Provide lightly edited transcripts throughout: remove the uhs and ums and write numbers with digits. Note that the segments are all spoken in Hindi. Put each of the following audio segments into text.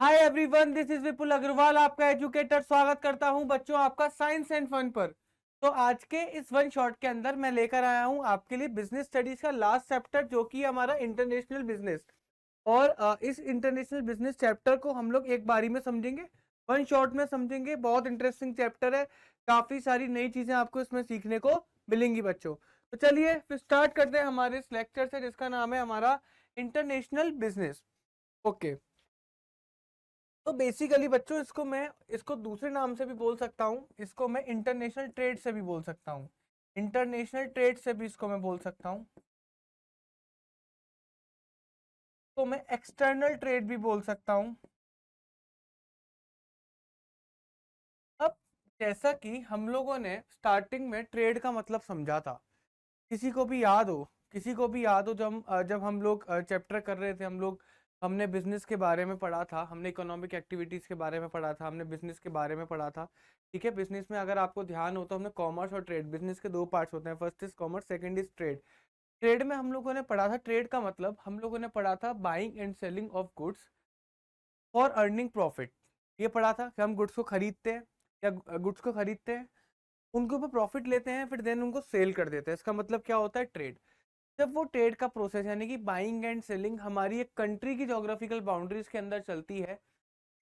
हाय एवरीवन, दिस इज विपुल अग्रवाल, आपका एजुकेटर। स्वागत करता हूं बच्चों आपका साइंस एंड फन पर। तो आज के इस वन शॉट के अंदर मैं लेकर आया हूं आपके लिए बिजनेस स्टडीज का लास्ट चैप्टर, जो कि हमारा इंटरनेशनल बिजनेस। और इस इंटरनेशनल बिजनेस चैप्टर को हम लोग एक बारी में समझेंगे, वन शॉट में समझेंगे। बहुत इंटरेस्टिंग चैप्टर है, काफी सारी नई चीजें आपको इसमें सीखने को मिलेंगी बच्चों। तो चलिए फिर स्टार्ट करते हैं हमारे इस लेक्चर से, जिसका नाम है हमारा इंटरनेशनल बिजनेस। ओके, तो बेसिकली बच्चों इसको दूसरे नाम से भी बोल सकता हूँ। इसको मैं इंटरनेशनल ट्रेड से भी बोल सकता हूँ। इंटरनेशनल ट्रेड से भी इसको मैं बोल सकता हूँ। तो मैं एक्सटर्नल ट्रेड भी बोल सकता हूँ। अब जैसा कि हम लोगों ने स्टार्टिंग में ट्रेड का मतलब समझा था, किसी को भी याद हो, जब हम लोग चैप्टर कर रहे थे, हमने बिजनेस के बारे में पढ़ा था, हमने इकोनॉमिक एक्टिविटीज के बारे में पढ़ा था, हमने बिजनेस के बारे में पढ़ा था। ठीक है, बिजनेस में अगर आपको ध्यान हो तो हमने कॉमर्स और ट्रेड, बिजनेस के दो पार्ट्स होते हैं, first is commerce, second is trade. Trade में हम लोगों ने पढ़ा था, ट्रेड का मतलब हम लोगों ने पढ़ा था buying and selling of goods for earning profit. ये पढ़ा था कि हम गुड्स को खरीदते हैं, या गुड्स को खरीदते हैं, उनके ऊपर प्रॉफिट लेते हैं, फिर देन उनको सेल कर देते हैं। इसका मतलब क्या होता है, ट्रेड। जब वो ट्रेड का प्रोसेस यानी कि बाइंग एंड सेलिंग हमारी एक कंट्री की ज्योग्राफिकल बाउंड्रीज के अंदर चलती है,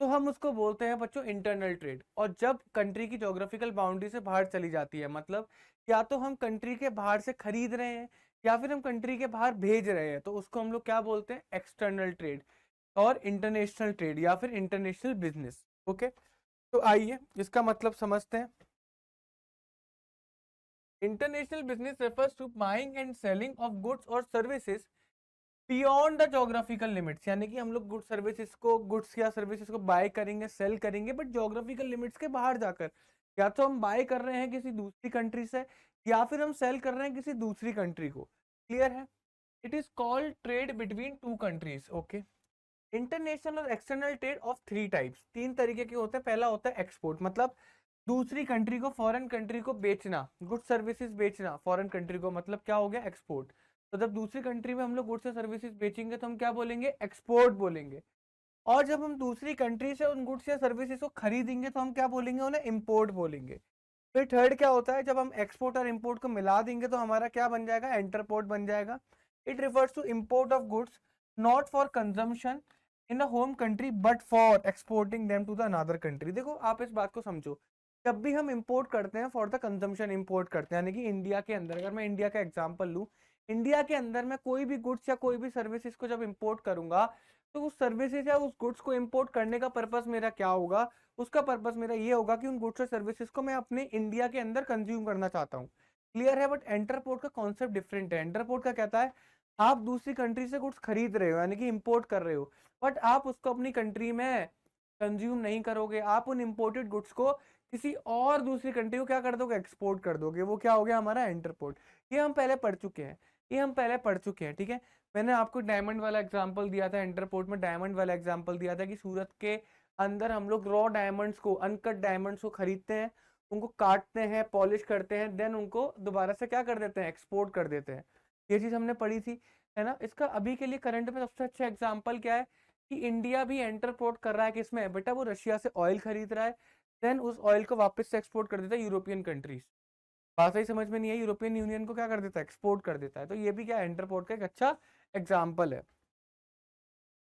तो हम उसको बोलते हैं बच्चों इंटरनल ट्रेड। और जब कंट्री की ज्योग्राफिकल बाउंड्री से बाहर चली जाती है, मतलब या तो हम कंट्री के बाहर से खरीद रहे हैं या फिर हम कंट्री के बाहर भेज रहे हैं, तो उसको हम लोग क्या बोलते हैं, एक्सटर्नल ट्रेड और इंटरनेशनल ट्रेड या फिर इंटरनेशनल बिजनेस। ओके, तो आइए इसका मतलब समझते हैं। International business refers to buying and selling of goods और services beyond the geographical limits, यानी कि हम लोग गुड्स या सर्विसेज को बाय करेंगे, सेल करेंगे, बट जोग्राफिकल लिमिट्स के बाहर जाकर। या तो हम बाय कर रहे हैं किसी दूसरी कंट्री से, या फिर हम सेल कर रहे हैं किसी दूसरी कंट्री को। क्लियर है? It is called trade between two countries. Okay, international और external trade of three types, तीन तरीके के होते हैं। पहला होता है एक्सपोर्ट, मतलब दूसरी कंट्री को, फॉरेन कंट्री को बेचना, गुड सर्विसेज बेचना फॉरेन कंट्री को, मतलब क्या हो गया, एक्सपोर्ट। तो जब दूसरी कंट्री में हम लोग गुड्स या सर्विसेज बेचेंगे तो हम क्या बोलेंगे, एक्सपोर्ट बोलेंगे। और जब हम दूसरी कंट्री से उन गुड्स या सर्विसेज को खरीदेंगे तो हम क्या बोलेंगे, उन्हें इंपोर्ट बोलेंगे। फिर थर्ड क्या होता है, जब हम एक्सपोर्ट और इंपोर्ट को मिला देंगे तो हमारा क्या बन जाएगा, एंटरपोर्ट बन जाएगा। It refers to import of goods not for consumption in a home country but for exporting them to the another country. देखो आप इस बात को समझो, जब भी हम इंपोर्ट करते हैं फॉर द कंजम्पशन इंपोर्ट करते हैं, यानी कि इंडिया के अंदर, अगर मैं इंडिया का एग्जांपल लूं, इंडिया के अंदर मैं कोई भी गुड्स या कोई भी सर्विसेज को जब इंपोर्ट करूंगा, तो उस सर्विसेज या उस गुड्स को इंपोर्ट करने का पर्पस मेरा क्या होगा, उसका पर्पस मेरा ये होगा कि उन गुड्स और सर्विसेज को मैं अपने इंडिया के अंदर कंज्यूम करना चाहता हूँ। क्लियर है? बट एंटरपोर्ट का कॉन्सेप्ट डिफरेंट है। एंटरपोर्ट का कहता है आप दूसरी कंट्री से गुड्स खरीद रहे हो, यानी कि इंपोर्ट कर रहे हो, बट आप उसको अपनी कंट्री में कंज्यूम नहीं करोगे। आप उन इंपोर्टेड गुड्स को किसी और दूसरी कंट्री को क्या कर दोगे, एक्सपोर्ट कर दोगे। वो क्या हो गया, हमारा एंटरपोर्ट। ये हम पहले पढ़ चुके हैं, ये हम पहले पढ़ चुके हैं। ठीक है, मैंने आपको डायमंड वाला एग्जांपल दिया था, एंटरपोर्ट में डायमंड वाला एग्जांपल दिया था कि सूरत के अंदर हम लोग रॉ डायमंड्स को, अनकट डायमंड्स को खरीदते हैं, उनको काटते हैं, पॉलिश करते हैं, देन उनको दोबारा से क्या कर देते हैं, एक्सपोर्ट कर देते हैं। ये चीज हमने पढ़ी थी, है ना। इसका अभी के लिए करंट में सबसे अच्छा एग्जांपल क्या है कि इंडिया भी एंटरपोर्ट कर रहा है, किसमें बेटा, वो रशिया से ऑयल खरीद रहा है, देन उस ऑयल को वापस से एक्सपोर्ट कर देता है यूरोपियन कंट्रीज। बात ही समझ में नहीं है, यूरोपियन यूनियन को क्या कर देता है, एक्सपोर्ट कर देता है। तो ये भी क्या, एंटरपोर्ट का एक अच्छा एग्जाम्पल है।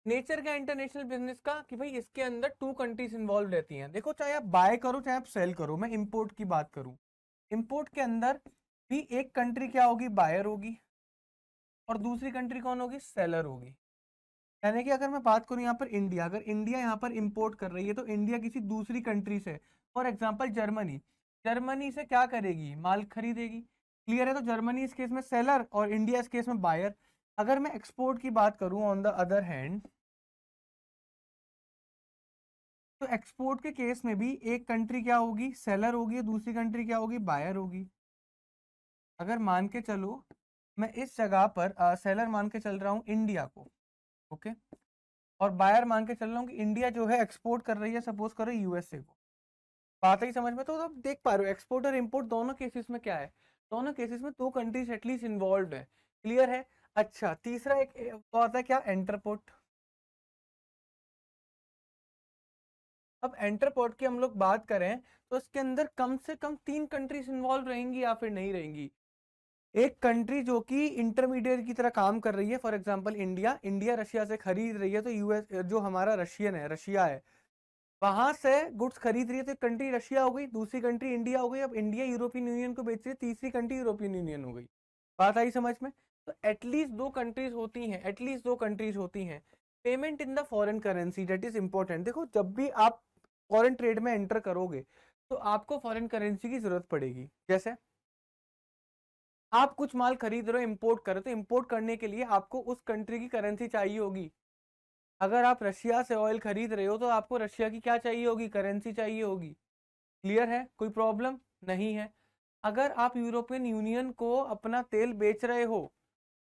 नेचर का इंटरनेशनल बिजनेस का कि भाई इसके अंदर टू कंट्रीज इन्वॉल्व रहती हैं। देखो, चाहे आप बाय करो चाहे आप सेल करो, मैं इंपोर्ट की बात करूं, इंपोर्ट के अंदर भी एक कंट्री क्या होगी, बायर होगी, और दूसरी कंट्री कौन होगी, सेलर होगी। यानी कि अगर मैं बात करूं यहाँ पर इंडिया, अगर इंडिया यहाँ पर इंपोर्ट कर रही है तो इंडिया किसी दूसरी कंट्री से, फॉर एग्जांपल जर्मनी, जर्मनी से क्या करेगी, माल खरीदेगी। क्लियर है? तो जर्मनी इस केस में सेलर और इंडिया इस केस में बायर। अगर मैं एक्सपोर्ट की बात करूं ऑन द अदर हैंड, तो एक्सपोर्ट के केस में भी एक कंट्री क्या होगी, सेलर होगी, और दूसरी कंट्री क्या होगी, बायर होगी। अगर मान के चलो मैं इस जगह पर सेलर मान के चल रहा हूँ इंडिया को, ओके, और बायर मान के चल रहा हूँ कि इंडिया जो है एक्सपोर्ट कर रही है, सपोज करो यूएसए को। बात ही समझ में, तो आप देख पा रहे हो एक्सपोर्ट और इंपोर्ट दोनों केसेस में क्या है, दोनों केसेस में दो कंट्रीज एटलीस्ट इन्वॉल्व है। क्लियर है? अच्छा, तीसरा एक होता है क्या, एंटरपोर्ट। अब एंटरपोर्ट की हम लोग बात करें तो इसके अंदर कम से कम 3 कंट्रीज इन्वॉल्व रहेंगी या फिर नहीं रहेंगी। एक कंट्री जो कि इंटरमीडिएट की तरह काम कर रही है, for example India, India Russia से खरीद रही है, तो यूएस जो हमारा रशियन है, रशिया है, वहां से गुड्स खरीद रही है, तो एक कंट्री रशिया हो गई, दूसरी कंट्री इंडिया हो गई। अब इंडिया यूरोपियन यूनियन को बेच रही है, तीसरी कंट्री यूरोपियन यूनियन हो गई। बात आई समझ में? तो एटलीस्ट 2 कंट्रीज होती हैं, एटलीस्ट 2 कंट्रीज होती हैं। Payment in the foreign currency, that is important. देखो जब भी आप फॉरेन ट्रेड में एंटर करोगे तो आपको फॉरेन करेंसी की जरूरत पड़ेगी। जैसे आप कुछ माल खरीद रहे हो, इंपोर्ट कर रहे हो, तो इंपोर्ट करने के लिए आपको उस कंट्री की करेंसी चाहिए होगी। अगर आप रशिया से ऑयल खरीद रहे हो तो आपको रशिया की क्या चाहिए होगी? करेंसी चाहिए होगी। क्लियर है? कोई प्रॉब्लम नहीं है। अगर आप यूरोपियन यूनियन को अपना तेल बेच रहे हो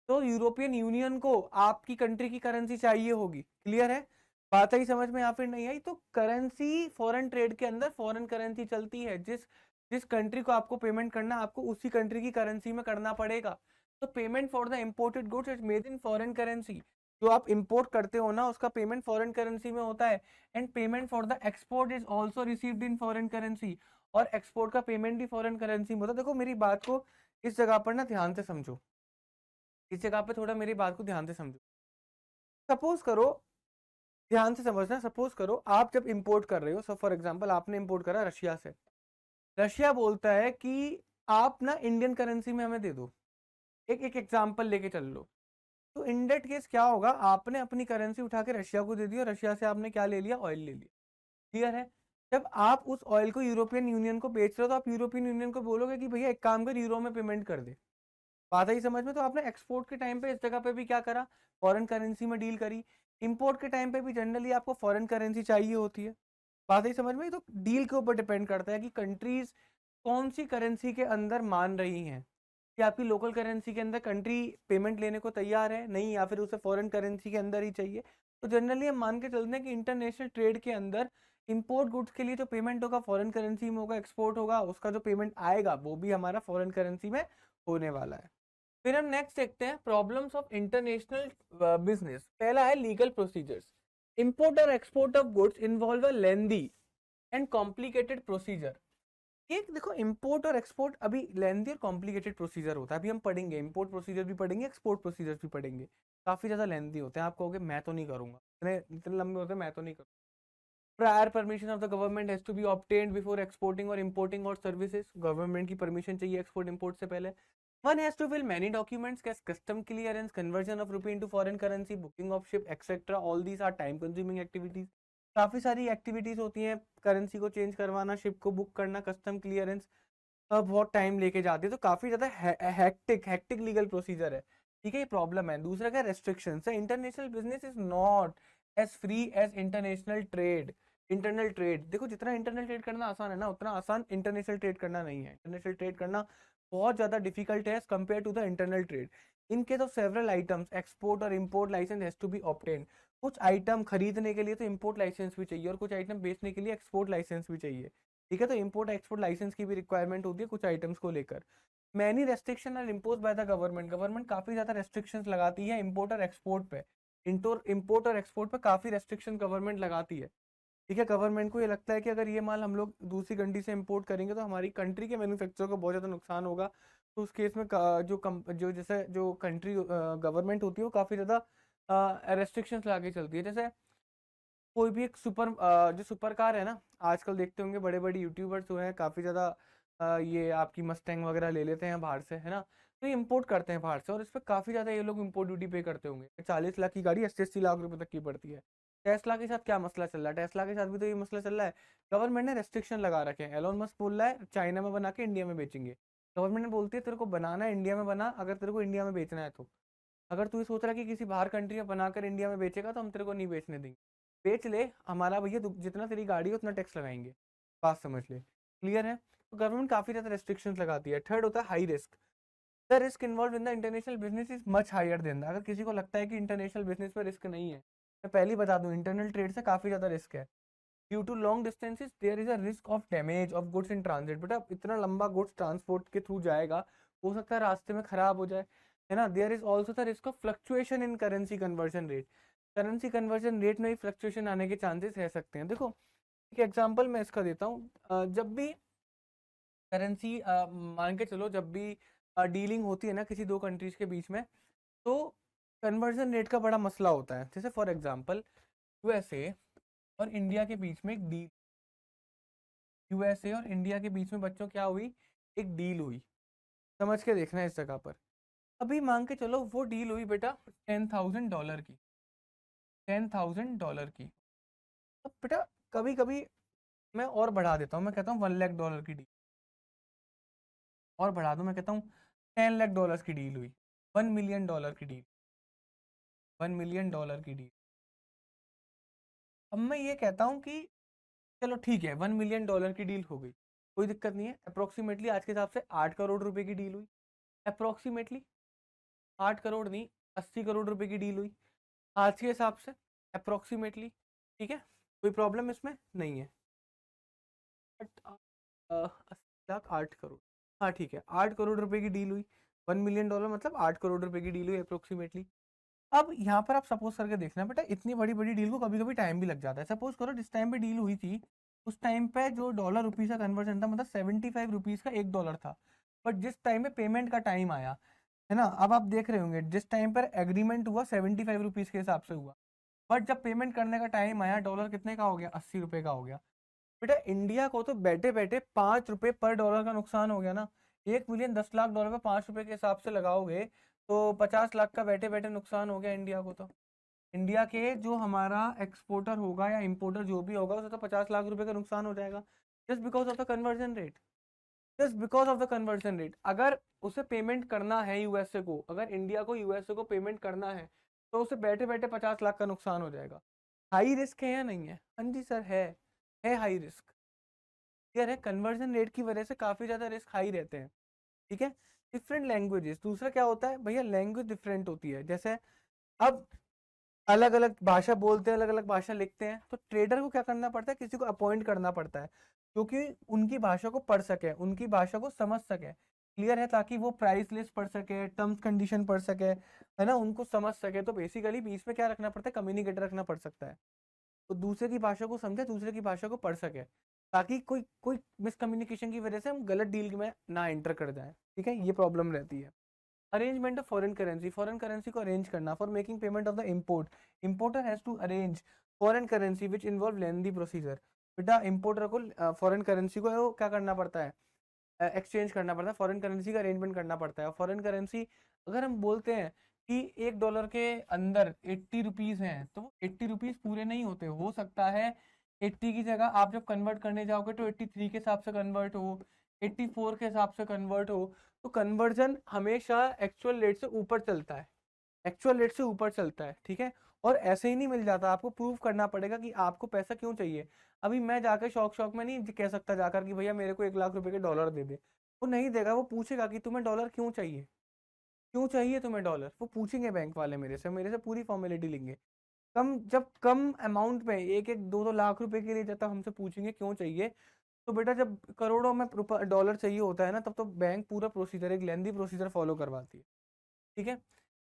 तो यूरोपियन यूनियन को आपकी कंट्री की करेंसी चाहिए होगी। क्लियर है? बात आई समझ में या फिर नहीं आई? तो करेंसी फॉरेन ट्रेड के अंदर फॉरेन करेंसी चलती है। जिस जिस कंट्री को आपको पेमेंट करना, आपको उसी कंट्री की करेंसी में करना पड़ेगा। तो payment for the imported goods is made in foreign currency. जो आप इंपोर्ट करते हो ना, उसका पेमेंट फॉरेन करेंसी में होता है। And payment for the export is also received in foreign currency. और एक्सपोर्ट का पेमेंट भी फॉरेन करेंसी में होता है। देखो मेरी बात को इस जगह पर ना ध्यान से समझो, इस जगह पे थोड़ा मेरी बात को ध्यान से समझो। सपोज करो, ध्यान से समझना, सपोज करो आप जब इंपोर्ट कर रहे हो, सो फॉर एग्जांपल आपने इंपोर्ट करा रशिया से, रशिया बोलता है कि आप ना इंडियन करेंसी में हमें दे दो। एक एक एग्जांपल लेके चल लो। तो इन दैट केस क्या होगा? आपने अपनी करेंसी उठा के रशिया को दे दी और रशिया से आपने क्या ले लिया? ऑयल ले लिया। क्लियर है? जब आप उस ऑयल को यूरोपियन यूनियन को बेच रहे हो तो आप यूरोपियन यूनियन को बोलोगे कि भैया एक काम कर, यूरो में पेमेंट कर दे। बात आई समझ में? तो आपने एक्सपोर्ट के टाइम पे इस जगह पे भी क्या करा? फॉरेन करेंसी में डील करी। इंपोर्ट के टाइम पे भी जनरली आपको फॉरेन करेंसी चाहिए होती है। बात आई समझ में? तो डील के ऊपर डिपेंड करता है कि कंट्रीज कौन सी करेंसी के अंदर मान रही हैं। कि आपकी लोकल करेंसी के अंदर कंट्री पेमेंट लेने को तैयार है नहीं, या फिर उसे फॉरेन करेंसी के अंदर ही चाहिए। तो जनरली हम मान के चलते हैं कि इंटरनेशनल ट्रेड के अंदर इंपोर्ट गुड्स के लिए जो पेमेंट होगा फॉरेन करेंसी में होगा, एक्सपोर्ट होगा उसका जो पेमेंट आएगा वो भी हमारा फॉरेन करेंसी में होने वाला है। फिर हम नेक्स्ट देखते हैं प्रॉब्लम्स ऑफ इंटरनेशनल बिजनेस। पहला है लीगल प्रोसीजर्स। इंपोर्ट और export of goods involve a lengthy and complicated procedure. एक देखो, इंपोर्ट और एक्सपोर्ट अभी लेंदी और कॉम्प्लिकेटेड प्रोसीजर होता है। अभी हम पढ़ेंगे इंपोर्ट प्रोसीजर भी पढ़ेंगे, एक्सपोर्ट प्रोसीजर भी पढ़ेंगे। काफी ज्यादा लेंदी होते हैं। आप कहोगे मैं तो नहीं करूंगा, इतने इतने लंबे होते हैं, मैं तो नहीं करूंगा। Prior permission of the government has to be obtained before exporting और इंपोर्टिंग और सर्विसेज। गवर्नमेंट की परमिशन चाहिए एक्सपोर्ट इंपोर्ट से पहले। One has to fill many documents, as custom clearance, conversion of rupee into foreign currency, booking of ship, etc. All these are time consuming activities. काफी सारी एक्टिविटीज होती हैं, करेंसी को चेंज करवाना, शिप को बुक करना, कस्टम क्लियरेंस, बहुत टाइम लेके जाती है। तो काफी ज्यादा हेक्टिक लीगल प्रोसीजर है। ठीक है, ये प्रॉब्लम है। दूसरा क्या? रेस्ट्रिक्शन है। International business is not as free as international trade. Internal trade देखो, जितना इंटरनल ट्रेड करना आसान है ना, उतना आसान इंटरनेशनल ट्रेड करना नहीं है। इंटरनेशनल ट्रेड करना बहुत ज्यादा डिफिकल्ट है as compare to the internal trade. In case of several items export और import licence has to be obtained. कुछ आइटम खरीदने के लिए तो इंपोर्ट लाइसेंस भी चाहिए और कुछ आइटम बेचने के लिए एक्सपोर्ट लाइसेंस भी चाहिए। ठीक है, तो इंपोर्ट एक्सपोर्ट लाइसेंस की भी रिक्वायरमेंट होती है कुछ आइटम्स को लेकर। Many restriction are impose by the government. Government काफी ज्यादा रेस्ट्रिक्शंस लगाती है इंपोर्ट और एक्सपोर्ट पे। इंपोर्ट और एक्सपोर्ट पे काफी रेस्ट्रिक्शन गवर्नमेंट लगाती है। ठीक है, गवर्नमेंट को ये लगता है कि अगर ये माल हम लोग दूसरी कंट्री से इंपोर्ट करेंगे तो हमारी कंट्री के मैन्युफैक्चरर को बहुत ज़्यादा नुकसान होगा। तो उस केस में जो जैसे जो कंट्री गवर्नमेंट होती है वो काफ़ी ज़्यादा रेस्ट्रिक्शंस लगा के चलती है। जैसे कोई भी एक जो सुपर कार है ना, आजकल देखते होंगे बड़े बड़े यूट्यूबर्स जो हैं काफ़ी ज़्यादा ये आपकी मस्टैंग वगैरह ले लेते हैं बाहर से, है ना। तो ये इंपोर्ट करते हैं बाहर से और इस पर काफ़ी ज़्यादा ये लोग इंपोर्ट ड्यूटी पे करते होंगे। 40 लाख की गाड़ी 80-80 लाख रुपए तक की पड़ती है। टेस्ला के साथ क्या मसला चल रहा है? टेस्ला के साथ भी तो ये मसला चल रहा है। गवर्नमेंट ने रेस्ट्रिक्शन लगा रखे हैं। एलोन मस्क बोल रहा है चाइना में बना के इंडिया में बेचेंगे। गवर्नमेंट ने बोलती है तेरे को बनाना है इंडिया में बना, अगर तेरे को इंडिया में बेचना है तो। अगर तू ये सोच रहा है कि किसी बाहर कंट्री में बनाकर इंडिया में बेचेगा तो हम तेरे को नहीं बेचने देंगे। बेच ले, हमारा भैया जितना तेरी गाड़ी है उतना टैक्स लगाएंगे। बात समझ ले। क्लियर है? तो गवर्नमेंट काफी ज्यादा रेस्ट्रिक्शंस लगाती है। थर्ड होता है high risk. The risk involve in the international business is much higher than the. अगर किसी को लगता है कि इंटरनेशनल बिजनेस में रिस्क नहीं है, मैं पहले ही बता दूं इंटरनल ट्रेड से काफी ज्यादा रिस्क है। Due to long distances there is a risk of damage of goods in transit. बेटा इतना लंबा गुड्स ट्रांसपोर्ट के थ्रू जाएगा, हो सकता है रास्ते में खराब हो जाए, है ना। There is also the risk of fluctuation in currency conversion rate. Currency conversion rate में भी फ्लक्चुएशन आने के चांसेस रह सकते हैं। देखो एक एग्जांपल मैं इसका देता हूँ। जब भी करेंसी मान के चलो, जब भी डीलिंग होती है ना किसी दो कंट्रीज के बीच में, तो कन्वर्जन रेट का बड़ा मसला होता है। जैसे फॉर एग्जांपल यूएसए और इंडिया के बीच में एक डील, यूएसए और इंडिया के बीच में बच्चों क्या हुई, एक डील हुई। समझ के देखना है इस जगह पर। अभी मांग के चलो वो डील हुई बेटा $10,000 की, $10,000 की। अब बेटा कभी कभी मैं और बढ़ा देता हूँ, मैं कहता हूँ $1 लाख की डील, और बढ़ा दूँ, मैं कहता हूँ $10 लाख की डील हुई, $1 मिलियन की डील, $1 मिलियन की डील। अब मैं ये कहता हूँ कि चलो ठीक है, $1 मिलियन की डील हो गई, कोई दिक्कत नहीं है। अप्रोक्सीमेटली आज के हिसाब से 8 करोड़ रुपए की डील हुई, अप्रोक्सीमेटली 8 करोड़ नहीं, 80 करोड़ रुपए की डील हुई आज के हिसाब से, अप्रोक्सीमेटली। ठीक है, कोई प्रॉब्लम इसमें नहीं है। 80 लाख 8 करोड़, हाँ ठीक है, 8 करोड़ रुपए की डील हुई, $1 मिलियन मतलब 8 करोड़ रुपए की डील हुई अप्रोक्सीमेटली। अब यहाँ पर आप सपोज करके देखना बेटा, इतनी बड़ी बड़ी डील को कभी कभी टाइम भी लग जाता है। सपोज करो जिस टाइम पे डील हुई थी उस टाइम पे जो डॉलर रुपीज़ का कन्वर्जन था, मतलब 75 रुपीज़ का $1 था। बट जिस टाइम पे पेमेंट का टाइम आया है ना, अब आप देख रहे होंगे जिस टाइम पर एग्रीमेंट हुआ 75 रुपीज़ के हिसाब से हुआ, बट जब पेमेंट करने का टाइम आया डॉलर कितने का हो गया, 80 रुपए का हो गया। बेटा इंडिया को तो बैठे बैठे $5 पर डॉलर का नुकसान हो गया ना। 1 मिलियन $10 लाख पे $5 के हिसाब से लगाओगे तो 50 लाख का बैठे बैठे नुकसान हो गया इंडिया को। तो इंडिया के जो हमारा एक्सपोर्टर होगा या इंपोर्टर जो भी होगा उसे तो 50 लाख रुपए का नुकसान हो जाएगा, just because of the conversion rate, just because of the conversion rate. अगर उसे पेमेंट करना है यूएसए को, अगर इंडिया को यूएसए को पेमेंट करना है तो उसे बैठे बैठे 50 लाख का नुकसान हो जाएगा। हाई रिस्क है या नहीं है? हाँ जी सर है हाई रिस्क। क्लियर है, कन्वर्जन रेट की वजह से काफ़ी ज़्यादा रिस्क हाई रहते हैं। ठीक है, डिफरेंट लैंग्वेजेस, दूसरा क्या होता है भैया, लैंग्वेज डिफरेंट होती है। जैसे अब अलग अलग भाषा बोलते हैं, अलग अलग भाषा लिखते हैं, तो ट्रेडर को क्या करना पड़ता है, किसी को अपॉइंट करना पड़ता है क्योंकि उनकी भाषा को पढ़ सके, उनकी भाषा को समझ सके। क्लियर है, ताकि वो प्राइस लिस्ट पढ़ सके, टर्म्स कंडीशन पढ़ सके, है ना, उनको समझ सके। तो बेसिकली बीच में क्या रखना पड़ता है, कम्युनिकेटर रखना पड़ सकता है, तो दूसरे की भाषा को समझे, दूसरे की भाषा को पढ़ सके, ताकि कोई कोई मिसकम्युनिकेशन की वजह से हम गलत डील में ना एंटर कर जाए। ठीक है, ये प्रॉब्लम रहती है। Arrangement of foreign currency, foreign currency को अरेंज करना for making payment of the import, importer has to arrange foreign currency which involve lengthy procedure. बेटा इम्पोर्टर को फॉरेन करेंसी को क्या करना पड़ता है, एक्सचेंज करना पड़ता है, फॉरेन करेंसी का अरेंजमेंट करना पड़ता है। फॉरेन करेंसी अगर हम बोलते हैं कि $1 के अंदर 80 रुपीज़ हैं, तो 80 रुपीज़ पूरे नहीं होते, हो सकता है 80 की जगह आप जब कन्वर्ट करने जाओगे तो 83 के हिसाब से कन्वर्ट हो, 84 के हिसाब से कन्वर्ट हो। तो कन्वर्जन हमेशा एक्चुअल रेट से ऊपर चलता है, एक्चुअल रेट से ऊपर चलता है। ठीक है, और ऐसे ही नहीं मिल जाता, आपको प्रूव करना पड़ेगा कि आपको पैसा क्यों चाहिए। अभी मैं जाकर शौक शौक में नहीं कह सकता जाकर कि भैया मेरे को 1 लाख रुपए के डॉलर दे दे, वो नहीं देगा। वो पूछेगा कि तुम्हें डॉलर क्यों चाहिए, क्यों चाहिए तुम्हें डॉलर, वो पूछेंगे बैंक वाले मेरे से पूरी फॉर्मेलिटी लेंगे। जब कम अमाउंट में 1-1 2-2 लाख रुपए के लिए जब तक हमसे पूछेंगे क्यों चाहिए, तो बेटा जब करोड़ों में डॉलर चाहिए होता है ना, तब तो बैंक पूरा प्रोसीजर, एक लेंदी प्रोसीजर फॉलो करवाती है। ठीक है,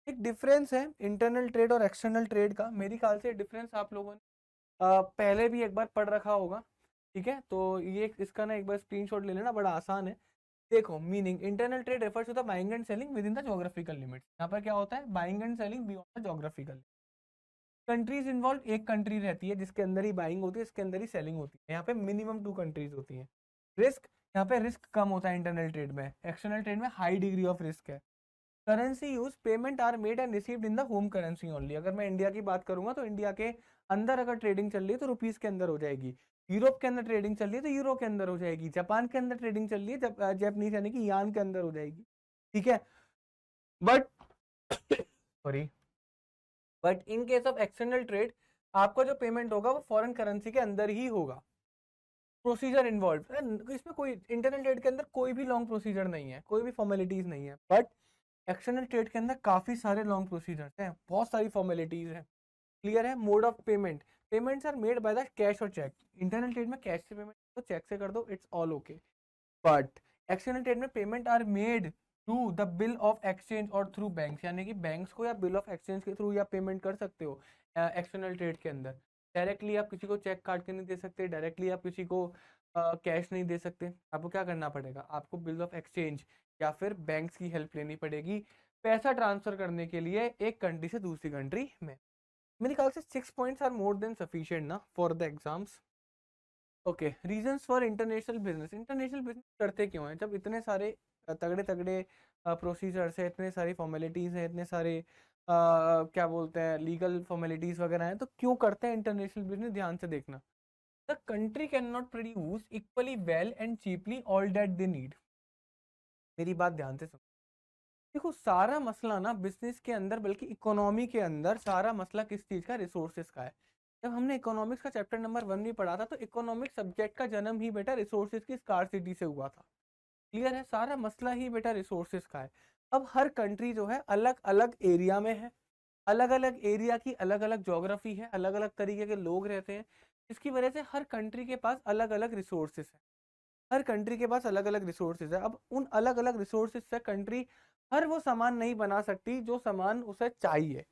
एक डिफरेंस है इंटरनल ट्रेड और एक्सटर्नल ट्रेड का। मेरी ख्याल से डिफरेंस आप लोगों ने पहले भी एक बार पढ़ रखा होगा। ठीक है, तो ये इसका ना एक बार स्क्रीनशॉट ले लेना, बड़ा आसान है। देखो meaning, internal trade refers to the buying and selling within the geographical limits. यहाँ पर क्या होता है, buying and selling beyond the geographical. Countries involve, एक कंट्री रहती है जिसके अंदर ही बाइंग होती है, इसके अंदर ही सेलिंग होती है। यहाँ पे मिनिमम 2 कंट्रीज होती हैं। रिस्क, यहाँ पे रिस्क कम होता है इंटरनल ट्रेड में, एक्सटर्नल ट्रेड में हाई डिग्री ऑफ रिस्क है। Currency use, payment are made and received in the home currency only. अगर मैं इंडिया की बात करूंगा तो इंडिया के अंदर अगर ट्रेडिंग चल रही है तो रुपीज के अंदर हो जाएगी। यूरोप के अंदर ट्रेडिंग चल रही है तो यूरो के अंदर हो जाएगी। जापान के अंदर ट्रेडिंग चल रही है जापानीज यानी कि यान के अंदर हो जाएगी। ठीक है, but sorry, but in case of external trade आपका जो पेमेंट होगा वो फॉरेन करेंसी के अंदर ही होगा। प्रोसीजर इन्वॉल्व, इसमें कोई इंटरनल ट्रेड के अंदर कोई भी लॉन्ग प्रोसीजर नहीं है, कोई भी फॉर्मेलिटीज नहीं है। बट एक्सटर्नल ट्रेड के अंदर काफी सारे लॉन्ग प्रोसीजर्स हैं, बहुत सारी फॉर्मेलिटीज हैं। क्लियर है, mode of payment, payments are made by the cash और चेक। इंटरनल ट्रेड में कैश से पेमेंट तो चेक से कर दो, it's all okay. But external trade में payment are made through the bill of exchange और थ्रू बैंक्स, यानी कि बैंक्स को या बिल ऑफ एक्सचेंज के थ्रू या पेमेंट कर सकते हो एक्सटर्नल ट्रेड के अंदर। डायरेक्टली आप किसी को चेक काट के नहीं दे सकते, डायरेक्टली आप किसी को कैश नहीं दे सकते। आपको क्या करना पड़ेगा, आपको बिल ऑफ एक्सचेंज या फिर बैंक्स की हेल्प लेनी पड़ेगी पैसा ट्रांसफर करने के लिए एक कंट्री से दूसरी कंट्री में। मेरे ख्याल से 6 points are more than sufficient ना for the exams. Okay, reasons for international business. International business करते क्यों हैं? जब इतने सारे तगड़े तगड़े प्रोसीजर्स है, इतने सारी फॉर्मेलिटीज़ हैं, इतने सारे क्या बोलते हैं लीगल फॉर्मेलिटीज़ वगैरह हैं, तो क्यों करते हैं इंटरनेशनल बिजनेस? ध्यान से देखना। The country can not produce equally well and cheaply all that they need. मेरी बात ध्यान से सुनो। देखो, सारा मसला ना बिजनेस के अंदर, बल्कि इकोनॉमी के अंदर सारा मसला किस चीज़ का? रिसोर्सेज का है। जब हमने इकोनॉमिक्स का चैप्टर नंबर 1 भी पढ़ा था, तो इकोनॉमिक सब्जेक्ट का जन्म ही बेटा रिसोर्सेज की स्कार्सिटी से हुआ था। क्लियर है? सारा मसला ही बेटा रिसोर्सेज का है। अब हर कंट्री जो है अलग अलग एरिया में है, अलग अलग एरिया की अलग अलग ज्योग्राफी है, अलग अलग तरीके के लोग रहते हैं, इसकी वजह से हर कंट्री के पास अलग अलग रिसोर्सेज है। हर कंट्री के पास अलग अलग रिसोर्सेज है। अब उन अलग अलग रिसोर्सेज से कंट्री हर वो सामान नहीं बना सकती जो सामान उसे चाहिए।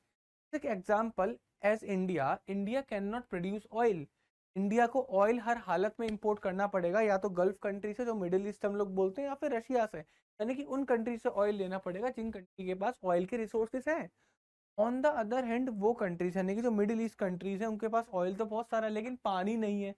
एक example, as India, India can not produce oil. India को ऑयल हर हालत में इंपोर्ट करना पड़ेगा, या तो गल्फ कंट्री से जो मिडिल ईस्ट हम लोग बोलते हैं, या फिर रशिया से। यानी कि उन कंट्री से ऑयल लेना पड़ेगा जिन कंट्री के पास ऑयल के रिसोर्सेज हैं। ऑन द अदर हैंड वो कंट्रीज यानी कि जो मिडिल ईस्ट कंट्रीज हैं, उनके पास ऑयल तो बहुत सारा है लेकिन पानी नहीं है।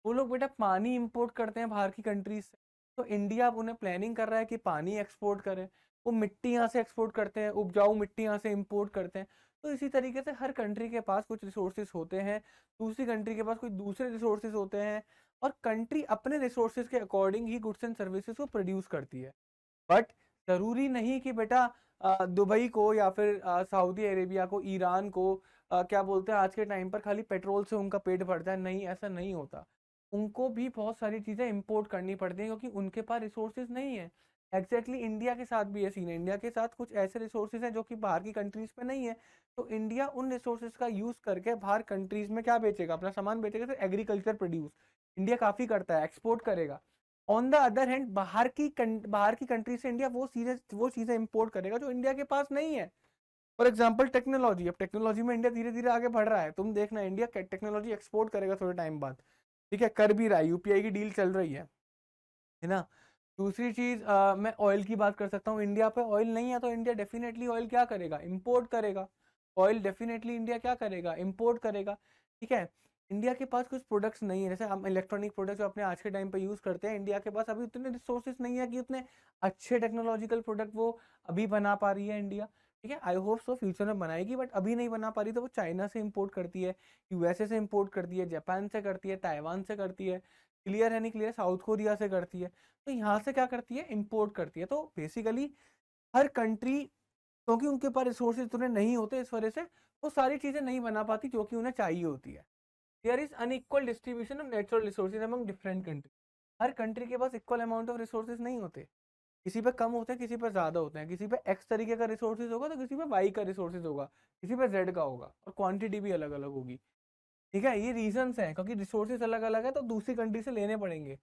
वो लोग बेटा पानी इंपोर्ट करते हैं बाहर की कंट्रीज से। तो इंडिया अब उन्हें प्लानिंग कर रहा है कि पानी एक्सपोर्ट करें। वो मिट्टी यहाँ से एक्सपोर्ट करते हैं, उपजाऊ मिट्टी यहाँ से इंपोर्ट करते हैं। तो इसी तरीके से हर कंट्री के पास कुछ रिसोर्सेज होते हैं, दूसरी कंट्री के पास कुछ दूसरे रिसोर्सेज होते हैं, और कंट्री अपने रिसोर्सेज के according he goods and services को प्रोड्यूस करती है। बट जरूरी नहीं कि बेटा दुबई को या फिर सऊदी अरेबिया को, ईरान को क्या बोलते हैं आज के टाइम पर खाली पेट्रोल से उनका पेट भरता है। नहीं, ऐसा नहीं होता। उनको भी बहुत सारी चीज़ें इंपोर्ट करनी पड़ती हैं क्योंकि उनके पास रिसोर्सेज नहीं है। एग्जैक्टली इंडिया के साथ भी ये सीन है। इंडिया के साथ कुछ ऐसे रिसोर्सेज हैं जो कि बाहर की कंट्रीज पे नहीं है। तो इंडिया उन रिसोर्सेज का यूज करके बाहर कंट्रीज में क्या बेचेगा? अपना सामान बेचेगा। तो एग्रीकल्चर प्रोड्यूस इंडिया काफी करता है, एक्सपोर्ट करेगा। ऑन द अदर हैंड बाहर की कंट्री से इंडिया वो चीजें इंपोर्ट करेगा जो इंडिया के पास नहीं है। For example technology. अब टेक्नोलॉजी में इंडिया धीरे धीरे आगे बढ़ रहा है। तुम देखना, इंडिया टेक्नोलॉजी एक्सपोर्ट करेगा थोड़े टाइम बाद। ठीक है, कर भी रहा है, यूपीआई की डील चल रही है ना। दूसरी चीज, मैं ऑयल की बात कर सकता हूँ। इंडिया पे ऑयल नहीं है तो इंडिया डेफिनेटली ऑयल क्या करेगा? इंपोर्ट करेगा। ऑयल डेफिनेटली इंडिया क्या करेगा? इंपोर्ट करेगा। ठीक है, इंडिया के पास कुछ प्रोडक्ट्स नहीं है, जैसे हम इलेक्ट्रॉनिक प्रोडक्ट्स जो अपने आज के टाइम पे यूज करते हैं, इंडिया के पास अभी उतने रिसोर्सेज नहीं है कि उतने अच्छे टेक्नोलॉजिकल प्रोडक्ट वो अभी बना पा रही है इंडिया। ठीक है, आई होप सो फ्यूचर में बनाएगी, बट अभी नहीं बना पा रही। तो वो चाइना से इंपोर्ट करती है, यूएसए से इंपोर्ट करती है, जापान से करती है, ताइवान से करती है। क्लियर है? नहीं क्लियर? साउथ कोरिया से करती है। तो यहाँ से क्या करती है? इंपोर्ट करती है। तो बेसिकली हर कंट्री, क्योंकि उनके पास रिसोर्सेज उतने नहीं होते, इस वजह से वो सारी चीजें नहीं बना पाती जो कि उन्हें चाहिए होती है। There is unequal distribution of natural resources among different country. हर कंट्री के पास इक्वल अमाउंट ऑफ रिसोर्सेज नहीं होते। किसी पे कम होते हैं, किसी पे ज्यादा होते हैं। किसी पे एक्स तरीके का रिसोर्सेज होगा तो किसी पे वाई का रिसोर्सेज होगा, किसी पे जेड का होगा, और क्वांटिटी भी अलग अलग होगी। ठीक है, ये रीजंस हैं, क्योंकि रिसोर्सेज अलग अलग है तो दूसरी कंट्री से लेने पड़ेंगे।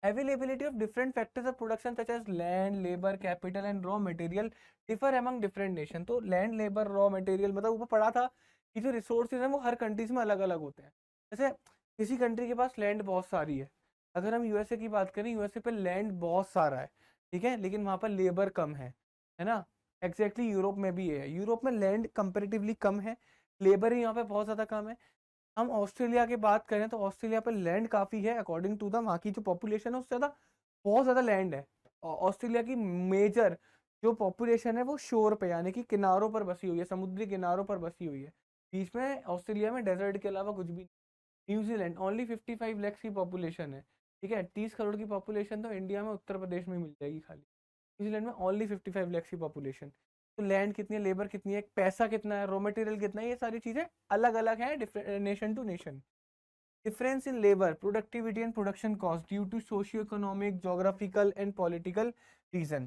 Availability of different factors of production such as land, labour, capital and raw material differ among different nation. तो लैंड, लेबर, रॉ मटेरियल, मतलब ऊपर पढ़ा था कि जो रिसोर्सेज हैं वो हर कंट्रीज में अलग अलग होते हैं। जैसे किसी कंट्री के पास लैंड बहुत सारी है। अगर हम यूएसए की बात करें, यूएसए पे लैंड बहुत सारा है, ठीक है, लेकिन वहाँ पर लेबर कम है ना। एग्जैक्टली यूरोप में भी है। यूरोप में लैंड कंपेरेटिवली कम है, लेबर ही यहाँ पे बहुत ज़्यादा कम है। हम ऑस्ट्रेलिया की बात करें तो ऑस्ट्रेलिया पर लैंड काफ़ी है, अकॉर्डिंग टू द वहाँ की जो पॉपुलेशन है उससे ज़्यादा बहुत ज़्यादा लैंड है। ऑस्ट्रेलिया की मेजर जो पॉपुलेशन है वो शोर पे यानी कि किनारों पर बसी हुई है, समुद्री किनारों पर बसी हुई है। बीच में ऑस्ट्रेलिया में डेजर्ट के अलावा कुछ भी नहीं। न्यूजीलैंड ओनली 55 लैक्स की पॉपुलेशन है। ठीक है, 30 करोड़ की पॉपुलेशन तो इंडिया में उत्तर प्रदेश में मिल जाएगी खाली। न्यूजीलैंड में ओनली 55 लैक्स की पॉपुलेशन। तो लैंड कितनी है, लेबर कितनी है, पैसा कितना है, रॉ मटेरियल कितना है, ये सारी चीज़ें अलग अलग हैं nation to nation. Difference in labour productivity and production cost due to socio economic, geographical and political reason.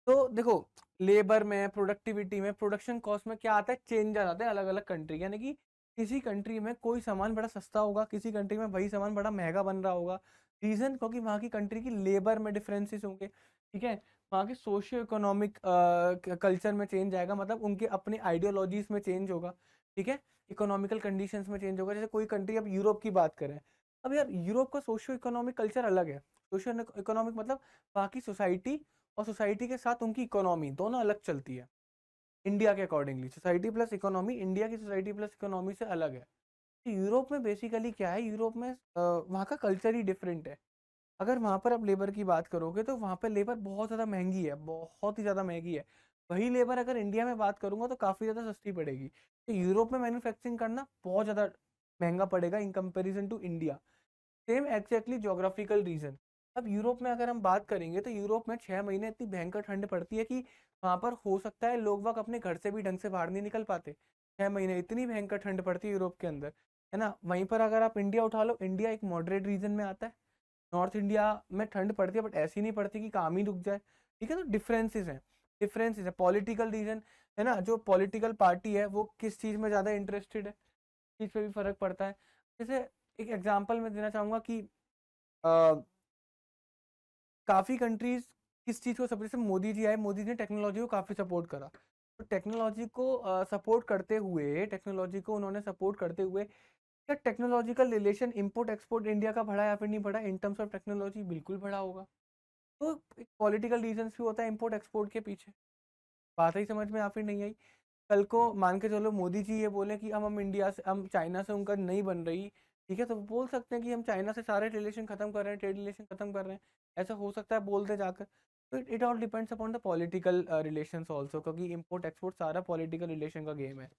तो देखो, लेबर में, प्रोडक्टिविटी में, प्रोडक्शन कॉस्ट में क्या आता है? चेंज आ जाता है अलग अलग कंट्री। यानी कि किसी कंट्री में कोई सामान बड़ा सस्ता होगा, किसी कंट्री में वही सामान बड़ा महंगा बन रहा होगा। रीजन क्योंकि वहाँ की कंट्री की लेबर में डिफरेंसेस होंगे। ठीक है, वहाँ के सोशियो इकोनॉमिक कल्चर में चेंज आएगा, मतलब उनके अपने आइडियोलॉजीज में चेंज होगा। ठीक है, इकोनॉमिकल कंडीशंस में चेंज होगा। जैसे कोई कंट्री, अब यूरोप की बात करें, अब यार यूरोप का सोशियो इकोनॉमिक कल्चर अलग है। सोशियो इकोनॉमिक मतलब बाकी सोसाइटी और सोसाइटी के साथ उनकी इकोनॉमी दोनों अलग चलती है। इंडिया के accordingly society plus economy India की सोसाइटी प्लस इकोनॉमी से अलग है। तो यूरोप में बेसिकली क्या है, यूरोप में वहाँ का कल्चर ही डिफरेंट है। अगर वहाँ पर आप लेबर की बात करोगे तो वहाँ पर लेबर बहुत ज़्यादा महंगी है, बहुत ही ज़्यादा महंगी है। वही लेबर अगर इंडिया में बात करूंगा तो काफ़ी ज़्यादा सस्ती पड़ेगी। तो यूरोप में मैन्युफैक्चरिंग करना बहुत ज़्यादा महंगा पड़ेगा in comparison to India. Same exactly geographical region. अब यूरोप में अगर हम बात करेंगे तो यूरोप में 6 महीने इतनी भयंकर ठंड पड़ती है कि वहाँ पर हो सकता है लोग वक्त अपने घर से भी ढंग से बाहर नहीं निकल पाते। 6 महीने इतनी भयंकर ठंड पड़ती है यूरोप के अंदर, है ना। वहीं पर अगर आप इंडिया उठा लो, इंडिया एक मॉडरेट रीजन में आता है। नॉर्थ इंडिया में ठंड पड़ती है बट ऐसी नहीं पड़ती कि काम ही रुक जाए, ठीक है। तो डिफरेंसेस है पॉलिटिकल रीजन, है ना। जो पॉलिटिकल पार्टी है वो किस चीज़ में ज़्यादा इंटरेस्टेड है, चीज़ पे भी फर्क पड़ता है। जैसे एक एग्जांपल मैं देना चाहूँगा कि काफ़ी कंट्रीज किस चीज़ को सपोर्ट, जैसे मोदी जी आए, मोदी जी ने टेक्नोलॉजी को काफ़ी सपोर्ट करा। तो टेक्नोलॉजी को सपोर्ट करते हुए, टेक्नोलॉजी को उन्होंने सपोर्ट करते हुए क्या technological relation import export India का बढ़ा या फिर नहीं बढ़ा, इन टर्म्स ऑफ टेक्नोलॉजी बिल्कुल बढ़ा होगा। तो एक पॉलिटिकल रीजंस भी होता है इम्पोर्ट एक्सपोर्ट के पीछे। बात ही समझ में या फिर नहीं आई। कल को मान के चलो मोदी जी ये बोले कि हम इंडिया से, हम चाइना से उनका नहीं बन रही, ठीक है, तो बोल सकते हैं कि हम चाइना से सारे रिलेशन खत्म कर रहे हैं, ट्रेड रिलेशन खत्म कर रहे हैं। ऐसा हो सकता है बोलते जाकर। तो it all depends upon the political relations also, क्योंकि इम्पोर्ट एक्सपोर्ट सारा पॉलिटिकल रिलेशन का गेम है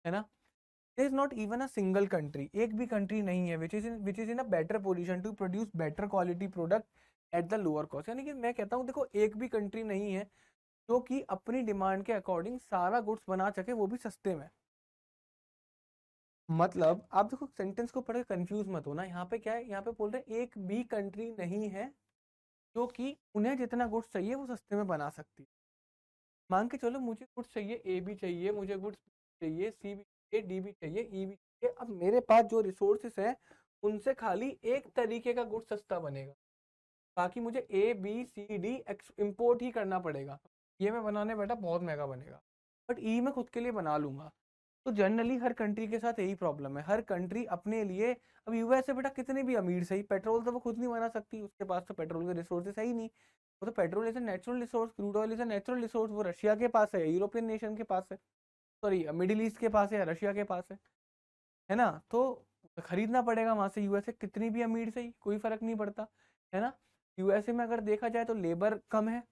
ना। There is not even a single country, एक भी कंट्री नहीं है which is in a better position to produce better quality product at the lower cost. यानी कि मैं कहता हूँ देखो, एक भी कंट्री नहीं है जो कि अपनी डिमांड के अकॉर्डिंग सारा गुड्स बना सके, वो भी सस्ते में। मतलब आप देखो, सेंटेंस को पढ़ के कंफ्यूज मत होना। यहाँ पे क्या है, यहाँ पे बोल रहे हैं एक भी कंट्री नहीं है जो कि उन्हें जितना गुड्स चाहिए वो सस्ते में बना सकती है। मान के चलो मुझे गुड्स चाहिए, ए भी चाहिए, मुझे गुड्स चाहिए, सी भी चाहिए, डी भी चाहिए, ई भी चाहिए। अब मेरे पास जो रिसोर्सेस हैं उनसे खाली एक तरीके का गुड्स सस्ता बनेगा, बाकी मुझे A B C D import ही करना पड़ेगा। ये मैं बनाने बैठा बहुत महंगा बनेगा, बट ई मैं खुद के लिए बना लूंगा। तो जनरली हर कंट्री के साथ यही प्रॉब्लम है, हर कंट्री अपने लिए। अब यूएसए बेटा कितने भी अमीर सही, पेट्रोल तो वो खुद नहीं बना सकती, उसके पास तो पेट्रोल के रिसोर्सेस है ही नहीं। वो तो petrol is a natural resource, crude oil is a natural resource, वो रशिया के पास है, यूरोपियन नेशन के पास है, सॉरी मिडिल ईस्ट के पास है या रशिया के पास है ना। तो खरीदना पड़ेगा वहां से, यूएसए कितनी भी अमीर से ही कोई फर्क नहीं पड़ता, है ना। यूएसए में अगर देखा जाए तो लेबर कम है,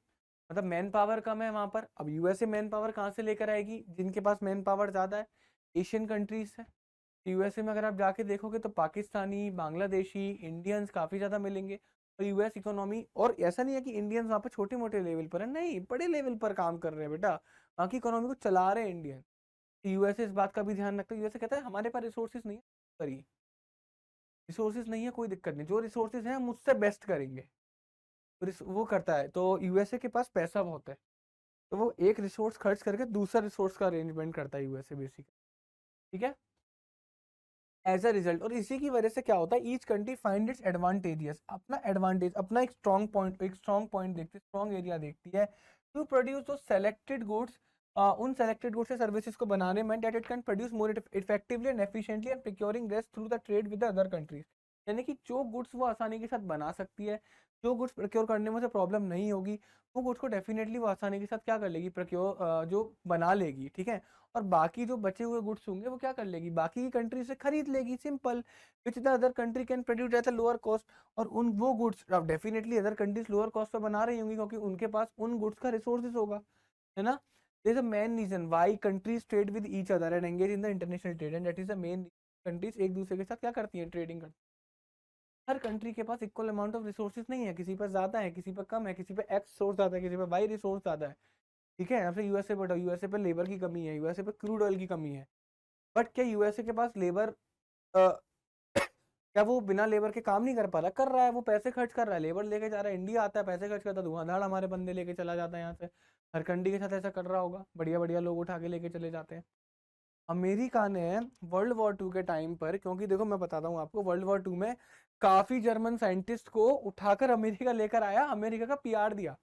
मतलब मैन पावर कम है वहां पर। अब यूएसए मैन पावर कहाँ से लेकर आएगी, जिनके पास मैन पावर ज्यादा है एशियन कंट्रीज है। यूएसए में अगर आप जाके देखोगे तो पाकिस्तानी, बांग्लादेशी, इंडियंस काफी ज्यादा मिलेंगे। और यूएस इकोनॉमी, और ऐसा नहीं है कि इंडियंस वहाँ पे छोटे मोटे लेवल पर है, नहीं, बड़े लेवल पर काम कर रहे हैं बेटा, वहाँ की इकोनॉमी को चला रहे हैं इंडियन। यूएसए इस बात का भी ध्यान रखता है, यूएसए कहता है हमारे पास रिसोर्सेज नहीं है, करिए, रिसोर्सेज नहीं है कोई दिक्कत नहीं, जो रिसोर्सेज हैं हम उससे बेस्ट करेंगे। तो वो करता है, तो यूएसए के पास पैसा बहुत है, तो वो एक रिसोर्स खर्च करके दूसरा रिसोर्स का अरेंजमेंट करता है यूएसए बेसिकली, ठीक है, एज अ रिजल्ट। और इसी की वजह से क्या होता है, each country find its advantages, अपना एडवांटेज, अपना एक स्ट्रॉन्ग पॉइंट देखती है, स्ट्रॉन्ग एरिया देखती है, टू प्रोड्यूस दो सेलेक्टेड गुड्स, उन सेलेक्टेड गुड्स या सर्विसेज को बनाने में, that it can produce more effectively and efficiently and procuring rest through the trade with the other countries. यानी कि जो गुड्स वो आसानी के साथ बना सकती है, जो गुड्स प्रोक्योर करने में उसे प्रॉब्लम नहीं होगी, वो गुड्स को डेफिनेटली वो आसानी के साथ क्या कर लेगी, प्रोक्योर जो बना लेगी, ठीक है। और बाकी जो बचे हुए गुड्स होंगे वो क्या कर लेगी, बाकी की कंट्री से खरीद लेगी, simple, which the other country can produce at a lower cost. और उन वो गुड्स अब definitely other countries lower cost पे बना रही होंगी क्योंकि उनके पास उन गुड्स का रिसोर्सेज होगा, है ना। This is a main reason why countries trade with each other and engage in the international trade, and that is the main. Countries एक दूसरे के साथ क्या करती हैं, ट्रेडिंग करती हैं। हर कंट्री के पास इक्वल अमाउंट ऑफ रिसोर्सेज नहीं है, किसी पर ज्यादा है, किसी पर कम है, किसी पे एक्स सोर्स ज्यादा है, किसी पे वाई रिसोर्स ज्यादा है, ठीक है। आपसे यूएसए पर यूएसए पे लेबर की कमी है, यूएसए पे क्रूड ऑयल की कमी है, बट क्या यूएसए के पास लेबर क्या वो बिना लेबर के काम नहीं कर पा रहा, कर रहा है, वो पैसे खर्च कर रहा है, लेबर लेके जा रहा है, इंडिया आता है पैसे खर्च करता है, धुआंधाड़ हमारे बंदे लेके चला जाता है यहाँ से। हर कंट्री के साथ ऐसा कर रहा होगा, बढ़िया बढ़िया लोग उठा के लेके चले जाते हैं। अमेरिका ने वर्ल्ड वॉर 2 के टाइम पर, क्योंकि देखो मैं बताता हूँ आपको, वर्ल्ड वॉर 2 में काफी जर्मन साइंटिस्ट को उठाकर अमेरिका लेकर आया, अमेरिका का पीआर दिया।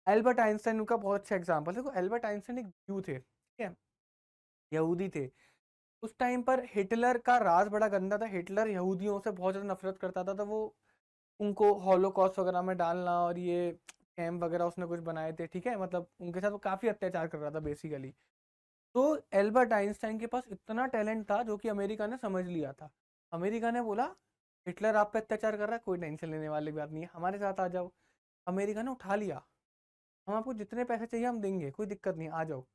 एल्बर्ट आइंस्टाइन उनका बहुत अच्छा एग्जाम्पल है। देखो एल्बर्ट आइंस्टाइन एक ज्यू थे, ठीक है, यहूदी थे। उस टाइम पर हिटलर का राज बड़ा गंदा था। हिटलर यहूदियों से बहुत ज़्यादा नफरत करता था, तो वो उनको हॉलोकॉस्ट वगैरह में डालना और ये कैम्प वगैरह उसने कुछ बनाए थे, ठीक है, मतलब उनके साथ वो काफ़ी अत्याचार कर रहा था बेसिकली। तो एल्बर्ट आइंस्टाइन के पास इतना टैलेंट था जो कि अमेरिका ने समझ लिया था। अमेरिका ने बोला हिटलर आप पे अत्याचार कर रहा है, कोई टेंशन लेने वाली बात नहीं है, हमारे साथ आ जाओ। अमेरिका ने उठा लिया, हम आपको जितने पैसे चाहिए हम देंगे, कोई दिक्कत नहीं, आ जाओ।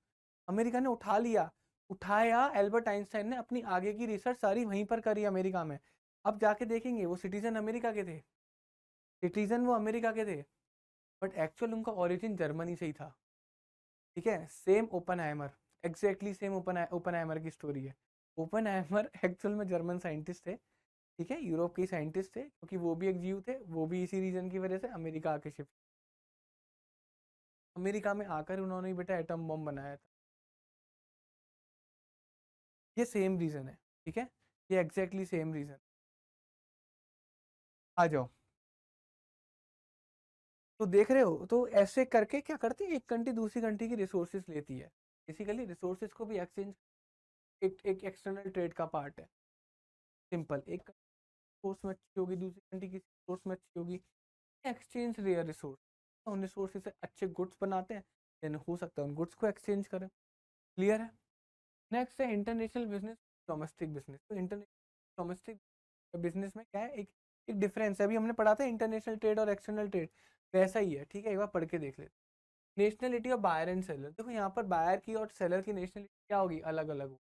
अमेरिका ने उठा लिया, उठाया। एल्बर्ट आइंस्टाइन ने अपनी आगे की रिसर्च सारी वहीं पर करी अमेरिका में। अब जाके देखेंगे वो सिटीजन अमेरिका के थे, सिटीजन वो अमेरिका के थे, बट एक्चुअल उनका ओरिजिन जर्मनी से ही था। ठीक है, same Oppenheimer, exactly same Oppenheimer की स्टोरी है। ओपनहाइमर एक्चुअल में जर्मन साइंटिस्ट थे, ठीक है, यूरोप के साइंटिस्ट थे, क्योंकि वो भी एक जीव थे, वो भी इसी रीजन की वजह से अमेरिका आके शिफ्ट, अमेरिका में आकर उन्होंने ही बेटा एटम बम बनाया था। ये सेम रीजन है, ठीक है, ये एग्जैक्टली सेम रीजन। आ जाओ। तो देख रहे हो, तो ऐसे करके क्या करती है, एक कंट्री दूसरी कंट्री की रिसोर्सेज लेती है, बेसिकली रिसोर्सेज को भी एक्सचेंज, एक एक्सटर्नल ट्रेड का पार्ट है। सिंपल, एक सोर्स में अच्छी होगी, दूसरी कंट्री की सोर्स में अच्छी होगी, एक्सचेंज रेयर रिसोर्स, उन रिसोर्सेज से अच्छे गुड्स बनाते हैं, देन हो सकता है उन गुड्स को एक्सचेंज करें। क्लियर है। नेक्स्ट है इंटरनेशनल बिजनेस, डोमेस्टिक बिजनेस। तो इंटरनेशनल डोमेस्टिक बिजनेस में क्या है, एक एक डिफरेंस है। अभी हमने पढ़ा था इंटरनेशनल ट्रेड और एक्सटर्नल ट्रेड, वैसा ही है, ठीक है, एक बार पढ़ के देख लेते। Nationality of buyer and seller, देखो यहाँ पर बायर की और सेलर की नेशनलिटी क्या होगी, अलग अलग होगी।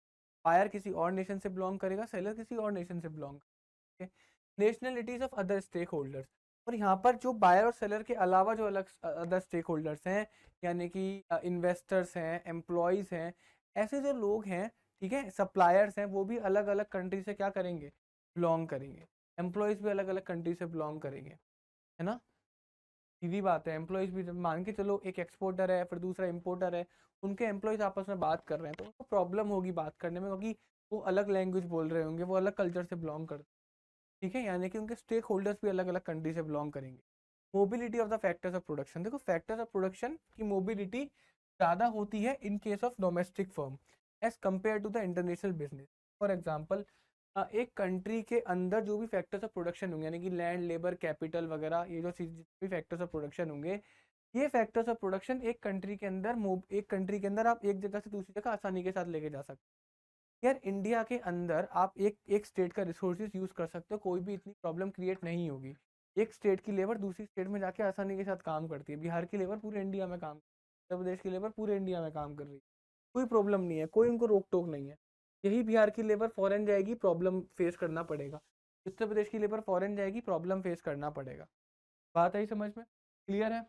बायर किसी और नेशन से बिलोंग करेगा, सेलर किसी और नेशन से बिलोंग करेगा। Nationalities of other stakeholders, और यहाँ पर जो बायर और सेलर के अलावा जो अलग अदर स्टेक होल्डर्स हैं, यानी कि इन्वेस्टर्स हैं, एम्प्लॉयज हैं, ऐसे जो लोग हैं, ठीक है, सप्लायर्स हैं, वो भी अलग अलग कंट्री से क्या करेंगे, बिलोंग करेंगे। एम्प्लॉयज भी अलग अलग कंट्री से बिलोंग करेंगे, है ना। सीधी बात है, एम्प्लॉयज भी, जब मान के चलो एक एक्सपोर्टर है फिर दूसरा इम्पोर्टर है, उनके एम्प्लॉयज आपस में बात कर रहे हैं, तो उनको प्रॉब्लम होगी बात करने में, क्योंकि वो अलग लैंग्वेज बोल रहे होंगे, वो अलग कल्चर से बिलोंग करते हैं, ठीक है, यानी कि उनके स्टेक होल्डर्स भी अलग अलग कंट्री से बिलोंग करेंगे। Mobility of the factors of production, देखो फैक्टर्स ऑफ प्रोडक्शन की मोबिलिटी ज़्यादा होती है in case of domestic firm as compare to the international business. For example, एक कंट्री के अंदर जो भी फैक्टर्स ऑफ प्रोडक्शन होंगे, यानी कि लैंड, लेबर, कैपिटल वगैरह, ये जो जितने भी फैक्टर्स ऑफ प्रोडक्शन होंगे, ये फैक्टर्स ऑफ प्रोडक्शन एक कंट्री के अंदर एक कंट्री के अंदर आप एक जगह से दूसरी जगह आसानी के साथ लेके जा सकते हैं। यार इंडिया के अंदर आप एक एक स्टेट का रिसोर्सेज यूज कर सकते हो, कोई भी इतनी प्रॉब्लम क्रिएट नहीं होगी। एक स्टेट की लेबर दूसरी स्टेट में जाके आसानी के साथ काम करती है, बिहार की लेबर पूरे इंडिया में काम, उत्तर प्रदेश की लेबर पूरे इंडिया में काम कर रही है, कोई प्रॉब्लम नहीं है, कोई उनको रोक टोक नहीं है। यही बिहार की लेबर फॉरेन जाएगी, प्रॉब्लम फेस करना पड़ेगा। उत्तर प्रदेश की लेबर फॉरेन जाएगी, प्रॉब्लम फेस करना पड़ेगा। बात आई समझ में, क्लियर है।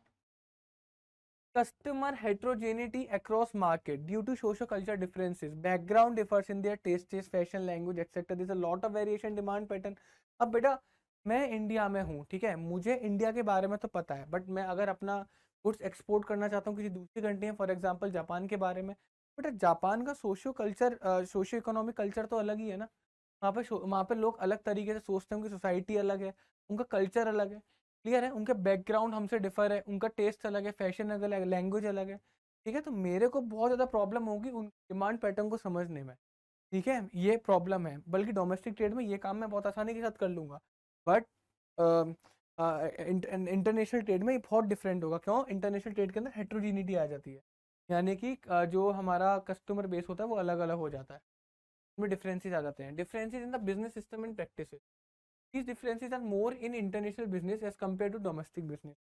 Customer heterogeneity across market due to socio-cultural differences, background differs in their tastes, fashion, language, etc. There's a lot of variation, demand pattern. अब बेटा मैं इंडिया में हूँ, ठीक है, मुझे इंडिया के बारे में तो पता है, बट मैं अगर अपना गुड्स एक्सपोर्ट करना चाहता हूँ किसी दूसरी कंट्री में, फॉर एग्जांपल जापान के बारे में, बेटा जापान का सोशियो इकोनॉमिक कल्चर तो अलग ही है ना। वहाँ पे लोग अलग तरीके से सोचते हैं, उनकी सोसाइटी अलग है, उनका कल्चर अलग है। क्लियर है, उनके बैकग्राउंड हमसे डिफर है, उनका टेस्ट अलग है, फैशन अलग है, लैंग्वेज अलग है, ठीक है, तो मेरे को बहुत ज़्यादा प्रॉब्लम होगी उन डिमांड पैटर्न को समझने में, ठीक है, ये प्रॉब्लम है। बल्कि डोमेस्टिक ट्रेड में ये काम मैं बहुत आसानी के साथ कर लूँगा, बट इंटरनेशनल ट्रेड में ये बहुत डिफरेंट होगा। क्यों, इंटरनेशनल ट्रेड के अंदर हेट्रोजीनिटी आ जाती है, यानी कि जो हमारा कस्टमर बेस होता है वो अलग अलग हो जाता है, उसमें डिफरेंसेस आ जाते हैं। Differences in the business system and practices, these differences are more in international business as compared to domestic business.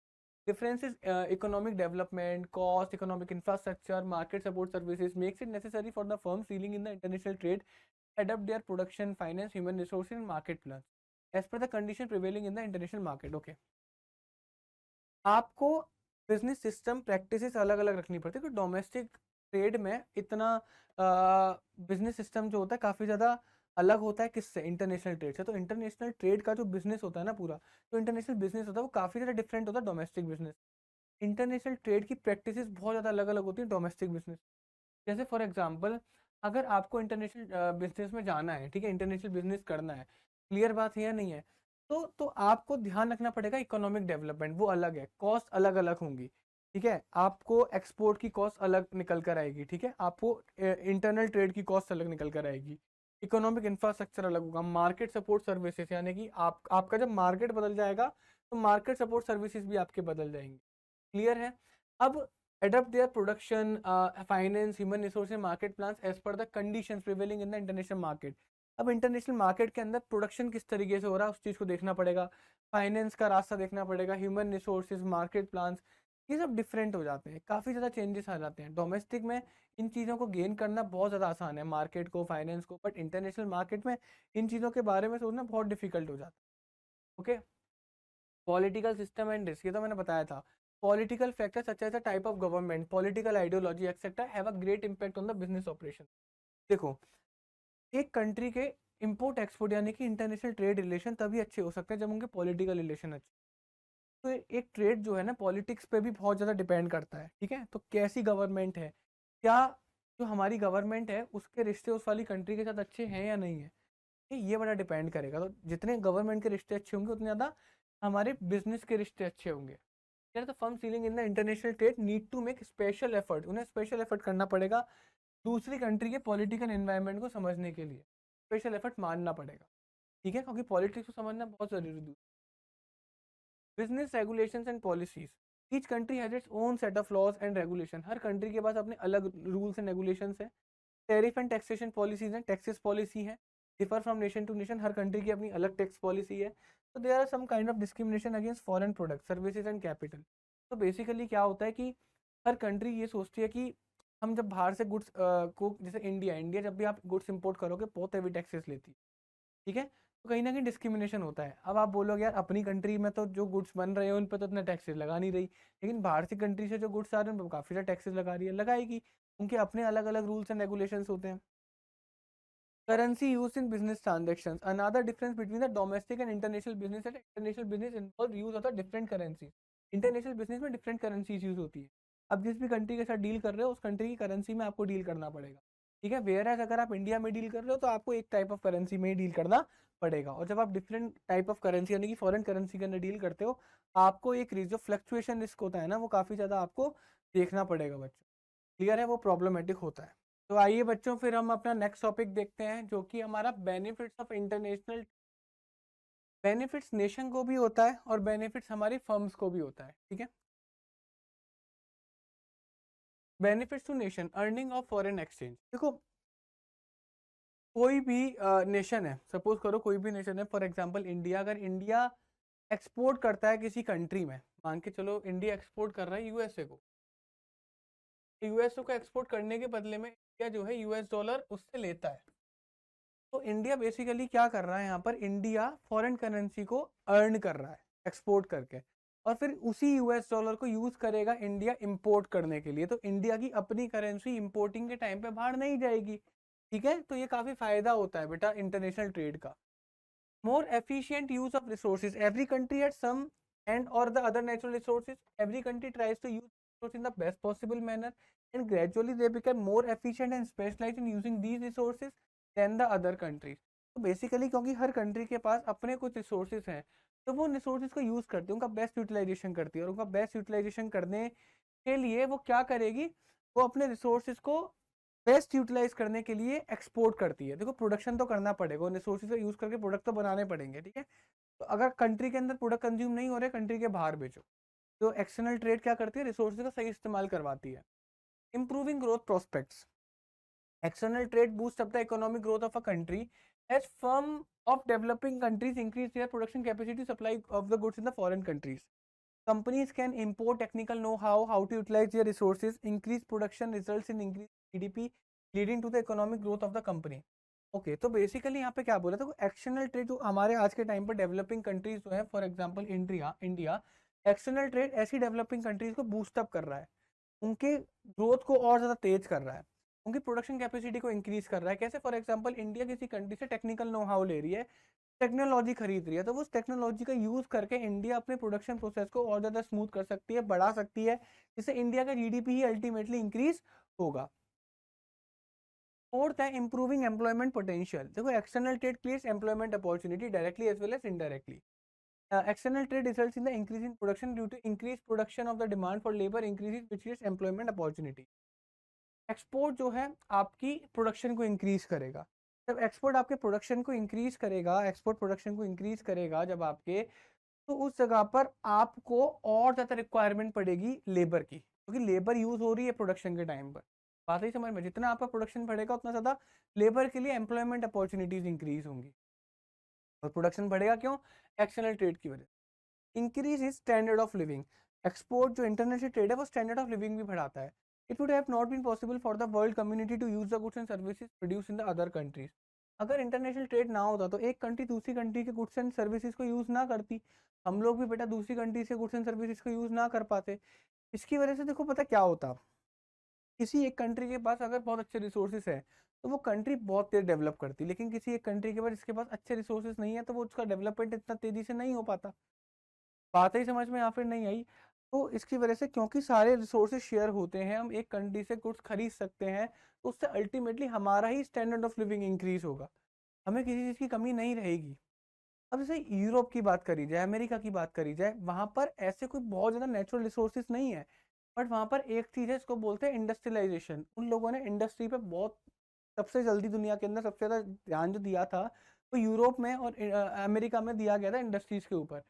Differences, economic development, cost, economic infrastructure, market support services makes it necessary for the firms dealing in the international trade adapt their production, finance, human resources, and market plans as per the condition prevailing in the international market. Okay. आपको बिजनेस सिस्टम प्रैक्टिसेस अलग अलग रखनी पड़ती है, क्योंकि डोमेस्टिक ट्रेड में इतना बिजनेस सिस्टम जो होता है काफ़ी ज़्यादा अलग होता है किससे, इंटरनेशनल ट्रेड से। तो इंटरनेशनल ट्रेड का जो बिजनेस होता है ना पूरा, जो इंटरनेशनल बिजनेस होता है वो काफ़ी ज़्यादा डिफरेंट होता है डोमेस्टिक बिजनेस। इंटरनेशनल ट्रेड की प्रैक्टिसेस बहुत ज़्यादा अलग अलग होती है डोमेस्टिक बिजनेस। जैसे फॉर एग्जांपल, अगर आपको इंटरनेशनल बिजनेस में जाना है, ठीक है, इंटरनेशनल बिजनेस करना है, क्लियर बात है या नहीं है, तो आपको ध्यान रखना पड़ेगा इकोनॉमिक डेवलपमेंट, वो अलग है, कॉस्ट अलग अलग होंगी, ठीक है, आपको एक्सपोर्ट की कॉस्ट अलग निकल कर आएगी, ठीक है, आपको इंटरनल ट्रेड की कॉस्ट अलग निकल कर आएगी। इकोनॉमिक इंफ्रास्ट्रक्चर अलग होगा, मार्केट सपोर्ट सर्विसेज, यानी कि आपका जब मार्केट बदल जाएगा तो मार्केट सपोर्ट सर्विसेज भी आपके बदल जाएंगे। क्लियर है? अब adopt their production, finance, human resources, market plans as per the conditions prevailing in the international market. अब इंटरनेशनल मार्केट के अंदर प्रोडक्शन किस तरीके से हो रहा है उस चीज़ को देखना पड़ेगा, फाइनेंस का रास्ता देखना पड़ेगा, ह्यूमन रिसोर्सेज, मार्केट प्लान्स, ये सब डिफरेंट हो जाते हैं, काफ़ी ज़्यादा चेंजेस आ जाते हैं। डोमेस्टिक में इन चीज़ों को गेन करना बहुत ज़्यादा आसान है, मार्केट को, फाइनेंस को, बट इंटरनेशनल मार्केट में इन चीज़ों के बारे में सोचना बहुत डिफिकल्ट हो जाता है। Okay, political system and risk, ये तो मैंने बताया था। Political factors such as a type of government, political ideology etcetera have a great impact on the business operation. देखो, एक कंट्री के इंपोर्ट एक्सपोर्ट यानी कि इंटरनेशनल ट्रेड रिलेशन तभी अच्छे हो सकते हैं जब उनके पॉलिटिकल रिलेशन अच्छे। तो एक ट्रेड जो है ना पॉलिटिक्स पे भी बहुत ज़्यादा डिपेंड करता है, ठीक है? तो कैसी गवर्नमेंट है, क्या जो हमारी गवर्नमेंट है उसके रिश्ते उस वाली कंट्री के साथ अच्छे हैं या नहीं है, ये बड़ा डिपेंड करेगा। तो जितने गवर्नमेंट के रिश्ते अच्छे होंगे उतने ज़्यादा हमारे बिजनेस के रिश्ते अच्छे होंगे। तो firm dealing in the international trade need to make special effort, उन्हें स्पेशल एफर्ट करना पड़ेगा दूसरी कंट्री के पॉलिटिकल एनवायरनमेंट को समझने के लिए, स्पेशल एफर्ट मानना पड़ेगा, ठीक है? क्योंकि पॉलिटिक्स को समझना बहुत ज़रूरी है। Business regulations and policies, each country has its own set of laws and regulation, हर कंट्री के पास अपने अलग रूल्स एंड रेगुलेशंस हैं। टैरिफ एंड टैक्सेशन पॉलिसीज हैं, टैक्सेस पॉलिसी है, differ from nation to nation, हर कंट्री की अपनी अलग टैक्स पॉलिसी है। तो there are some kind of discrimination against foreign product, services and capital. तो बेसिकली क्या होता है कि हर कंट्री ये सोचती है कि हम जब बाहर से गुड्स को, जैसे इंडिया इंडिया जब भी आप गुड्स इंपोर्ट करोगे बहुत हैवी टैक्सेस लेती है, ठीक है? तो कहीं ना कहीं डिस्क्रिमिनेशन होता है। अब आप बोलोगे यार अपनी कंट्री में तो जो गुड्स बन रहे हैं उन पर तो इतना टैक्सेस लगा नहीं रही, लेकिन बाहर की कंट्री से जो गुड्स आ रहे हैं उन पर काफ़ी ज़्यादा टैक्सेस लगा रही है, लगाएगी, उनके अपने अलग अलग रूल्स एंड रेगुलेशंस होते हैं। Currency used in business transactions. Another difference between the domestic and international business is international business involve use of the different currencies. International business में different currencies यूज होती है। अब जिस भी कंट्री के साथ डील कर रहे हो उस कंट्री की करेंसी में आपको डील करना पड़ेगा, ठीक है? वेयर एज अगर आप इंडिया में डील कर रहे हो तो आपको एक टाइप ऑफ करेंसी में ही डील करना पड़ेगा, और जब आप डिफरेंट टाइप ऑफ करेंसी यानी कि फॉरेन करेंसी के अंदर डील करते हो आपको एक जो फ्लक्चुएशन रिस्क होता है ना वो काफ़ी ज़्यादा आपको देखना पड़ेगा बच्चों। क्लियर है? वो प्रॉब्लमेटिक होता है। तो आइए बच्चों फिर हम अपना नेक्स्ट टॉपिक देखते हैं जो कि हमारा benefits of international. Benefits nation को भी होता है और बेनिफिट्स हमारी फर्म्स को भी होता है, ठीक है? Benefits to nation, earning of foreign exchange. देखो, कोई भी नेशन है, सपोज करो कोई भी नेशन है, फॉर एग्जांपल इंडिया, अगर इंडिया एक्सपोर्ट करता है किसी कंट्री में, मान के चलो इंडिया एक्सपोर्ट कर रहा है यूएसए को, यूएसए को एक्सपोर्ट करने के बदले में इंडिया जो है यूएस डॉलर उससे लेता है। तो इंडिया बेसिकली क्या कर रहा है यहाँ पर, इंडिया फॉरेन करेंसी को अर्न कर रहा है एक्सपोर्ट करके, और फिर उसी यूएस डॉलर को यूज करेगा इंडिया इंपोर्ट करने के लिए। तो इंडिया की अपनी करेंसी इंपोर्टिंग के टाइम पे बाहर नहीं जाएगी, ठीक है? तो ये काफी फायदा होता है बेटा इंटरनेशनल ट्रेड का। More efficient use of resources, every country at some end और the other natural resources, every country tries to use resources in the best possible manner and gradually they become more efficient and specialized in using these resources than the other countries. तो बेसिकली क्योंकि हर कंट्री के पास अपने कुछ रिसोर्सेज हैं तो वो रिसोर्सेज को यूज करती है, उनका बेस्ट यूटिलाइजेशन करती है, और उनका बेस्ट यूटिलाइजेशन करने के लिए वो क्या करेगी, वो अपने रिसोर्सेज को बेस्ट यूटिलाइज करने के लिए एक्सपोर्ट करती है। देखो, प्रोडक्शन तो करना पड़ेगा, उन रिसोर्सेज को यूज करके प्रोडक्ट तो बनाने पड़ेंगे, ठीक है? तो अगर कंट्री के अंदर प्रोडक्ट कंज्यूम नहीं हो रहे, कंट्री के बाहर बेचो। तो एक्सटर्नल ट्रेड क्या करती है, रिसोर्सेज का सही इस्तेमाल करवाती है। Improving growth prospects, external trade boosts up the economic growth of a country as firm of developing countries increase their production capacity supply of the goods in the foreign countries. Companies can import technical know-how, how to utilize their resources, increase production results in increased GDP, leading to the economic growth of the company. Okay, तो बेसिकली यहाँ पे क्या बोला था, एक्सटर्नल ट्रेड जो हमारे आज के टाइम पर डेवलपिंग कंट्रीज जो है, for example India India external trade ऐसी डेवलपिंग कंट्रीज को बूस्ट अप कर रहा है, उनके ग्रोथ को और ज़्यादा तेज कर रहा है, उनकी प्रोडक्शन कैपेसिटी को इंक्रीज कर रहा है। कैसे? फॉर एग्जांपल इंडिया किसी कंट्री से टेक्निकल नो हाउ ले रही है, टेक्नोलॉजी खरीद रही है, तो वो उस टेक्नोलॉजी का यूज करके इंडिया अपने प्रोडक्शन प्रोसेस को और ज़्यादा स्मूथ कर सकती है, बढ़ा सकती है, जिससे इंडिया का जीडीपी ही अल्टीमेटली इंक्रीज होगा। फोर्थ है इंप्रूविंग एम्प्लॉयमेंट पोटेंशियल। देखो, external trade creates employment opportunity directly as well as indirectly. External trade results in the increase in production due to increased production of the demand for labor increases which is employment opportunity. Export जो है आपकी प्रोडक्शन को इंक्रीज करेगा, जब एक्सपोर्ट आपके प्रोडक्शन को इंक्रीज करेगा, एक्सपोर्ट प्रोडक्शन को इंक्रीज करेगा जब आपके, तो उस जगह पर आपको और ज़्यादा रिक्वायरमेंट पड़ेगी लेबर की, क्योंकि लेबर यूज हो रही है प्रोडक्शन के टाइम पर। बात ही समझ में, जितना आपका प्रोडक्शन बढ़ेगा उतना ज़्यादा लेबर के लिए एम्प्लॉयमेंट अपॉर्चुनिटीज इंक्रीज होंगी। और प्रोडक्शन बढ़ेगा क्यों? एक्सटर्नल ट्रेड की वजह। Increase is standard of living. Export जो इंटरनेशनल ट्रेड है वो स्टैंडर्ड ऑफ लिविंग भी बढ़ाता है। It would have not been possible for the world community to use the goods and services produce in the other countries. अगर इंटरनेशनल ट्रेड ना होता तो एक कंट्री दूसरी कंट्री के गुड्स एंड सर्विसेज को यूज ना करती, हम लोग भी बेटा दूसरी कंट्री से गुड्स एंड सर्विसेज को यूज ना कर पाते। इसकी वजह से देखो पता क्या होता, किसी एक कंट्री के पास अगर बहुत अच्छे रिसोर्सेज है तो वो कंट्री बहुत तेज डेवलप करती, लेकिन किसी एक कंट्री के पास इसके पास अच्छे रिसोर्सेज नहीं है तो वो उसका डेवलपमेंट इतना तेजी से नहीं हो पाता। बात ही समझ में या फिर नहीं आई? तो इसकी वजह से क्योंकि सारे रिसोर्सेज शेयर होते हैं, हम एक कंट्री से गुड्स खरीद सकते हैं, तो उससे अल्टीमेटली हमारा ही स्टैंडर्ड ऑफ लिविंग इंक्रीज होगा, हमें किसी चीज़ की कमी नहीं रहेगी। अब जैसे यूरोप की बात करी जाए, अमेरिका की बात करी जाए, वहाँ पर ऐसे कोई बहुत ज़्यादा नेचुरल रिसोर्सेज नहीं है, बट वहाँ पर एक चीज़ है, इसको बोलते हैं इंडस्ट्रियलाइजेशन। उन लोगों ने इंडस्ट्री पे बहुत सबसे जल्दी दुनिया के अंदर सबसे ज़्यादा ध्यान जो दिया था वो यूरोप में और अमेरिका में दिया गया था इंडस्ट्रीज के ऊपर।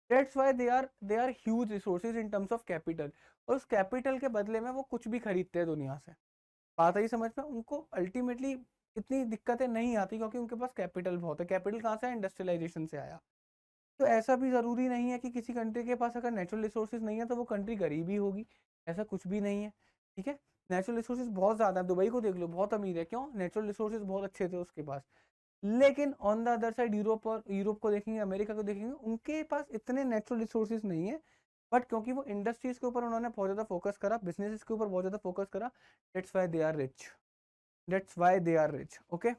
That's why they are huge resources in terms of capital, और उस कैपिटल के बदले में वो कुछ भी खरीदते हैं दुनिया से। बात आई समझ में? उनको अल्टीमेटली इतनी दिक्कतें नहीं आती क्योंकि उनके पास कैपिटल बहुत है। कैपिटल कहाँ से आया? इंडस्ट्रियलाइजेशन से आया। तो ऐसा भी ज़रूरी नहीं है कि किसी कंट्री के पास अगर नेचुरल रिसोर्सेज नहीं है तो वो कंट्री गरीब ही होगी, ऐसा कुछ भी नहीं है। ठीक है, नेचुरल रिसोर्सेज बहुत ज़्यादा है। दुबई को देख लो, बहुत अमीर है, क्यों? नेचुरल रिसोर्सेज बहुत अच्छे थे उसके पास। लेकिन on the other side Europe को देखेंगे, अमेरिका को देखेंगे, उनके पास इतने नेचुरल रिसोर्सेज नहीं है, बट क्योंकि वो इंडस्ट्रीज के ऊपर उन्होंने बहुत ज़्यादा फोकस करा, बिजनेसेस के ऊपर बहुत ज़्यादा फोकस करा, that's why they are rich. That's why they are rich. Okay,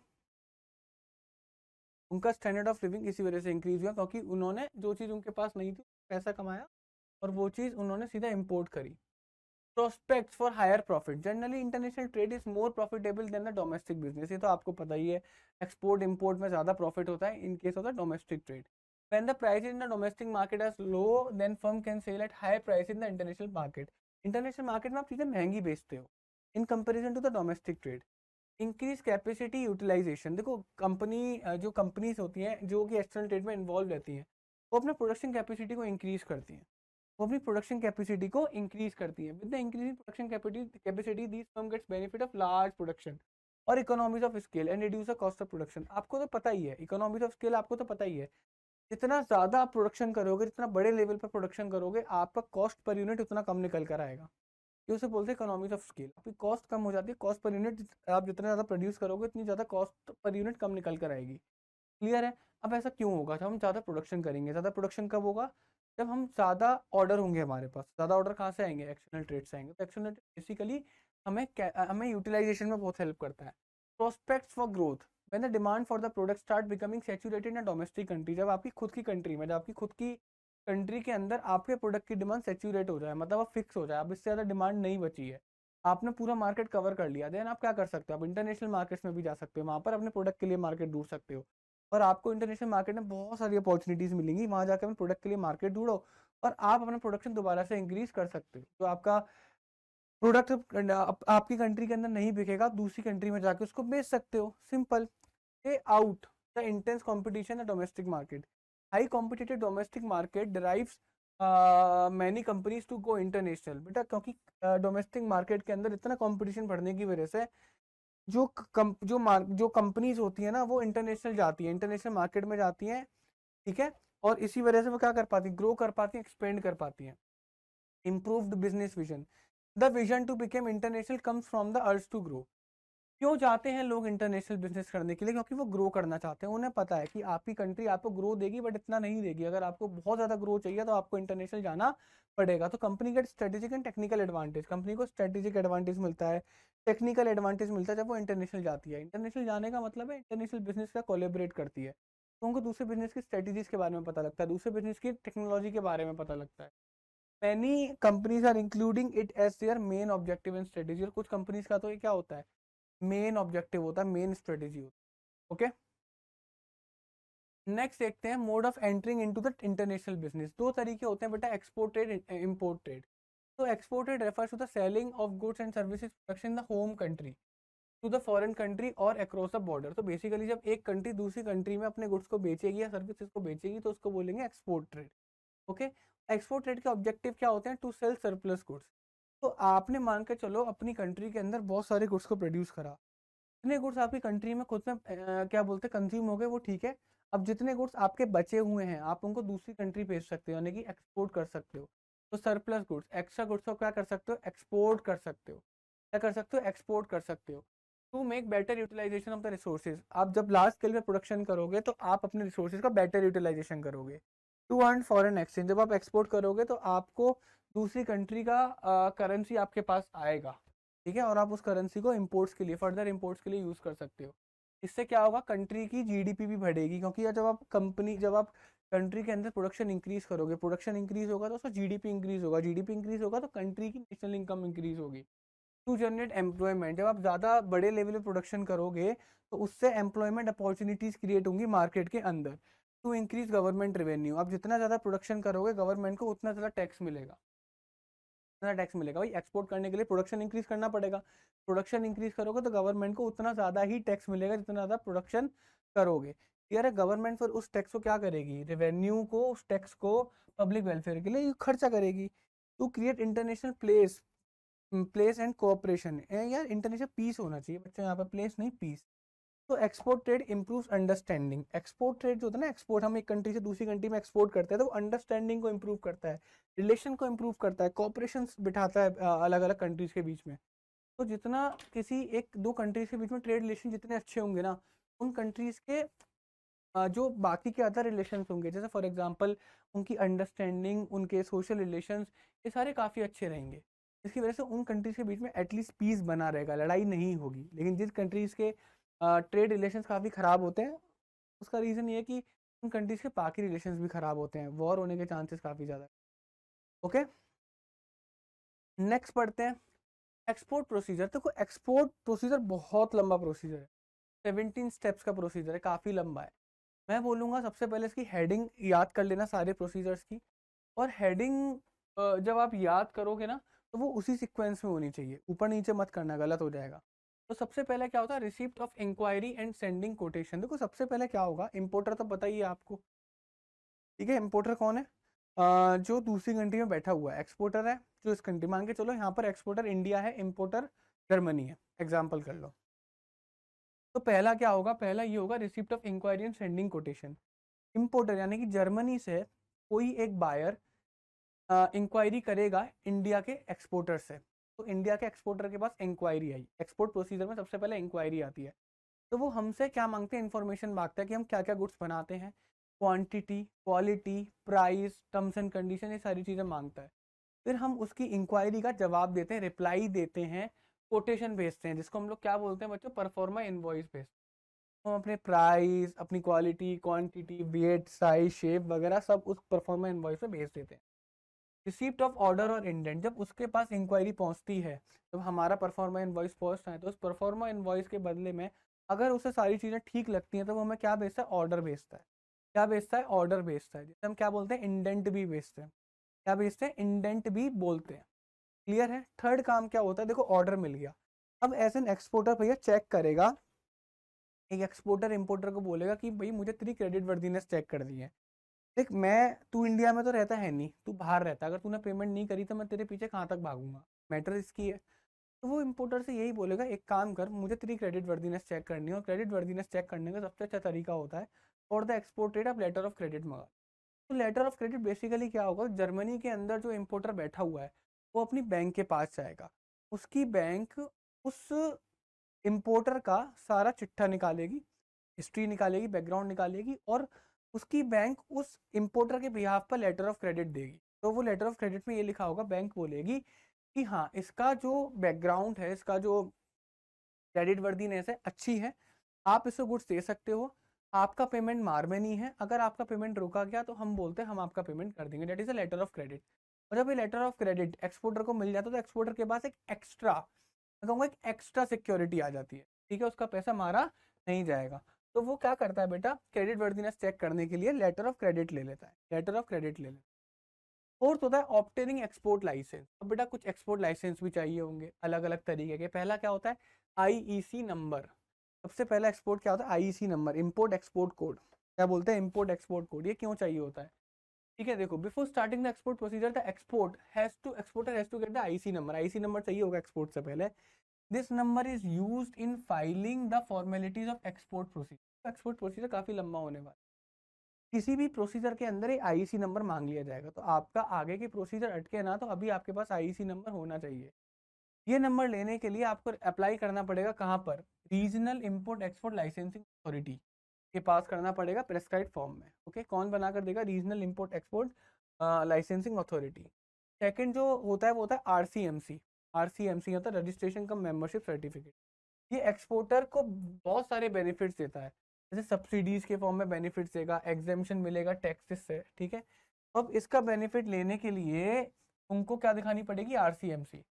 उनका स्टैंडर्ड ऑफ लिविंग इसी वजह से इंक्रीज हुआ क्योंकि उन्होंने जो चीज़ उनके पास नहीं थी पैसा कमाया, और वो चीज़ उन्होंने सीधा इम्पोर्ट करी। Prospects for higher profit. Generally international trade is more profitable than the domestic business. ये तो आपको पता ही है, एक्सपोर्ट इंपोर्ट में ज़्यादा प्रॉफिट होता है in case of the domestic trade. When the prices in the domestic market are low, then firm can sell at high price in the international market. International market में आप चीज़ें महंगी बेचते हो in comparison to the domestic trade. Increase capacity utilisation. देखो कंपनी, जो कंपनीज होती हैं जो कि एक्सटर्नल ट्रेड में इन्वॉल्व रहती हैं, वो अपने प्रोडक्शन कैपेसिटी को इंक्रीज करती हैं, वो अपनी प्रोडक्शन कैपेसिटी को इंक्रीज करती है। With the increasing production capacity this firm gets benefit of large production और economies of scale and reduce the cost of production. आपको तो पता ही है इकोनॉमीज ऑफ स्केल, आपको तो पता ही है, जितना ज़्यादा आप प्रोडक्शन करोगे, जितना बड़े लेवल पर प्रोडक्शन करोगे, आपका कॉस्ट पर यूनिट उतना कम निकल कर आएगा। ये उसे बोलते हैं इकोनॉमीज ऑफ स्केल। आपकी कॉस्ट कम हो जाती है, कॉस्ट पर यूनिट आप जितना ज़्यादा प्रोड्यूस करोगे उतनी ज़्यादा कॉस्ट पर यूनिट कम निकल कर आएगी। क्लियर है? अब ऐसा क्यों होगा? जब हम ज़्यादा प्रोडक्शन करेंगे, ज़्यादा प्रोडक्शन कब होगा? जब हम ज़्यादा ऑर्डर होंगे हमारे पास। ज़्यादा ऑर्डर कहाँ से आएंगे? एक्सटर्नल ट्रेड से आएंगे। तो एक्सटर्नल ट्रेड बेसिकली हमें यूटिलाइजेशन में बहुत हेल्प करता है। Prospects for growth. When the demand for the product start becoming saturated in domestic country. जब आपकी खुद की कंट्री में, जब आपकी खुद की कंट्री के अंदर आपके प्रोडक्ट की डिमांड सैचुरेट हो जाए, मतलब अब फिक्स हो जाए, अब इससे ज़्यादा डिमांड नहीं बची है, आपने पूरा मार्केट कवर कर लिया, देन आप क्या कर सकते हो? आप इंटरनेशनल मार्केट्स में भी जा सकते हो, वहाँ पर अपने प्रोडक्ट के लिए मार्केट ढूंढ सकते हो, और आपको इंटरनेशनल मार्केट में बहुत सारी अपॉर्चुनिटीज़ मिलेंगी। वहाँ जाकर अपने प्रोडक्ट के लिए मार्केट ढूंढो और आप अपना प्रोडक्शन दोबारा से इंक्रीज कर सकते हो। तो आपका प्रोडक्ट आपकी कंट्री के अंदर नहीं बिकेगा, आप दूसरी कंट्री में जाकर उसको बेच सकते हो। Simple. A out the intense competition in domestic market. High competitive domestic market derives many companies to go international. बेटा क्योंकि डोमेस्टिक मार्केट के अंदर इतना कंपटीशन बढ़ने की वजह से जो कंपनीज होती है ना, वो इंटरनेशनल जाती है, इंटरनेशनल मार्केट में जाती हैं। ठीक है, और इसी वजह से वो क्या कर पाती है? ग्रो कर पाती है, एक्सपेंड कर पाती है। Improved business vision. The vision to become international comes from the urge to grow. क्यों जाते हैं लोग इंटरनेशनल बिजनेस करने के लिए? क्योंकि वो ग्रो करना चाहते हैं। उन्हें पता है कि आपकी कंट्री आपको ग्रो देगी बट इतना नहीं देगी, अगर आपको बहुत ज़्यादा ग्रो चाहिए तो आपको इंटरनेशनल जाना पड़ेगा। तो company get strategic and technical advantage. Company को स्ट्रेटेजिक एडवांटेज मिलता है, टेक्निकल एडवांटेज मिलता है जब वो इंटरनेशनल जाती है। इंटरनेशनल जाने का मतलब है इंटरनेशनल बिजनेस का कोलेबरेट करती है, तो उनको दूसरे बिजनेस की स्ट्रेटेजीज के बारे में पता लगता है, दूसरे बिजनेस की टेक्नोलॉजी के बारे में पता लगता है। Many companies are including it as their main objective and strategy. और कुछ कंपनीज का तो ये क्या होता है? मेन ऑब्जेक्टिव होता है, मेन स्ट्रेटेजी होता है। ओके, नेक्स्ट देखते हैं mode of entering into the international business. दो तरीके होते हैं बेटा, एक्सपोर्ट ट्रेड, इम्पोर्ट ट्रेड। तो export trade refers to the selling of goods and services production in the home country. To the foreign country और अक्रॉस द बॉर्डर। तो बेसिकली जब एक कंट्री दूसरी कंट्री में अपने गुड्स को बेचेगी या सर्विसेज को बेचेगी तो उसको बोलेंगे export trade. Okay, export trade के ऑब्जेक्टिव क्या होते हैं? To sell surplus goods. तो आपने मान के चलो अपनी कंट्री के अंदर बहुत सारे गुड्स को प्रोड्यूस करा, जितने गुड्स आपकी कंट्री में खुद में क्या बोलते हैं कंज्यूम हो गए वो ठीक है। अब जितने गुड्स आपके बचे हुए हैं आप उनको दूसरी कंट्री भेज सकते हो, यानी कि एक्सपोर्ट कर सकते हो। तो सरप्लस गुड्स, एक्स्ट्रा गुड्स को क्या कर सकते हो? एक्सपोर्ट कर सकते हो। क्या कर सकते हो? एक्सपोर्ट कर सकते हो। To make better utilisation of the resources, आप जब लार्ज स्केल में प्रोडक्शन करोगे तो आप अपने रिसोर्सेज का बेटर यूटिलाइजेशन करोगे। टू अर्न फॉरेन एक्सचेंज, जब आप एक्सपोर्ट करोगे तो आपको दूसरी कंट्री का करेंसी आपके पास आएगा, ठीक है, और आप उस करेंसी को इंपोर्ट्स के लिए, फर्दर इंपोर्ट्स के लिए यूज़ कर सकते हो। इससे क्या होगा? कंट्री की जीडीपी भी बढ़ेगी, क्योंकि जब आप कंट्री के अंदर प्रोडक्शन इंक्रीज करोगे, प्रोडक्शन इंक्रीज होगा तो उसका जीडीपी इंक्रीज होगा, जीडीपी इंक्रीज होगा तो कंट्री की नेशनल इनकम इंक्रीज होगी। टू जनरेट एम्प्लॉयमेंट, जब आप ज़्यादा बड़े लेवल पे प्रोडक्शन करोगे तो उससे एम्प्लॉयमेंट अपॉर्चुनिटीज़ क्रिएट होंगी मार्केट के अंदर। टू इंक्रीज गवर्नमेंट रेवेन्यू, आप जितना ज़्यादा प्रोडक्शन करोगे गवर्नमेंट को उतना ज़्यादा टैक्स मिलेगा, उतना टैक्स मिलेगा। भाई एक्सपोर्ट करने के लिए प्रोडक्शन इंक्रीज करना पड़ेगा, प्रोडक्शन इंक्रीज करोगे तो गवर्नमेंट को उतना ज़्यादा ही टैक्स मिलेगा जितना ज़्यादा प्रोडक्शन करोगे। यार गवर्नमेंट फिर उस टैक्स को क्या करेगी? रेवेन्यू को, उस टैक्स को पब्लिक वेलफेयर के लिए खर्चा करेगी। To create international place and cooperation, यार इंटरनेशनल पीस होना चाहिए बच्चों, यहाँ पर प्लेस नहीं पीस। तो export trade improves understanding, export trade जो होता है ना, एक्सपोर्ट हम एक कंट्री से दूसरी कंट्री में एक्सपोर्ट करते हैं तो वो अंडरस्टैंडिंग को इंप्रूव करता है, रिलेशन को इंप्रूव करता है, कोऑपरेशन बिठाता है अलग अलग कंट्रीज के बीच में। तो जितना किसी एक दो कंट्रीज के बीच में ट्रेड रिलेशन जितने अच्छे होंगे ना, उन कंट्रीज के जो बाकी के अदर रिलेशंस होंगे, जैसे फॉर एग्जांपल उनकी अंडरस्टैंडिंग, उनके सोशल रिलेशंस, ये सारे काफ़ी अच्छे रहेंगे। इसकी वजह से उन कंट्रीज़ के बीच में एटलीस्ट पीस बना रहेगा, लड़ाई नहीं होगी। लेकिन जिस कंट्रीज़ के ट्रेड रिलेशंस काफ़ी ख़राब होते हैं, उसका रीज़न ये है कि उन कंट्रीज़ के बाकी रिलेशंस भी ख़राब होते हैं, वॉर होने के चांसेस काफ़ी ज़्यादा। ओके, नेक्स्ट पढ़ते हैं एक्सपोर्ट प्रोसीजर। देखो एक्सपोर्ट प्रोसीजर बहुत लंबा प्रोसीजर है, 17 स्टेप्स का प्रोसीजर है, काफ़ी लंबा है। मैं बोलूँगा सबसे पहले इसकी हेडिंग याद कर लेना सारे प्रोसीजर्स की, और हेडिंग जब आप याद करोगे ना तो वो उसी सीक्वेंस में होनी चाहिए, ऊपर नीचे मत करना, गलत हो जाएगा। तो सबसे पहले क्या होता है? Receipt of inquiry and sending quotation. देखो सबसे पहले क्या होगा, इंपोर्टर तो पता ही है आपको, ठीक है। इंपोर्टर कौन है? जो दूसरी कंट्री में बैठा हुआ है। एक्सपोर्टर है जो इस कंट्री, मान के चलो यहाँ पर एक्सपोर्टर इंडिया है, इंपोर्टर जर्मनी है, एग्जाम्पल कर लो। तो पहला क्या होगा? पहला ये होगा receipt of inquiry and sending quotation. Importer यानी कि जर्मनी से कोई एक बायर इंक्वायरी करेगा इंडिया के एक्सपोर्टर से, तो इंडिया के एक्सपोर्टर के पास इंक्वायरी आई। एक्सपोर्ट प्रोसीजर में सबसे पहले इंक्वायरी आती है, तो वो हमसे क्या मांगते हैं? इन्फॉर्मेशन मांगता है कि हम क्या क्या गुड्स बनाते हैं, quantity, quality, price, terms and condition, ये सारी चीज़ें मांगता है। फिर हम उसकी इंक्वायरी का जवाब देते हैं, रिप्लाई देते हैं, कोटेशन भेजते हैं, जिसको हम लोग क्या बोलते हैं बच्चों? परफॉर्मा इनवॉइस भेजते हैं। हम अपने प्राइस, अपनी quality, quantity, weight, size, shape वगैरह सब उस परफॉर्मा इनवॉइस में भेज देते हैं। रिसीप्ट ऑफ ऑर्डर और इंडेंट, जब उसके पास इंक्वायरी पहुंचती है, जब हमारा परफॉर्मा इनवॉइस पहुंचता है तो उस परफॉर्मा इनवॉइस के बदले में अगर उसे सारी चीज़ें ठीक लगती हैं तो वो हमें क्या भेजता है? ऑर्डर भेजता है। क्या भेजता है? ऑर्डर भेजता है, जिसे हम क्या बोलते हैं? इंडेंट भी भेजते हैं। क्या भेजते हैं? इंडेंट भी बोलते हैं। क्लियर है? थर्ड काम क्या होता है? देखो ऑर्डर मिल गया, अब एज एन एक्सपोर्टर भैया चेक करेगा, एक एक्सपोर्टर इंपोर्टर को बोलेगा कि भाई मुझे तेरी क्रेडिट वर्दीनेस चेक कर दी है। देख तू इंडिया में तो रहता है नहीं, तू बाहर रहता है, अगर तूने पेमेंट नहीं करी तो मैं तेरे पीछे कहाँ तक भागूंगा, मैटर इसकी है। तो वो इंपोर्टर से यही बोलेगा, एक काम कर, मुझे तेरी क्रेडिट वर्दीनेस चेक करनी है, और क्रेडिट वर्दीनेस चेक करने का सबसे अच्छा तरीका होता है फॉर द एक्सपोर्ट ट्रेड आप लेटर ऑफ क्रेडिट मंगा। तो लेटर ऑफ क्रेडिट बेसिकली क्या होगा? जर्मनी के अंदर जो इंपोर्टर बैठा हुआ है वो अपनी बैंक के पास जाएगा, उसकी बैंक उस इंपोर्टर का सारा चिट्ठा निकालेगी, हिस्ट्री निकालेगी, बैकग्राउंड निकालेगी, और उसकी बैंक उस इंपोर्टर के बिहाफ पर लेटर ऑफ क्रेडिट देगी। तो वो लेटर ऑफ क्रेडिट में ये लिखा होगा, बैंक बोलेगी कि हाँ इसका जो बैकग्राउंड है, इसका जो क्रेडिट वर्दीनेस है अच्छी है, आप इसको गुड्स दे सकते हो, आपका पेमेंट मार में नहीं है, अगर आपका पेमेंट रोका गया तो हम बोलते हैं हम आपका पेमेंट कर देंगे, that is a letter of credit. और जब ये लेटर ऑफ क्रेडिट एक्सपोर्टर को मिल जाता है तो एक्सपोर्टर के पास एक एक्स्ट्रा, मैं कहूँगा एक एक्स्ट्रा सिक्योरिटी आ जाती है, ठीक है, उसका पैसा मारा नहीं जाएगा। तो वो क्या करता है बेटा? क्रेडिट वर्दीनेस चेक करने के लिए लेटर ऑफ क्रेडिट ले लेता है, लेटर ऑफ क्रेडिट ले लेता है। फोर्थ होता है ऑब्टेनिंग एक्सपोर्ट लाइसेंस। अब बेटा कुछ एक्सपोर्ट लाइसेंस भी चाहिए होंगे अलग अलग तरीके के। पहला क्या होता है? IEC number. सबसे पहला एक्सपोर्ट क्या होता है? IEC number, import export code. क्या बोलते हैं? Import export code. ये क्यों चाहिए होता है? ठीक है, देखो, before starting the export procedure the exporter has to get the IC number. IC number चाहिए होगा एक्सपोर्ट से पहले। This number is used in filing the formalities of export procedure. Export procedure काफी लंबा होने वाला है। किसी भी प्रोसीजर के अंदर एक आईसी नंबर मांग लिया जाएगा, तो आपका आगे के प्रोसीजर अटके ना, तो अभी आपके पास आईसी नंबर होना चाहिए। ये नंबर लेने के लिए आपको अप्लाई करना पड़ेगा कहाँ पर? Regional import export licensing authority के पास करना पड़ेगा प्रेस्क्राइब फॉर्म में। ओके, कौन बना कर देगा? Regional import export licensing authority. Second जो होता है वो होता है आरसीएमसी। आरसीएमसी होता है रजिस्ट्रेशन कम मेंबरशिप सर्टिफिकेट। ये एक्सपोर्टर को बहुत सारे बेनिफिट्स देता है, जैसे सब्सिडीज के फॉर्म में बेनिफिट्स देगा, एग्जेम्पशन मिलेगा टैक्सेस से। ठीक है, अब इसका बेनिफिट लेने के लिए उनको क्या दिखानी पड़ेगी? आरसीएमसी।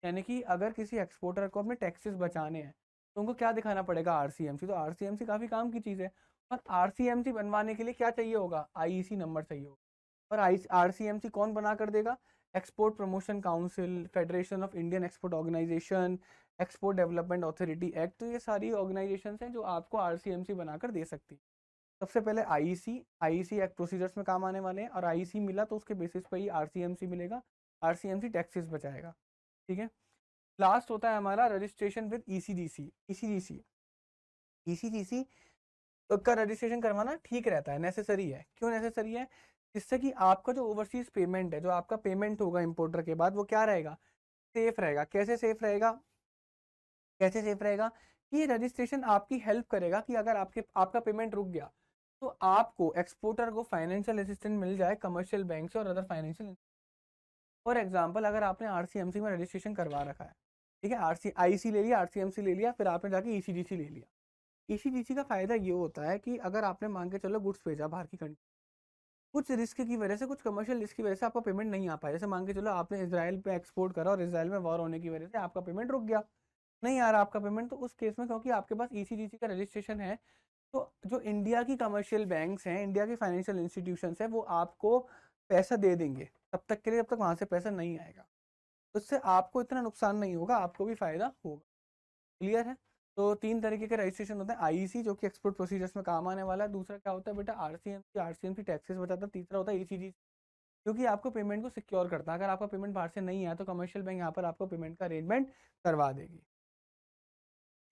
यानी कि अगर किसी एक्सपोर्टर को अपने टैक्सेस बचाने हैं तो उनको क्या दिखाना पड़ेगा? आरसीएमसी। तो आरसीएमसी काफी काम की चीज है। और आरसीएमसी बनवाने के लिए क्या चाहिए होगा? आईईसी नंबर चाहिए होगा। और आरसीएमसी कौन बना कर देगा? Export promotion council, federation of Indian export organisation, export development authority act. तो ये सारी ऑर्गेनाइजेशन हैं जो आपको आरसीएमसी बनाकर दे सकती है। सबसे पहले आईईसी एक्ट प्रोसीजर्स में काम आने वाले हैं, और आईईसी मिला तो उसके बेसिस पर ही आरसीएमसी मिलेगा। आरसीएमसी टैक्सेस बचाएगा। ठीक है, लास्ट होता है हमारा रजिस्ट्रेशन विद ईसीजीसी। ईसीजीसी का रजिस्ट्रेशन करवाना ठीक रहता है, नेसेसरी है। क्यों नेसेसरी है? जिससे कि आपका जो ओवरसीज पेमेंट है, जो आपका पेमेंट होगा इंपोर्टर के बाद, वो क्या रहेगा? सेफ रहेगा। कैसे सेफ रहेगा? कैसे सेफ रहेगा? कि रजिस्ट्रेशन आपकी हेल्प करेगा कि अगर आपका पेमेंट रुक गया तो आपको, एक्सपोर्टर को, फाइनेंशियल असिस्टेंस मिल जाए कमर्शियल बैंक से और अदर फाइनेंशियल। फॉर एग्जाम्पल, अगर आपने आरसीएमसी में रजिस्ट्रेशन करवा रखा है, ठीक है, आईसी ले लिया, आरसीएमसी ले लिया, फिर आपने जाके ईसीजीसी ले लिया। ईसीजीसी का फायदा ये होता है कि अगर आपने मान के चलो गुड्स भेजा बाहर की कंट्री, कुछ रिस्क की वजह से, कुछ कमर्शियल रिस्क की वजह से आपका पेमेंट नहीं आ पाया, जैसे मान के चलो आपने इसराइल पे एक्सपोर्ट करा और इसराइल में वॉर होने की वजह से आपका पेमेंट रुक गया, नहीं आ रहा आपका पेमेंट, तो उस केस में क्योंकि आपके पास ईसीजीसी का रजिस्ट्रेशन है, तो जो इंडिया की कमर्शियल बैंक्स हैं, इंडिया की फाइनेंशियल इंस्टीट्यूशंस हैं, वो आपको पैसा दे देंगे तब तक के लिए, जब तक वहां से पैसा नहीं आएगा। तो इससे आपको इतना नुकसान नहीं होगा, आपको भी फायदा होगा। क्लियर है? तो तीन तरीके के रजिस्ट्रेशन होते हैं। आईईसी जो कि एक्सपोर्ट प्रोसीजर्स में काम आने वाला है, दूसरा क्या होता है बेटा? आरसीएमसी टैक्सेस बचाता है, तीसरा होता है ईसीजी, क्योंकि आपको पेमेंट को सिक्योर करता है। अगर आपका पेमेंट बाहर से नहीं आया तो कमर्शियल बैंक यहाँ पर आपको पेमेंट का अरेंजमेंट करवा देगी।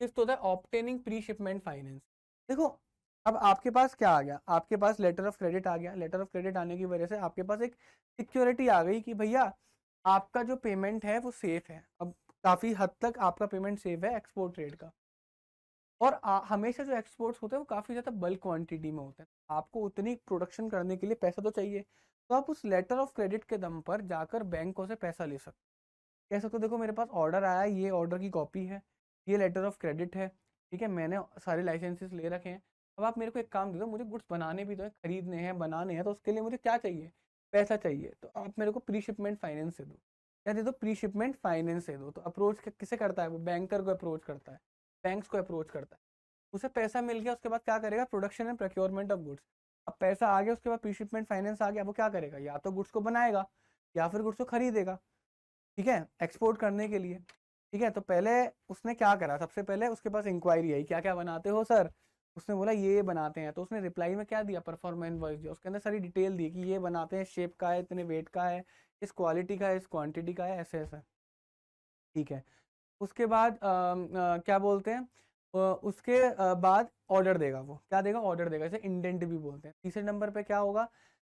फिफ्थ होता है ऑब्टेनिंग प्री शिपमेंट फाइनेंस। देखो, अब आपके पास क्या आ गया? आपके पास लेटर ऑफ क्रेडिट आ गया। लेटर ऑफ क्रेडिट आने की वजह से आपके पास एक सिक्योरिटी आ गई कि भैया आपका जो पेमेंट है वो सेफ है। अब काफी हद तक आपका पेमेंट सेफ है एक्सपोर्ट ट्रेड का। और हमेशा जो एक्सपोर्ट्स होते हैं वो काफ़ी ज़्यादा बल्क क्वांटिटी में होते हैं, आपको उतनी प्रोडक्शन करने के लिए पैसा तो चाहिए, तो आप उस लेटर ऑफ क्रेडिट के दम पर जाकर बैंकों से पैसा ले सकते। कह सकते हो देखो मेरे पास ऑर्डर आया है, ये ऑर्डर की कॉपी है, ये लेटर ऑफ क्रेडिट है, ठीक है, मैंने सारे लाइसेंसेस ले रखे हैं, अब आप मेरे को एक काम दे दो, मुझे गुड्स बनाने भी तो है, खरीदने हैं, बनाने हैं, तो उसके लिए मुझे क्या चाहिए? पैसा चाहिए। तो आप मेरे को प्री शिपमेंट फाइनेंस दे दो। क्या दे दो? प्री शिपमेंट फाइनेंस दे दो। तो अप्रोच किसे करता है? वो बैंकर को अप्रोच करता है, बैंक्स को अप्रोच करता है। उसे पैसा मिल गया, उसके बाद क्या करेगा? Production and procurement of goods. अब पैसा आ गया, उसके बाद प्री शिपमेंट फाइनेंस आ गया, वो क्या करेगा? या तो गुड्स को बनाएगा या फिर गुड्स को खरीदेगा, ठीक है, एक्सपोर्ट करने के लिए। ठीक है, तो पहले उसने क्या करा? सबसे पहले उसके पास इंक्वायरी आई, क्या क्या बनाते हो सर? उसने बोला ये बनाते हैं, तो उसने रिप्लाई में क्या दिया? परफॉर्मेंस वाइज दिया, उसके अंदर सारी डिटेल दी कि ये बनाते हैं, शेप का है, इतने वेट का है, इस क्वालिटी का है, इस क्वांटिटी का है, ऐसे ऐसा। ठीक है, उसके बाद क्या बोलते हैं, उसके बाद ऑर्डर देगा। वो क्या देगा? ऑर्डर देगा, इसे इंडेंट भी बोलते हैं। तीसरे नंबर पे क्या होगा?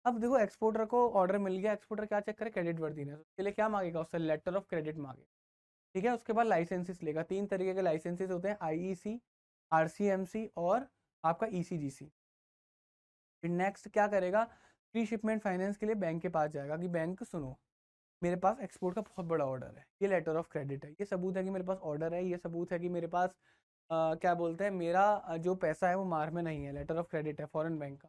अब देखो, एक्सपोर्टर को ऑर्डर मिल गया, एक्सपोर्टर क्या चेक करे? Credit worthiness. उसके लिए क्या मांगेगा? उससे लेटर ऑफ क्रेडिट मांगे। ठीक है, उसके बाद लाइसेंसेस लेगा। तीन तरीके के लाइसेंसेस होते हैं, आईईसी, आरसीएमसी और आपका ईसीजीसी। फिर नेक्स्ट क्या करेगा? प्री शिपमेंट फाइनेंस के लिए बैंक के पास जाएगा कि बैंक सुनो, मेरे पास एक्सपोर्ट का बहुत बड़ा ऑर्डर है, ये लेटर ऑफ क्रेडिट है, ये सबूत है कि मेरे पास ऑर्डर है, ये सबूत है कि मेरे पास क्या बोलते हैं, मेरा जो पैसा है वो मार में नहीं है, लेटर ऑफ क्रेडिट है फॉरेन बैंक का।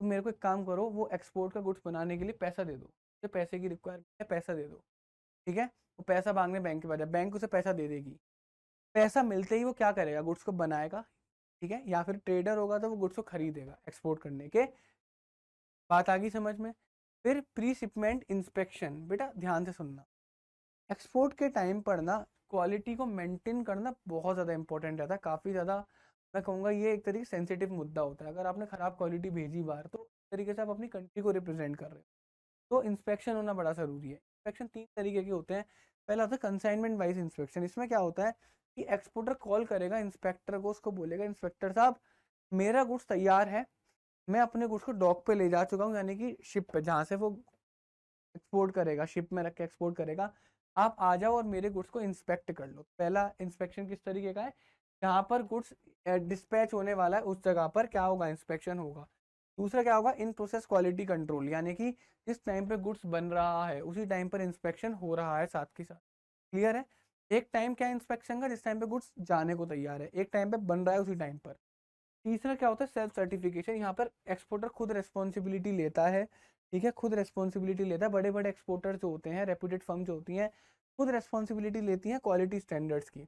तो मेरे को एक काम करो, वो एक्सपोर्ट का गुड्स बनाने के लिए पैसा दे दो, मुझे पैसे की रिक्वायरमेंट है, पैसा दे दो। ठीक है, वो पैसा मांगने बैंक के पास जाए, बैंक उसे पैसा दे देगी। पैसा मिलते ही वो क्या करेगा? गुड्स को बनाएगा, ठीक है, या फिर ट्रेडर होगा तो वो गुड्स को खरीदेगा एक्सपोर्ट करने के। बात आ गई समझ में? फिर प्री शिपमेंट इंस्पेक्शन। बेटा ध्यान से सुनना, एक्सपोर्ट के टाइम पर ना क्वालिटी को मेंटेन करना बहुत ज़्यादा इंपॉर्टेंट रहता है, काफ़ी ज़्यादा। मैं कहूँगा ये एक तरीके से सेंसिटिव मुद्दा होता है। अगर आपने ख़राब क्वालिटी भेजी बाहर, तो एक तरीके से आप अपनी कंट्री को रिप्रेजेंट कर रहे हो। तो इंस्पेक्शन होना बड़ा ज़रूरी है। इंस्पेक्शन 3 तरीके के होते हैं। पहला होता है कंसाइनमेंट वाइज इंस्पेक्शन। इसमें क्या होता है कि एक्सपोर्टर कॉल करेगा इंस्पेक्टर को, उसको बोलेगा इंस्पेक्टर साहब मेरा गुड्स तैयार है, मैं अपने गुड्स को डॉक पे ले जा चुका हूँ, यानी कि शिप पे जहाँ से वो एक्सपोर्ट करेगा, शिप में रख के एक्सपोर्ट करेगा। आप आ जाओ और मेरे गुड्स को इंस्पेक्ट कर लो। पहला इंस्पेक्शन किस तरीके का है, जहाँ पर गुड्स डिस्पैच होने वाला है उस जगह पर क्या होगा, इंस्पेक्शन होगा। दूसरा क्या होगा, इन प्रोसेस क्वालिटी कंट्रोल, यानी कि जिस टाइम पे गुड्स बन रहा है उसी टाइम पर इंस्पेक्शन हो रहा है साथ के साथ। क्लियर है। एक टाइम क्या इंस्पेक्शन का, जिस टाइम पे गुड्स जाने को तैयार है, एक टाइम पे बन रहा है उसी टाइम पर। तीसरा क्या होता है, सेल्फ सर्टिफिकेशन। यहाँ पर एक्सपोर्टर खुद रिस्पॉन्सिबिलिटी लेता है, ठीक है, खुद रिस्पॉन्सिबिलिटी लेता है। बड़े बड़े एक्सपोर्टर जो होते हैं, रेप्यूटेड फर्म जो होती हैं, खुद रिस्पॉन्सिबिलिटी लेती हैं क्वालिटी स्टैंडर्ड्स की,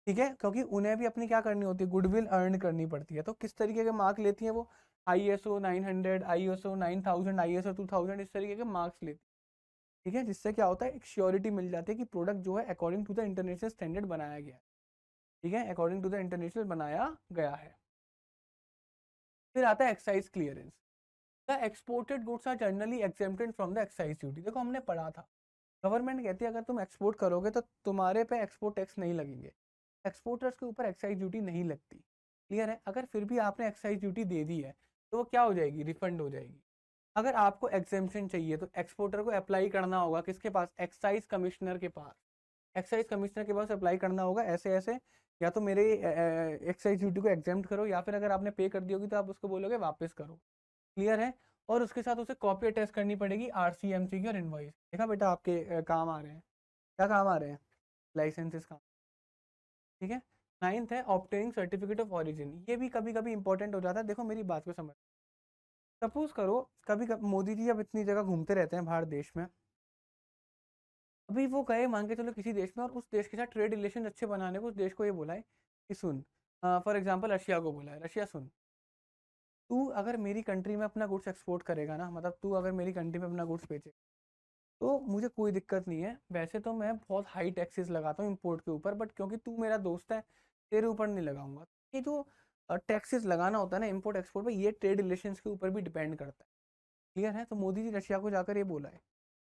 ठीक है, क्योंकि उन्हें भी अपनी क्या करनी होती है, गुडविल अर्न करनी पड़ती है। तो किस तरीके के मार्क लेती हैं वो, ISO 900, ISO 9000, ISO 2000, इस तरीके के मार्क्स लेती है, ठीक है, जिससे क्या होता है, एक श्योरिटी मिल जाती है कि प्रोडक्ट जो है according to the international standard बनाया गया है, ठीक है, अकॉर्डिंग टू द इंटरनेशनल बनाया गया है। फिर आता है excise clearance. The exported goods are generally exempted from the excise duty. देखो हमने पढ़ा था, गवर्नमेंट कहती है अगर तुम एक्सपोर्ट करोगे तो तुम्हारे पे एक्सपोर्ट टैक्स नहीं लगेंगे, एक्सपोर्टर्स के ऊपर एक्साइज ड्यूटी नहीं लगती। क्लियर है। अगर फिर भी आपने एक्साइज ड्यूटी दे दी है तो वो क्या हो जाएगी, रिफंड हो जाएगी। अगर आपको एग्जेम्पशन चाहिए तो एक्सपोर्टर को अप्लाई करना होगा किसके पास, एक्साइज कमिश्नर के पास। एक्साइज कमिश्नर के पास अप्लाई करना होगा ऐसे ऐसे, या तो मेरे एक्साइज ड्यूटी को एग्जेम्प्ट करो, या फिर अगर आपने पे कर दी होगी तो आप उसको बोलोगे वापस करो। क्लियर है। और उसके साथ उसे कॉपी अटैच करनी पड़ेगी RCMC की और इनवॉइस। देखा बेटा आपके काम आ रहे हैं, क्या काम आ रहे हैं, लाइसेंसेस काम, ठीक है। नाइन्थ है ऑब्टेनिंग सर्टिफिकेट ऑफ ऑरिजिन। ये भी कभी कभी इंपॉर्टेंट हो जाता है। देखो मेरी बात को समझ, सपोज करो कभी कभी मोदी जी अब इतनी जगह घूमते रहते हैं भारत देश में, अभी वो गए मान के चलो किसी देश में, और उस देश के साथ ट्रेड रिलेशन अच्छे बनाने को उस देश को ये बोला है कि सुन, फॉर एग्जाम्पल रशिया को बोला है, रशिया सुन, तू अगर मेरी कंट्री में अपना गुड्स एक्सपोर्ट करेगा ना, मतलब तू अगर मेरी कंट्री में अपना गुड्स बेचे, तो मुझे कोई दिक्कत नहीं है। वैसे तो मैं बहुत हाई टैक्सेस लगाता हूँ इंपोर्ट के ऊपर, बट क्योंकि तू मेरा दोस्त है, तेरे ऊपर नहीं लगाऊंगा। ये जो टैक्सेस लगाना होता है ना इंपोर्ट एक्सपोर्ट पे, ये ट्रेड रिलेशंस के ऊपर भी डिपेंड करता है। क्लियर है। तो मोदी जी रशिया को जाकर ये बोला है।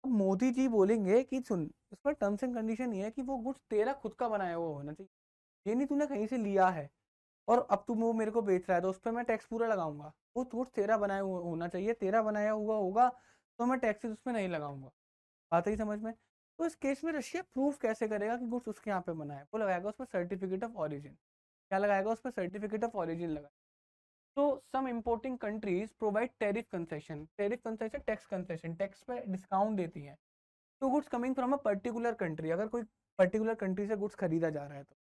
अब मोदी जी बोलेंगे कि सुन, इस पर टर्म्स एंड कंडीशन ये है कि वो गुड्स तेरा खुद का बनाया हुआ होना चाहिए, ये नहीं तूने कहीं से लिया है और अब तुम वो मेरे को बेच रहा है तो उस पर मैं टैक्स पूरा लगाऊंगा। वो गुड्स तेरा बनाया हुआ होना चाहिए, तेरा बनाया हुआ होगा तो मैं टैक्सेस उसमें नहीं लगाऊंगा। बात ही समझ में। तो इस केस में रशिया प्रूफ कैसे करेगा कि गुड्स उसके यहाँ पे बना है, वो लगाएगा उसमें सर्टिफिकेट ऑफ ऑरिजिन। क्या लगाएगा उसमें, सर्टिफिकेट ऑफ ऑरिजिन लगा। तो some importing countries provide tariff concession, tariff concession tax concession, tax पे डिस्काउंट देती हैं तो goods coming from a particular country, अगर कोई पर्टिकुलर कंट्री से गुड्स खरीदा जा रहा है तो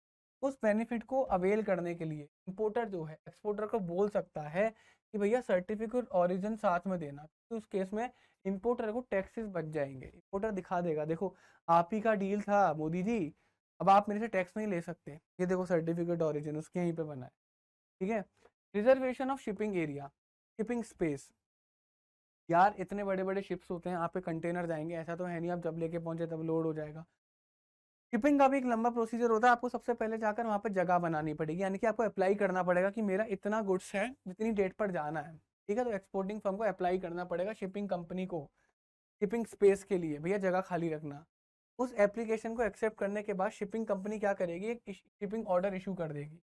उस बेनिफिट को अवेल करने के लिए इंपोर्टर जो है एक्सपोर्टर को बोल सकता है कि भैया सर्टिफिकेट ऑरिजिन साथ में देना। तो उस केस में इंपोर्टर को टैक्सेस बच जाएंगे। इंपोर्टर दिखा देगा देखो आप ही का डील था मोदी जी, अब आप मेरे से टैक्स नहीं ले सकते, ये देखो सर्टिफिकेट ऑरिजिन उसके यहीं पे बना है, ठीक है। Reservation of shipping area, shipping space, यार इतने बड़े बड़े शिप्स होते हैं, आप पे कंटेनर जाएंगे, ऐसा तो है नहीं आप जब लेके पहुंचे तब लोड हो जाएगा। शिपिंग का भी एक लंबा प्रोसीजर होता है। आपको सबसे पहले जाकर वहाँ पे जगह बनानी पड़ेगी, यानी कि आपको अप्लाई करना पड़ेगा कि मेरा इतना गुड्स है जितनी डेट पर जाना है, ठीक है। तो एक्सपोर्टिंग फर्म को अप्लाई करना पड़ेगा शिपिंग कंपनी को, शिपिंग स्पेस के लिए भैया जगह खाली रखना। उस एप्लीकेशन को एक्सेप्ट करने के बाद शिपिंग कंपनी क्या करेगी, एक शिपिंग ऑर्डर इशू कर देगी।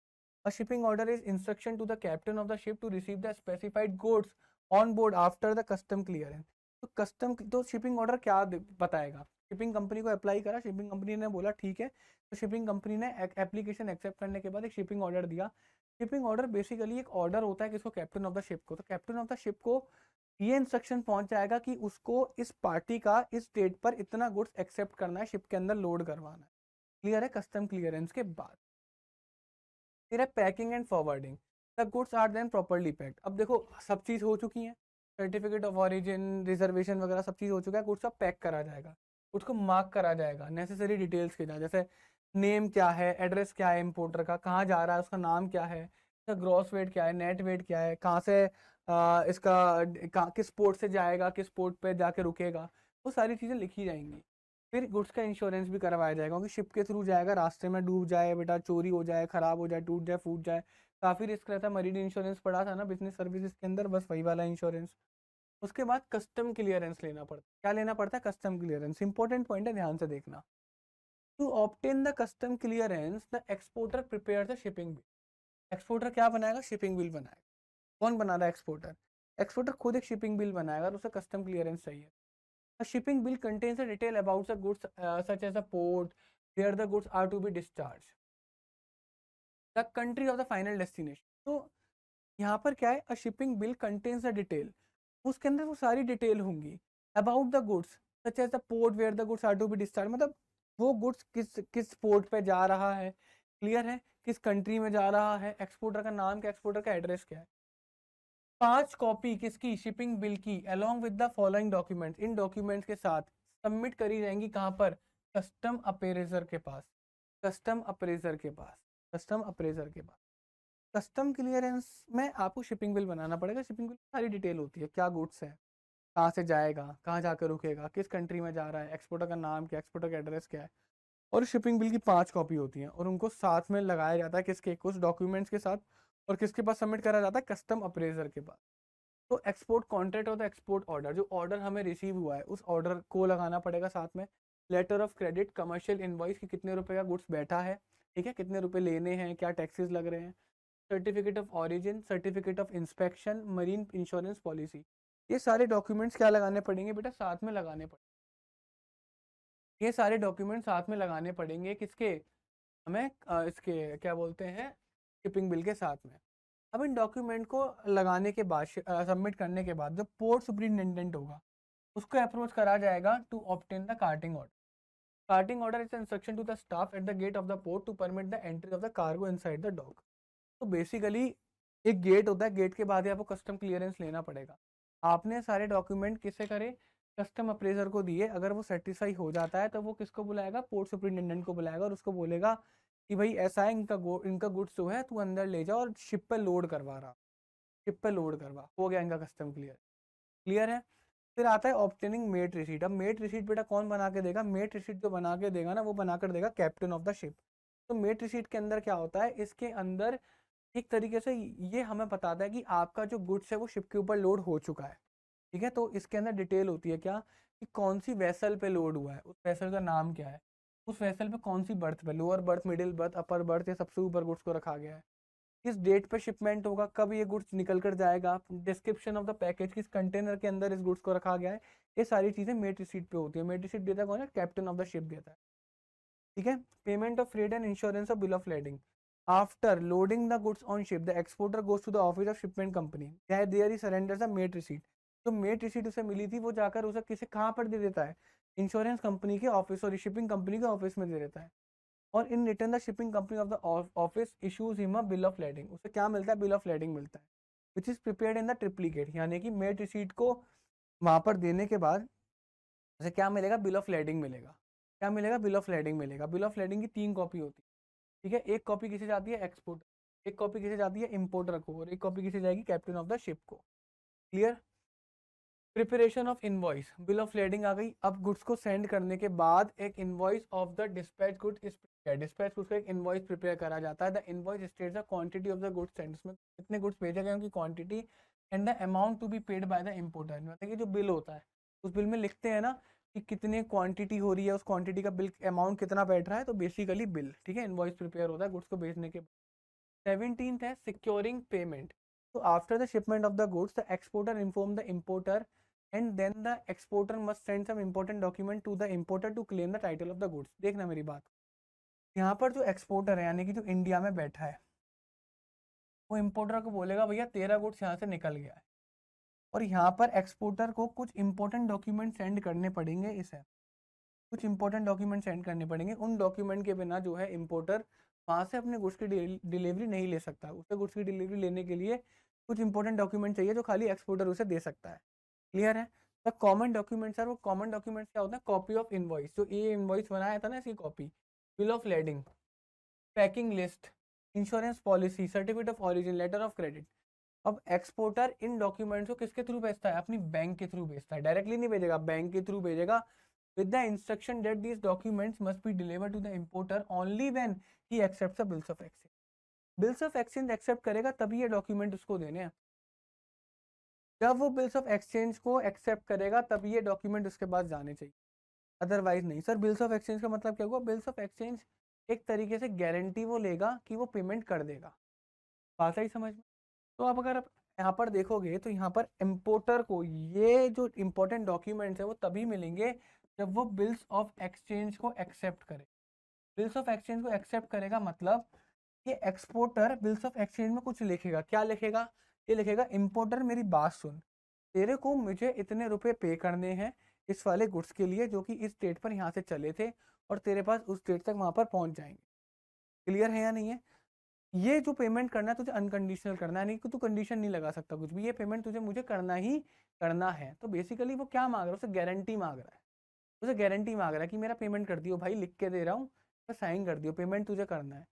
A shipping order is instruction to the captain of the ship to receive the specified goods on board after the custom clearance। तो कस्टम तो शिपिंग ऑर्डर क्या बताएगा, शिपिंग कंपनी को अप्लाई करा, शिपिंग कंपनी ने बोला ठीक है, तो शिपिंग कंपनी ने एप्लीकेशन एक्सेप्ट करने के बाद एक शिपिंग ऑर्डर दिया। शिपिंग ऑर्डर बेसिकली एक ऑर्डर होता है किसको, कैप्टन ऑफ द शिप को। तो कैप्टन ऑफ द शिप को ये इंस्ट्रक्शन पहुंच जाएगा कि उसको इस पार्टी का इस डेट पर इतना गुड्स एक्सेप्ट करना है, शिप के अंदर लोड करवाना है। क्लियर है। कस्टम क्लियरेंस के बाद फिर है packing and forwarding. The goods are then properly packed. अब देखो सब चीज़ हो चुकी है, सर्टिफिकेट ऑफ ऑरिजिन, रिजर्वेशन वगैरह सब चीज़ हो चुका है, गुड्स का पैक करा जाएगा, उसको मार्क करा जाएगा, नेसेसरी डिटेल्स के साथ, जैसे नेम क्या है, एड्रेस क्या है इम्पोर्टर का, कहाँ जा रहा है उसका नाम क्या है, इसका ग्रॉस वेट क्या है, नेट वेट क्या है, कहाँ से किस पोर्ट से जाएगा, किस पोर्ट पे जाके रुकेगा, वो सारी चीज़ें लिखी जाएंगी। फिर गुड्स का इंश्योरेंस भी करवाया जाएगा, क्योंकि शिप के थ्रू जाएगा, रास्ते में डूब जाए बेटा, चोरी हो जाए, खराब हो जाए, टूट जाए, फूट जाए, काफ़ी रिस्क रहता है। मरीन इंश्योरेंस पड़ा था ना बिजनेस सर्विसेज के अंदर, बस वही वाला इंश्योरेंस। उसके बाद कस्टम क्लियरेंस लेना पड़ता है। क्या लेना पड़ता है? Custom clearance. इंपॉर्टेंट पॉइंट है, ध्यान से देखना। To obtain the custom clearance the exporter prepare the shipping bill. Exporter क्या बनाएगा? शिपिंग बिल बनाएगा। कौन बना रहा है? एक्सपोर्टर। एक्सपोर्टर खुद एक शिपिंग बिल बनाएगा और उसे कस्टम क्लियरेंस चाहिए। A shipping bill contains a detail about the goods such as the port where the goods are to be discharged, the country of the final destination. तो यहाँ पर क्या है? A shipping bill contains a detail, उसके अंदर वो सारी डिटेल होंगी about the goods such as the port where the goods are to be discharged, मतलब वो गुड्स किस पोर्ट पे जा रहा है, क्लियर है, किस कंट्री में जा रहा है, एक्सपोर्टर का नाम क्या, एक्सपोर्टर का एड्रेस क्या है। 5 कॉपी किसकी? शिपिंग बिल की, along with the following documents, in documents के साथ सबमिट करी जाएंगी। कहाँ पर? कस्टम अप्रेजर के पास। कस्टम अप्रेजर के पास। कस्टम अप्रेजर के पास। कस्टम क्लियरेंस में आपको शिपिंग बिल बनाना पड़ेगा। शिपिंग बिल सारी डिटेल होती है, क्या गुड्स है, कहाँ से जाएगा, कहाँ जाकर रुकेगा, किस कंट्री में जा रहा है, एक्सपोर्टर का नाम क्या, एक्सपोर्टर का एड्रेस क्या है। और शिपिंग बिल की 5 कॉपी होती हैं और उनको साथ में लगाया जाता है किसके? कुछ डॉक्यूमेंट्स के साथ। और किसके पास सबमिट करा जाता है? कस्टम अप्रेजर के पास। तो एक्सपोर्ट कॉन्ट्रैक्ट होता है एक्सपोर्ट ऑर्डर, जो ऑर्डर हमें रिसीव हुआ है उस ऑर्डर को लगाना पड़ेगा साथ में। Letter of credit, commercial invoice की कितने रुपए का गुड्स बैठा है, ठीक है, कितने रुपए लेने हैं, क्या टैक्सेस लग रहे हैं, certificate of origin, certificate of inspection, marine insurance policy. ये सारे डॉक्यूमेंट्स क्या लगाने पड़ेंगे बेटा? साथ में लगाने पड़ेंगे। ये सारे डॉक्यूमेंट साथ में लगाने पड़ेंगे किसके? हमें इसके क्या बोलते हैं, शिपिंग बिल के साथ में। अब इन डॉक्यूमेंट को लगाने के बाद, सबमिट करने के बाद, जो पोर्ट सुपरिटेंडेंट होगा उसको अप्रोच करा जाएगा to obtain the carting order. Carting order is instruction to the staff at the gate of the port to permit the entry of the cargo inside the dock. तो बेसिकली एक गेट होता है, गेट के बाद ही आपको कस्टम क्लियरेंस लेना पड़ेगा। आपने सारे डॉक्यूमेंट किससे करे? कस्टम अप्रेजर को दिए। अगर वो सेटिस्फाई हो जाता है तो वो किसको बुलाएगा? पोर्ट सुपरिटेंडेंट को बुलाएगा और उसको बोलेगा कि भाई ऐसा है, इनका गुड्स जो है तू अंदर ले जा और शिप पे लोड करवा रहा, शिप पे लोड करवा। हो गया इनका कस्टम क्लियर। क्लियर है? फिर आता है ऑब्टेनिंग मेट रिसीट। अब मेट रिसीट बेटा कौन बना के देगा? मेट रिसीट जो बना के देगा ना, वो बना कर देगा कैप्टन ऑफ द शिप। तो मेट रिसीट के अंदर क्या होता है? इसके अंदर एक तरीके से ये हमें बताता है कि आपका जो गुड्स है वो शिप के ऊपर लोड हो चुका है, ठीक है। तो इसके अंदर डिटेल होती है क्या, कि कौन सी वेसल पे लोड हुआ है, उस वेसल का नाम क्या है, उस वेसल पे कौन सी बर्थ पे, lower berth, middle birth, upper berth, या सबसे ऊपर गुड्स को रखा गया है, किस डेट पे शिपमेंट होगा, कब ये गुड्स निकल कर जाएगा, डिस्क्रिप्शन ऑफ द पैकेज, किस कंटेनर के अंदर इस गुड्स को रखा गया है। ये सारी चीजें मेट रिसीट पे होती है। मेट रिसीट देता है कौन है? कैप्टन ऑफ द शिप देता है, ठीक है। Payment of freight and insurance of bill of lading. After loading the goods on ship the exporter goes to the office of shipment company, there he surrenders the mate receipt. जो मेट रिसीट उसे मिली थी वो जाकर उसे किसे कहाँ पर दे देता है? इंश्योरेंस कंपनी के ऑफिस और शिपिंग कंपनी के ऑफिस में दे देता है। और in return the shipping company of the office issues him a bill of lending. उसे क्या मिलता है? बिल ऑफ लेडिंग मिलता है, which is prepared in the triplicate. यानी कि मेट रिसीट को वहां पर देने के बाद उसे क्या मिलेगा? बिल ऑफ लेडिंग मिलेगा। क्या मिलेगा? बिल ऑफ लेडिंग मिलेगा। बिल ऑफ लेडिंग की 3 कॉपी होती है, ठीक है। एक कॉपी किसे जाती है? एक्सपोर्टर। एक कॉपी किसे जाती है? इंपोर्टर को। और एक कॉपी किसे जाएगी? कैप्टन ऑफ द शिप को। Clear? Preparation of invoice. Bill of lading आ गई। अब गुड्स को सेंड करने के बाद एक invoice of the dispatch good is prepared. Dispatch goods का एक इनवॉइस प्रिपेयर करा जाता है। The invoice states the quantity of the goods send, उसमें कितने गुड्स भेजे गए उनकी quantity, and the amount to be paid by the importer. मतलब कि जो बिल होता है उस बिल में लिखते हैं ना कि कितने क्वांटिटी हो रही है, उस क्वांटिटी का बिल अमाउंट कितना बैठ रहा है, तो बेसिकली बिल, ठीक है। इनवॉइस प्रिपेयर होता है गुड्स को भेजने के बाद। 17th है सिक्योरिंग पेमेंट। तो after the shipment of the goods the exporter inform the importer and then the exporter must send some important document to the importer to claim the title of the goods. देखना मेरी बात, यहाँ पर जो एक्सपोर्टर है यानी कि जो इंडिया में बैठा है, वो इंपोर्टर को बोलेगा भैया तेरा गुड्स यहाँ से निकल गया है, और यहाँ पर एक्सपोर्टर को कुछ इंपॉर्टेंट डॉक्यूमेंट सेंड करने पड़ेंगे। इसे कुछ इंपॉर्टेंट डॉक्यूमेंट सेंड करने पड़ेंगे। उन डॉक्यूमेंट के बिना जो है इंपोर्टर वहाँ से अपने गुड्स की डिलीवरी नहीं ले सकता। उसे गुड्स की डिलीवरी लेने के लिए कुछ इंपॉर्टेंट डॉक्यूमेंट चाहिए जो खाली एक्सपोर्टर उसे दे सकता है। क्लियर है? द कॉमन डॉक्यूमेंट्स है, वो कॉमन डॉक्यूमेंट्स क्या होता है? कॉपी ऑफ इनवॉइस, जो ये इनवॉइस बनाया था ना इसकी copy, bill of lading, packing list, insurance policy, certificate of origin, letter of credit. अब एक्सपोर्टर इन डॉक्यूमेंट्स को किसके थ्रू भेजता है? अपनी बैंक के थ्रू भेजता है। डायरेक्टली नहीं भेजेगा, बैंक के थ्रू भेजेगा। with the instruction that these documents must be delivered to the importer only when he accepts the bills of exchange. Bills of exchange accept करेगा तभी ये डॉक्यूमेंट उसको देने हैं। जब वो बिल्स ऑफ एक्सचेंज को एक्सेप्ट करेगा तभी ये डॉक्यूमेंट उसके पास जाने चाहिए, अदरवाइज नहीं। सर बिल्स ऑफ एक्सचेंज का मतलब क्या हुआ? बिल्स ऑफ एक्सचेंज एक तरीके से गारंटी वो लेगा कि वो पेमेंट कर देगा। बात आई समझ में? तो अब अगर आप यहाँ पर देखोगे तो यहाँ पर इम्पोर्टर को ये जो इम्पोर्टेंट डॉक्यूमेंट्स है वो तभी मिलेंगे जब वो बिल्स ऑफ एक्सचेंज को एक्सेप्ट करे। बिल्स ऑफ एक्सचेंज को एक्सेप्ट करेगा मतलब ये एक्सपोर्टर बिल्स ऑफ एक्सचेंज में कुछ लिखेगा। क्या लिखेगा? ये लिखेगा इम्पोर्टर मेरी बात सुन, तेरे को मुझे इतने रुपए पे करने हैं इस वाले गुड्स के लिए जो कि इस डेट पर यहाँ से चले थे और तेरे पास उस डेट तक वहाँ पर पहुँच जाएंगे। क्लियर है या नहीं है? ये जो पेमेंट करना है तुझे अनकंडीशनल करना है, नहीं कि तू कंडीशन नहीं लगा सकता कुछ भी, ये पेमेंट तुझे मुझे करना ही करना है। तो बेसिकली वो क्या मांग रहा है? उसे गारंटी मांग रहा है, उसे गारंटी मांग रहा है कि मेरा पेमेंट कर दियो भाई, लिख के दे रहा हूँ, साइन कर दियो, पेमेंट तुझे करना है।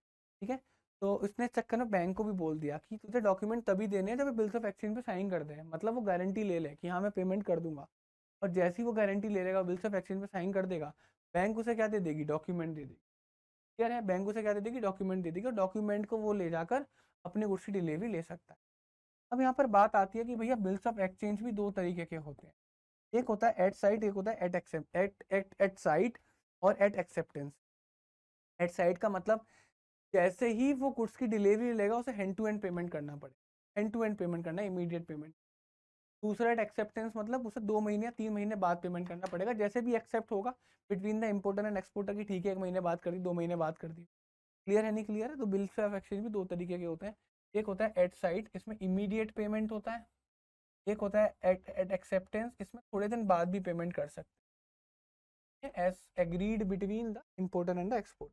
ठीक है, तो उसने चक्कर में बैंक को भी बोल दिया कि तुझे डॉक्यूमेंट तभी देने हैं जब बिल्स ऑफ एक्सचेंज पे साइन कर दे, मतलब वो गारंटी ले ले कि हाँ मैं पेमेंट कर दूंगा। और जैसे ही वो गारंटी ले लेगा, बिल्स ऑफ एक्सचेंज पे साइन कर देगा, बैंक उसे क्या दे देगी? डॉक्यूमेंट दे देगी। क्लियर है? बैंक उसे क्या दे देगी? डॉक्यूमेंट दे देगी, और डॉक्यूमेंट को वो ले जाकर अपने गुड्स की डिलीवरी ले सकता है। अब यहाँ पर बात आती है कि भैया बिल्स ऑफ एक्सचेंज भी दो तरीके के होते हैं, एक होता है एट साइट, एक होता है एट एक्सेप्ट एट साइट और एट एक्सेप्टेंस। एट साइट का मतलब जैसे ही वो गुड्स की डिलीवरी लेगा उसे हैंड टू हैंड पेमेंट करना पड़े, हैंड टू हैंड पेमेंट करना, इमीडिएट पेमेंट। दूसरा एट एक्सेप्टेंस मतलब उसे 2 महीने या 3 महीने बाद पेमेंट करना पड़ेगा, जैसे भी एक्सेप्ट होगा between the importer and exporter की, ठीक है 1 महीने बाद कर दी, 2 महीने बाद कर दी। क्लियर है? नहीं क्लियर है? तो बिल्स ऑफ एक्सचेंज भी दो तरीके के होते हैं, एक होता है एट साइट, इसमें इमीडिएट पेमेंट होता है, एक होता है एट एक्सेप्टेंस, इसमें थोड़े दिन बाद भी पेमेंट कर सकते हैं as agreed between the importer and the export.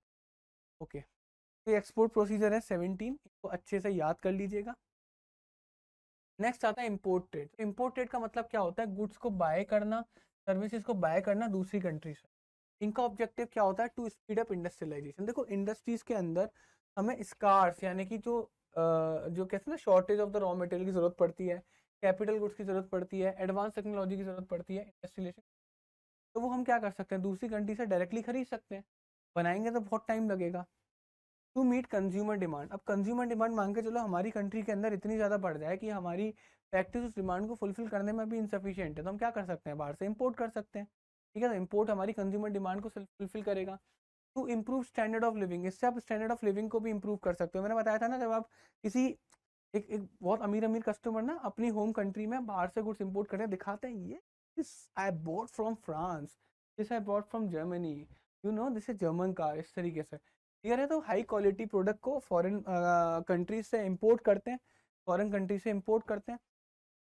Okay, तो एक्सपोर्ट प्रोसीजर है 17, इसको अच्छे से याद कर लीजिएगा। नेक्स्ट आता है इम्पोर्ट ट्रेड। इम्पोर्ट ट्रेड का मतलब क्या होता है? गुड्स को बाय करना, सर्विसेज को बाय करना दूसरी कंट्री से। इनका ऑब्जेक्टिव क्या होता है? To speed up industrialisation. देखो इंडस्ट्रीज के अंदर हमें स्कार्स यानी कि जो जो कहते हैं ना shortage of the raw material की जरूरत पड़ती है, कैपिटल गुड्स की जरूरत पड़ती है, एडवांस टेक्नोलॉजी की जरूरत पड़ती है इंडस्ट्रियलाइजेशन। तो वो हम क्या कर सकते हैं? दूसरी कंट्री से डायरेक्टली खरीद सकते हैं। बनाएंगे तो बहुत टाइम लगेगा। टू मीट कंज्यूमर डिमांड, अब कंज्यूमर डिमांड मान के चलो हमारी कंट्री के अंदर इतनी ज़्यादा बढ़ जाए कि हमारी फैक्ट्रीज उस डिमांड को फुलफिल करने में भी इनसफिशियंट है, तो हम क्या कर सकते हैं? बाहर से इंपोर्ट कर सकते हैं। ठीक है, तो इंपोर्ट हमारी कंज्यूमर डिमांड को फुलफिल करेगा। To improve standard of living, इससे आप स्टैंडर्ड ऑफ लिविंग को भी इम्प्रूव कर सकते हो। मैंने बताया था ना, जब आप किसी एक बहुत अमीर अमीर कस्टमर ना अपनी होम कंट्री में बाहर से गुड्स इंपोर्ट करके दिखाते हैं, ये this I bought from France, this I bought from Germany, you know this is German car, इस तरीके से। क्लियर है? तो हाई क्वालिटी प्रोडक्ट को फॉरेन कंट्रीज से इंपोर्ट करते हैं, फॉरेन कंट्री से इंपोर्ट करते हैं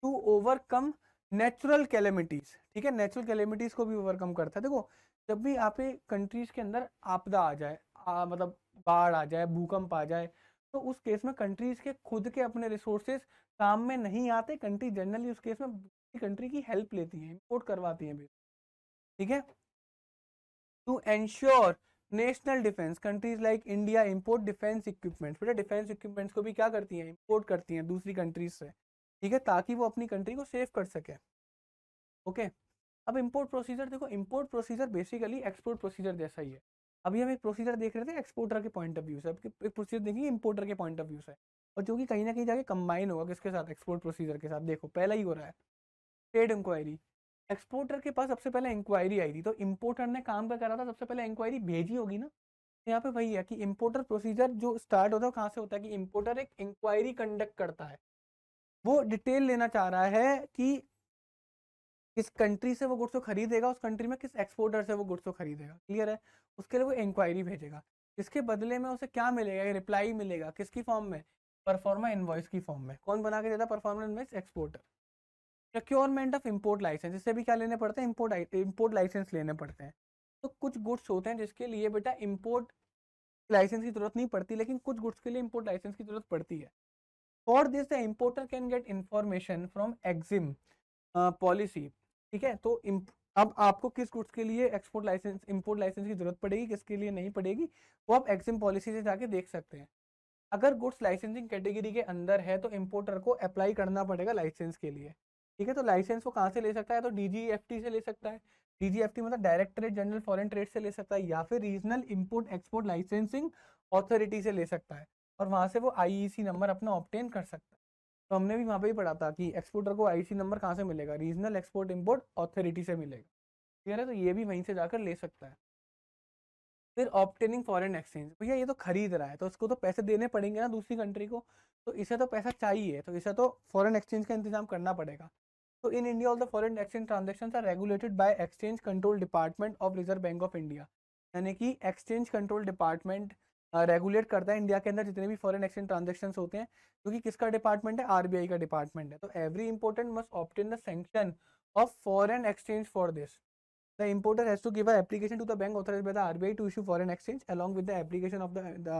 टू ओवरकम नेचुरल कैलेमिटीज। ठीक है, नेचुरल कैलेमिटीज को भी ओवरकम करता है। देखो जब भी आप कंट्रीज के अंदर आपदा आ जाए, मतलब बाढ़ आ जाए, भूकंप आ जाए, तो उस केस में कंट्रीज के खुद के अपने रिसोर्सेज काम में नहीं आते, कंट्री जनरली उस केस में कंट्री की हेल्प लेती है, इंपोर्ट करवाती है। ठीक है, to ensure national defence, countries like India import defence equipments. बेटा डिफेंस इक्विपमेंट्स को भी क्या करती हैं? इंपोर्ट करती हैं दूसरी कंट्रीज से। ठीक है, ताकि वो अपनी कंट्री को सेव कर सके। ओके, अब इंपोर्ट प्रोसीजर देखो, import procedure basically export procedure जैसा ही है। अभी हम एक प्रोसीजर देख रहे थे एक्सपोर्टर के पॉइंट ऑफ व्यू से, अब एक प्रोसीजर देखेंगे इंपोर्टर के पॉइंट ऑफ व्यू से, और जो कि कहीं ना कहीं जाके कंबाइन होगा किसके साथ? एक्सपोर्ट प्रोसीजर के साथ। देखो पहला ही हो रहा है ट्रेड इंक्वायरी। एक्सपोर्टर के पास सबसे पहले इंक्वायरी आई थी, तो इंपोर्टर ने काम क्या करा था? सबसे पहले इंक्वायरी भेजी होगी ना। यहाँ पे वही है कि इंपोर्टर प्रोसीजर जो स्टार्ट होता है कहाँ से होता है? कि इंपोर्टर एक इंक्वायरी कंडक्ट करता है, वो डिटेल लेना चाह रहा है कि किस कंट्री से वो गुड्स को खरीदेगा, उस कंट्री में किस एक्सपोर्टर से वो गुड्स को खरीदेगा। क्लियर है? उसके लिए वो इंक्वायरी भेजेगा, इसके बदले में उसे क्या मिलेगा? रिप्लाई मिलेगा, किसकी फॉर्म में? परफॉर्मा इनवॉइस की फॉर्म में। कौन बना के देता? Proforma invoice, exporter. Procurement of import licence, इससे भी क्या लेने पड़ते हैं? इंपोर्ट लाइसेंस लेने पड़ते हैं। तो कुछ गुड्स होते हैं जिसके लिए बेटा इंपोर्ट लाइसेंस की जरूरत नहीं पड़ती, लेकिन कुछ गुड्स के लिए इंपोर्ट लाइसेंस की जरूरत पड़ती है। For this the importer can get information from EXIM policy. ठीक है, तो अब आपको किस गुड्स के लिए एक्सपोर्ट लाइसेंस इंपोर्ट लाइसेंस की जरूरत पड़ेगी, किसके लिए नहीं पड़ेगी, वो आप एक्जिम पॉलिसी से जाके देख सकते हैं। अगर गुड्स लाइसेंसिंग कैटेगरी के अंदर है तो इंपोर्टर को अप्लाई करना पड़ेगा लाइसेंस के लिए। ठीक है, तो लाइसेंस वो कहाँ से ले सकता है? तो डीजीएफटी से ले सकता है, डीजीएफटी मतलब डायरेक्टरेट जनरल फॉरेन ट्रेड से ले सकता है, या फिर regional import export licensing authority से ले सकता है, और वहां से वो आईईसी नंबर अपना ऑब्टेन कर सकता है। तो हमने भी वहां पे ही पढ़ा था कि एक्सपोर्टर को आईईसी नंबर कहाँ से मिलेगा, रीजनल एक्सपोर्ट इंपोर्ट अथॉरिटी से मिलेगा। क्लियर है, तो ये भी वहीं से जाकर ले सकता है। फिर ऑब्टेनिंग फॉरेन एक्सचेंज, भैया ये तो खरीद रहा है तो उसको तो पैसे देने पड़ेंगे ना दूसरी कंट्री को, तो इसे तो पैसा चाहिए, तो इसे तो फॉरेन एक्सचेंज का इंतजाम करना पड़ेगा। तो in India all the foreign exchange transaction are regulated by exchange control department of Reserve Bank of India. यानी कि एक्सचेंज कंट्रोल डिपार्टमेंट रेगुलेट करता है इंडिया के अंदर जितने भी फॉरेन एक्सचेंज ट्रांजेक्शन होते हैं, क्योंकि किसका डिपार्टमेंट है, आरबीआई का डिपार्टमेंट है। तो every important must obtain the sanction of foreign exchange for this. The importer has to give an application to the bank authorized by the RBI to issue foreign exchange. Along with the application of the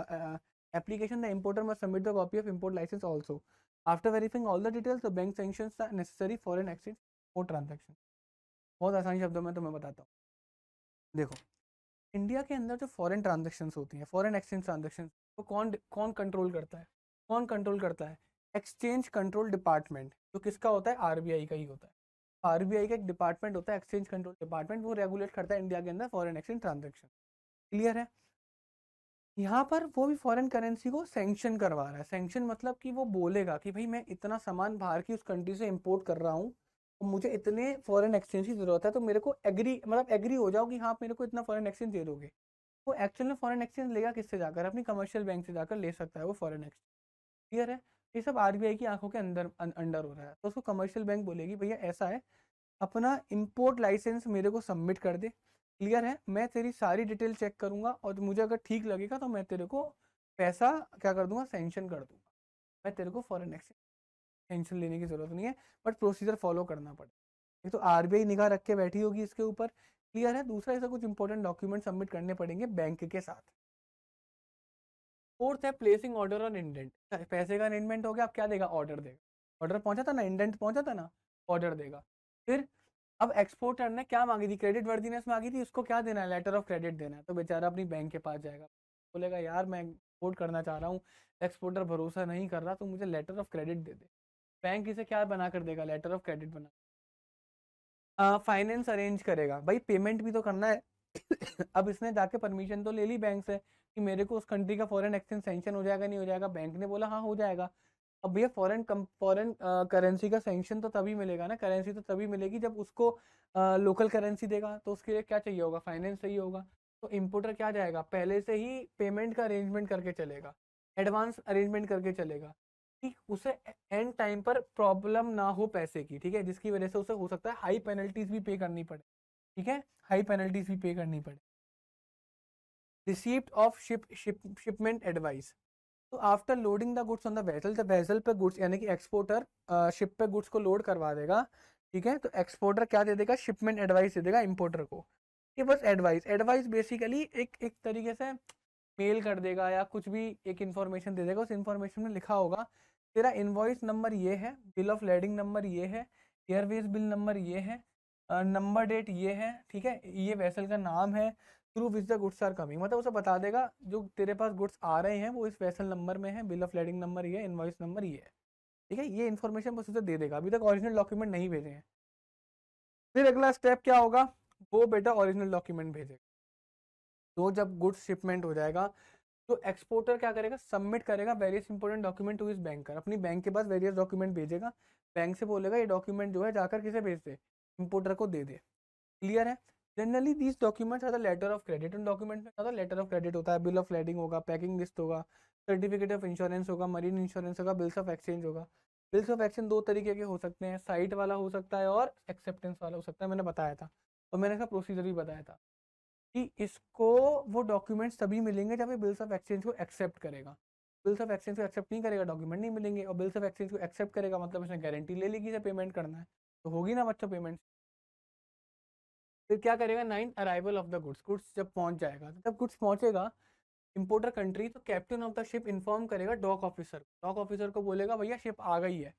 application, the importer must submit the copy of import license also. After verifying all the details, the bank sanctions the necessary foreign exchange for transaction. बहुत आसान शब्दों में तो मैं बताता हूँ। देखो, इंडिया के अंदर जो फॉरेन ट्रांजेक्शन्स होती हैं, फॉरेन एक्सचेंज ट्रांजेक्शन्स, वो कौन कौन कंट्रोल करता है, कौन कंट्रोल करता है? एक्सचेंज कंट्रोल डिपार्टमेंट, जो किसका होता है, आरबीआई का ही होता है। आरबीआई का एक डिपार्टमेंट होता है एक्सचेंज कंट्रोल डिपार्टमेंट, वो रेगुलेट करता है इंडिया के अंदर फॉरेन एक्सचेंज ट्रांजेक्शन। क्लियर है? यहाँ पर वो भी फॉरेन करेंसी को सैंक्शन करवा रहा है। सैंक्शन मतलब कि वो बोलेगा कि भाई मैं इतना सामान बाहर की उस कंट्री से इंपोर्ट कर रहा हूँ और मुझे इतने फॉरेन एक्सचेंज की जरूरत है, तो मेरे को एग्री, मतलब एग्री हो जाओ कि हाँ आप मेरे को इतना फॉरेन एक्सचेंज दे दोगे। वो एक्चुअल में फॉरेन एक्सचेंज लेगा किससे जाकर, अपनी कमर्शियल बैंक से जाकर ले सकता है वो फॉरेन एक्सचेंज। क्लियर है? ये सब आरबीआई की आंखों के अंदर अंडर हो रहा है। तो उसको कमर्शियल बैंक बोलेगी भैया ऐसा है, अपना इंपोर्ट लाइसेंस मेरे को सबमिट कर दे। क्लियर है? मैं तेरी सारी डिटेल चेक करूंगा और मुझे अगर ठीक लगेगा तो मैं तेरे को पैसा क्या कर दूंगा, सैंक्शन कर दूंगा। मैं तेरे को फॉरेन एक्सचेंज टेंशन लेने की जरूरत नहीं है, बट प्रोसीजर फॉलो करना पड़ेगा। एक तो आरबीआई निगाह रख के बैठी होगी इसके ऊपर। क्लियर है? दूसरा, ऐसा कुछ इंपॉर्टेंट डॉक्यूमेंट सबमिट करने पड़ेंगे बैंक के साथ। फोर्थ है प्लेसिंग ऑर्डर ऑन इंडेंट। पैसे का अरेंजमेंट हो गया, अब क्या देगा, ऑर्डर देगा। ऑर्डर पहुंचा था ना, इंडेंट पहुंचा था ना, ऑर्डर देगा। फिर अब एक्सपोर्टर ने क्या मांगी थी, क्रेडिट वर्दीनेस मांगी थी, उसको क्या देना है, लेटर ऑफ क्रेडिट देना है। तो बेचारा अपनी बैंक के पास जाएगा, बोलेगा यार मैं एक्सपोर्ट करना चाह रहा हूँ, एक्सपोर्टर भरोसा नहीं कर रहा, तो मुझे लेटर ऑफ क्रेडिट दे दे। बैंक इसे क्या बना कर देगा, लेटर ऑफ क्रेडिट बना, फाइनेंस अरेंज करेगा। भाई पेमेंट भी तो करना है। अब इसने जाके परमिशन तो ले ली बैंक से कि मेरे को उस कंट्री का फॉरेन एक्सचेंज सैंक्शन हो जाएगा, नहीं हो जाएगा। बैंक ने बोला हाँ हो जाएगा। अब भैया फॉरेन करेंसी का सैंक्शन तो तभी मिलेगा ना, करेंसी तो तभी मिलेगी जब उसको लोकल करेंसी देगा। तो उसके लिए क्या चाहिए होगा, फाइनेंस चाहिए होगा। तो इम्पोर्टर क्या जाएगा, पहले से ही पेमेंट का अरेंजमेंट करके चलेगा, एडवांस अरेंजमेंट करके चलेगा कि उसे एंड टाइम पर प्रॉब्लम ना हो पैसे की। ठीक है? जिसकी वजह से उसे हो सकता है हाई पेनल्टीज भी पे करनी पड़े। ठीक है? हाई पेनल्टीज भी पे करनी पड़े। Receipt of shipment advice. तो after loading the goods on the vessel, the vessel पे गुड्स, यानी कि एक्सपोर्टर शिप पे गुड्स को लोड करवा देगा। ठीक है? तो एक्सपोर्टर क्या दे देगा, शिपमेंट एडवाइस दे देगा इंपोर्टर को। ये बस एडवाइस, एडवाइस बेसिकली एक तरीके से मेल कर देगा या कुछ भी एक इन्फॉर्मेशन दे देगा। उस इन्फॉर्मेशन में लिखा होगा तेरा इनवॉइस नंबर ये है, बिल ऑफ लेडिंग नंबर ये है, एयरवेज बिल नंबर ये है, नंबर डेट ये है। ठीक है? ये वेसल का नाम है, through which the goods are coming. मतलब उसे बता देगा जो तेरे पास गुड्स आ रहे हैं वो इस वेसल नंबर में है, बिल ऑफ लेडिंग नंबर ये है, इनवॉइस नंबर ये है। ठीक है? ये इन्फॉर्मेशन बस उसे दे देगा। अभी तक ओरिजिनल डॉक्यूमेंट नहीं भेजे हैं। फिर अगला स्टेप क्या होगा, वो बेटा ओरिजिनल डॉक्यूमेंट भेजेगा। तो जब गुड्स शिपमेंट हो जाएगा तो एक्सपोर्टर क्या करेगा, सबमिट करेगा वेरियस इंपॉर्टेंट डॉक्यूमेंट टू इस बैंकर। अपनी बैंक के पास वेरियस डॉक्यूमेंट भेजेगा, बैंक से बोलेगा ये डॉक्यूमेंट जो है जाकर किसे भेज दे, इंपोर्टर को दे दे। क्लियर है? Generally these documents are the letter of credit. उन डॉक्यूमेंट में क्या लेटर ऑफ क्रेडिट होता है, बिल ऑफ लेडिंग होगा, पैकिंग लिस्ट होगा, सर्टिफिकेट ऑफ इंश्योरेंस होगा, मरीन इंश्योरेंस होगा, बिल्स ऑफ एक्सचेंज होगा। बिल्स ऑफ एक्सचेंज दो तरीके के हो सकते हैं, साइट वाला हो सकता है और एक्सेप्टेंस वाला हो सकता है, मैंने बताया था। और मैंने इसका प्रोसीजर भी बताया था कि इसको वो डॉक्यूमेंट्स तभी मिलेंगे जब ये बिल्स ऑफ एक्सचेंज को एक्सेप्ट करेगा। बिल्स ऑफ एक्सचेंज को एक्सेप्ट नहीं करेगा, डॉक्यूमेंट नहीं मिलेंगे। और बिल्स ऑफ एक्सचेंज को एक्सेप्ट करेगा मतलब इसने गारंटी ले ली कि इसे पेमेंट करना है, तो होगी ना बच्चों पेमेंट। फिर क्या करेगा, nine arrival of the goods. Goods जब पहुंच जाएगा, जब गुड्स पहुंचेगा इंपोर्टर कंट्री, तो captain of the ship inform करेगा डॉक ऑफिसर। डॉक ऑफिसर को बोलेगा भैया शिप आ गई है,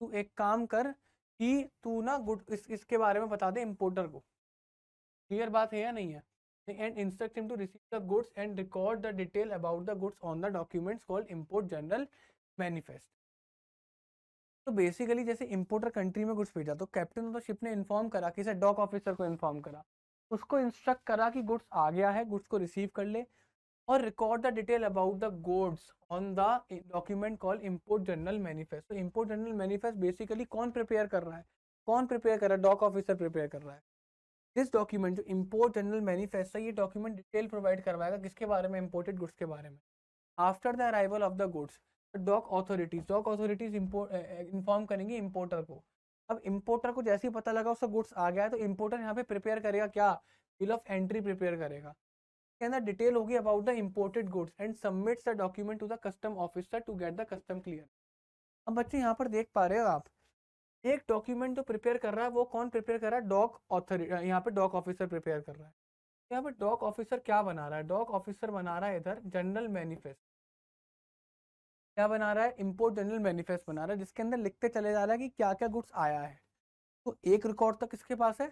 तू एक काम कर कि तू ना गुड इसके बारे में बता दे इंपोर्टर को। क्लियर बात है या नहीं है? and instruct him to receive the goods and record the detail about the goods on the documents called import general manifest। तो बेसिकली जैसे इंपोर्टर कंट्री में गुड्स भेजा तो कैप्टन ऑफ द शिप ने इन्फॉर्म करा, किसे, डॉक ऑफिसर को इन्फॉर्म करा उसको इंस्ट्रक्ट करा कि गुड्स आ गया है, गुड्स को रिसीव कर ले और record the detail about the goods on the document called import general manifest. तो इंपोर्ट जनरल मैनिफेस्ट बेसिकली कौन प्रिपेयर कर रहा है? कौन प्रिपेयर कर रहा है? डॉक ऑफिसर प्रिपेयर कर रहा है। दिस डॉक्यूमेंट जो इंपोर्ट जनरल मैनिफेस्ट है, ये डॉक्यूमेंट डिटेल प्रोवाइड करवाएगा किसके बारे में? इंपोर्टेड गुड्स के बारे में। After the arrival of the goods, dock authorities inform करेंगे इंपोर्टर को। अब इंपोर्टर को जैसे ही पता लगा उसका गुड्स आ गया है, तो इंपोर्टर यहाँ पे प्रिपेयर करेगा क्या? बिल ऑफ एंट्री प्रिपेयर करेगा। के अंदर डिटेल होगी about the imported goods and submits the document to the custom officer to get the custom clear. अब बच्चे यहाँ पर देख पा रहे हो आप, एक डॉक्यूमेंट जो प्रिपेयर कर रहा है वो कौन प्रिपेयर कर रहा है? डॉक ऑथोरिटी, यहाँ पे डॉक ऑफिसर प्रिपेयर कर रहा है। यहाँ पे डॉक ऑफिसर क्या बना रहा है? डॉक ऑफिसर बना रहा है इधर जनरल मैनिफेस्ट। क्या बना रहा है? इंपोर्ट जनरल मैनिफेस्ट बना रहा है, जिसके अंदर लिखते चले जा रहा है कि क्या क्या गुड्स आया है। तो एक रिकॉर्ड तो किसके पास है?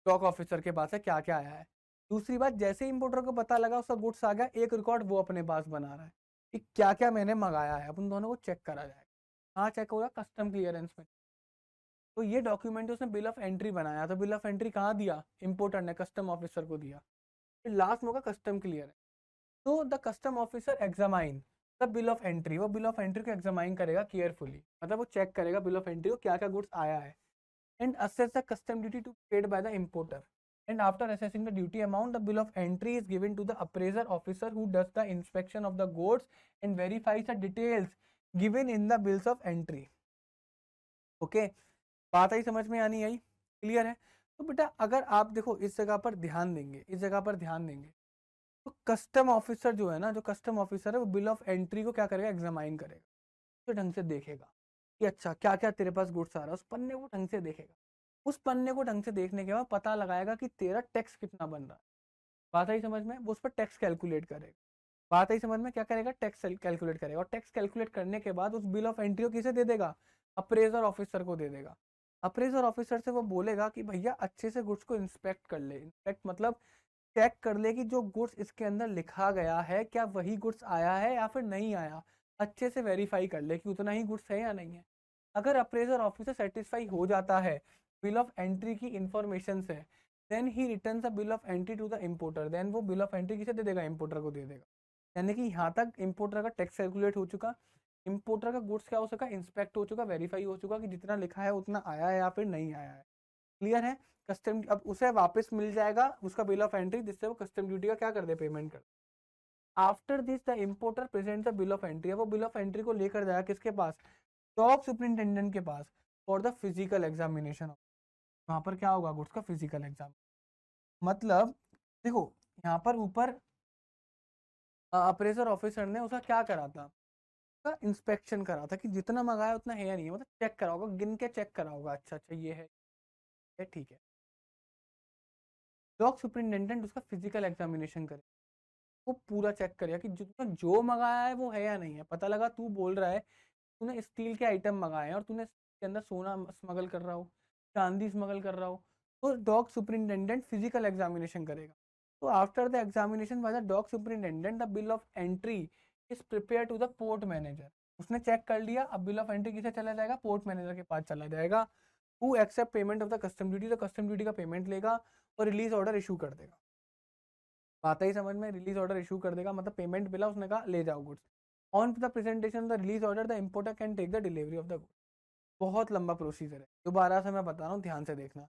डॉक ऑफिसर के पास है, क्या क्या आया है। दूसरी बात, जैसे ही इंपोर्टर को पता लगा उसका गुड्स आ गया, एक रिकॉर्ड वो अपने पास बना रहा है कि क्या क्या मैंने मंगाया है। अपन दोनों को चेक करा जाएगा। हाँ, चेक होगा कस्टम क्लियरेंस में। तो ये डॉक्यूमेंट उसने बिल ऑफ एंट्री बनाया, तो बिल ऑफ एंट्री कहाँ दिया? इंपोर्टर ने कस्टम ऑफिसर को दिया। फिर लास्ट में होगा कस्टम क्लियर। तो the custom officer examine the bill of entry, वो बिल ऑफ एंट्री को एग्जामाइन करेगा केयरफुली, मतलब वो चेक करेगा बिल ऑफ एंट्री को क्या क्या गुड्स आया है, and assess the custom duty to paid by the importer, and after assessing the duty amount the bill of entry is given to the appraiser officer who does the inspection of the goods and verifies the details given in the bills of entry. Okay, बात आई समझ में? आनी आई? क्लियर है? तो बेटा अगर आप देखो इस जगह पर ध्यान देंगे, इस जगह पर ध्यान देंगे, तो कस्टम ऑफिसर जो है ना, जो कस्टम ऑफिसर है वो बिल ऑफ एंट्री को क्या करेगा? एग्जामाइन करेगा। तो ढंग से देखेगा कि अच्छा क्या क्या तेरे पास गुड्स आ रहा है, उस पन्ने को ढंग से देखेगा। उस पन्ने को ढंग से देखने के बाद पता लगाएगा कि तेरा टैक्स कितना बन रहा है। बात आई समझ में? वो उस पर टैक्स कैलकुलेट करेगा। बात आई समझ में? क्या करेगा? टैक्स कैलकुलेट करेगा, और टैक्स कैलकुलेट करने के बाद उस बिल ऑफ एंट्री को किसे दे देगा? अप्रेजर ऑफिसर को दे देगा। अप्रेजर ऑफिसर से वो बोलेगा कि भैया अच्छे से गुड्स को इंस्पेक्ट कर ले। इंस्पेक्ट मतलब चेक कर ले कि जो गुड्स इसके अंदर लिखा गया है क्या वही गुड्स आया है या फिर नहीं आया। अच्छे से वेरीफाई कर ले कि उतना ही गुड्स है या नहीं है। अगर अप्रेजर ऑफिसर सेटिस्फाई हो जाता है बिल ऑफ एंट्री की इंफॉर्मेशन से, then he return the bill of entry to the importer. Then वो बिल ऑफ एंट्री किसे दे देगा? इंपोर्टर को दे देगा। यानी कि यहाँ तक इंपोर्टर का टैक्स कैलकुलेट हो चुका, इंपोर्टर का गुड्स क्या हो चुका? इंस्पेक्ट हो चुका, वेरीफाई हो चुका कि जितना लिखा है उतना आया है या फिर नहीं आया है। क्लियर है? कस्टम अब उसे वापस मिल जाएगा उसका बिल ऑफ एंट्री, जिससे वो कस्टम ड्यूटी का क्या कर दे? पेमेंट कर। After this the importer present the bill of entry. वो बिल ऑफ एंट्री को लेकर जाएगा किसके पास? टॉप सुपरिंटेंडेंट के पास फॉर द फिजिकल एग्जामिनेशन। वहां पर क्या होगा? गुड्स का फिजिकल एग्जाम। मतलब देखो यहाँ पर ऊपर अप्रेजर ऑफिसर ने उसका क्या करा था? उसका इंस्पेक्शन करा था कि जितना मंगाया उतना है या नहीं है, मतलब चेक करा होगा, गिन के चेक करा होगा। अच्छा अच्छा ये है, ठीक है। डॉग सुपरिंटेंडेंट उसका फिजिकल एग्जामिनेशन करे, वो पूरा चेक करेगा कि जितना जो मंगाया है वो है या नहीं है। पता लगा तू बोल रहा है तूने स्टील के आइटम मंगाए हैं और तूने इसके अंदर सोना स्मगल कर रहा हो, चांदी स्मगल कर रहा हो, तो डॉग सुपरिंटेंडेंट फिजिकल एग्जामिनेशन करेगा। तो after the examination by the dock superintendent the bill of entry is prepare to the port manager. उसने चेक कर लिया, अब बिल ऑफ एंट्री किसे चला जाएगा? पोर्ट मैनेजर के पास चला जाएगा। Who accept payment of the custom duty, तो कस्टम ड्यूटी का पेमेंट लेगा और रिलीज ऑर्डर इशू कर देगा। बात ही समझ में? रिलीज ऑर्डर इशू कर देगा मतलब पेमेंट मिला, उसने कहा ले जाओ goods. On the presentation the release order the importer can take the delivery of the goods. बहुत लंबा प्रोसीजर है, दोबारा से मैं बता रहा हूँ, ध्यान से देखना।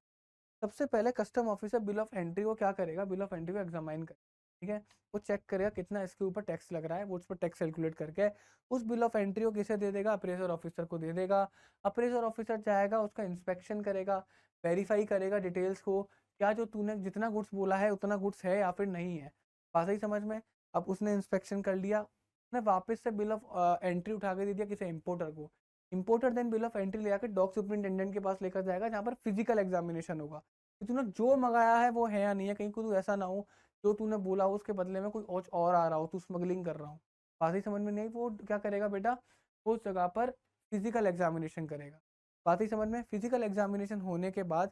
सबसे पहले custom officer bill of entry को क्या करेगा? बिल ऑफ एंट्री को एग्जामाइन करेगा, ठीक है। वो चेक करेगा कितना इसके ऊपर टैक्स लग रहा है, वो उस पर टैक्स कैलकुलेट करके उस बिल ऑफ एंट्री को किसे दे देगा? अप्रेजर ऑफिसर को दे देगा। अप्रेजर ऑफिसर जाएगा, उसका इंस्पेक्शन करेगा, वेरीफाई करेगा डिटेल्स को, क्या जो तूने जितना गुड्स बोला है उतना गुड्स है या फिर नहीं है। बात ही समझ में? अब उसने इंस्पेक्शन कर लिया, उसने वापस से बिल ऑफ एंट्री उठा के दे दिया किसे? इंपोर्टर को। Importer then bill of entry ले आकर डॉक सुपरिंटेंडेंट के पास लेकर जाएगा, जहाँ पर फिजिकल एग्जामिनेशन होगा कि तूने जो मंगाया है वो है या नहीं है। कहीं को तू ऐसा ना हो जो तूने बोला हो उसके बदले में कोई और आ रहा हो, तू स्मगलिंग कर रहा हो। बात ही समझ में नहीं? वो क्या करेगा बेटा? उस जगह पर फिजिकल एग्जामिनेशन करेगा। बात ही समझ में? फिजिकल एग्जामिनेशन होने के बाद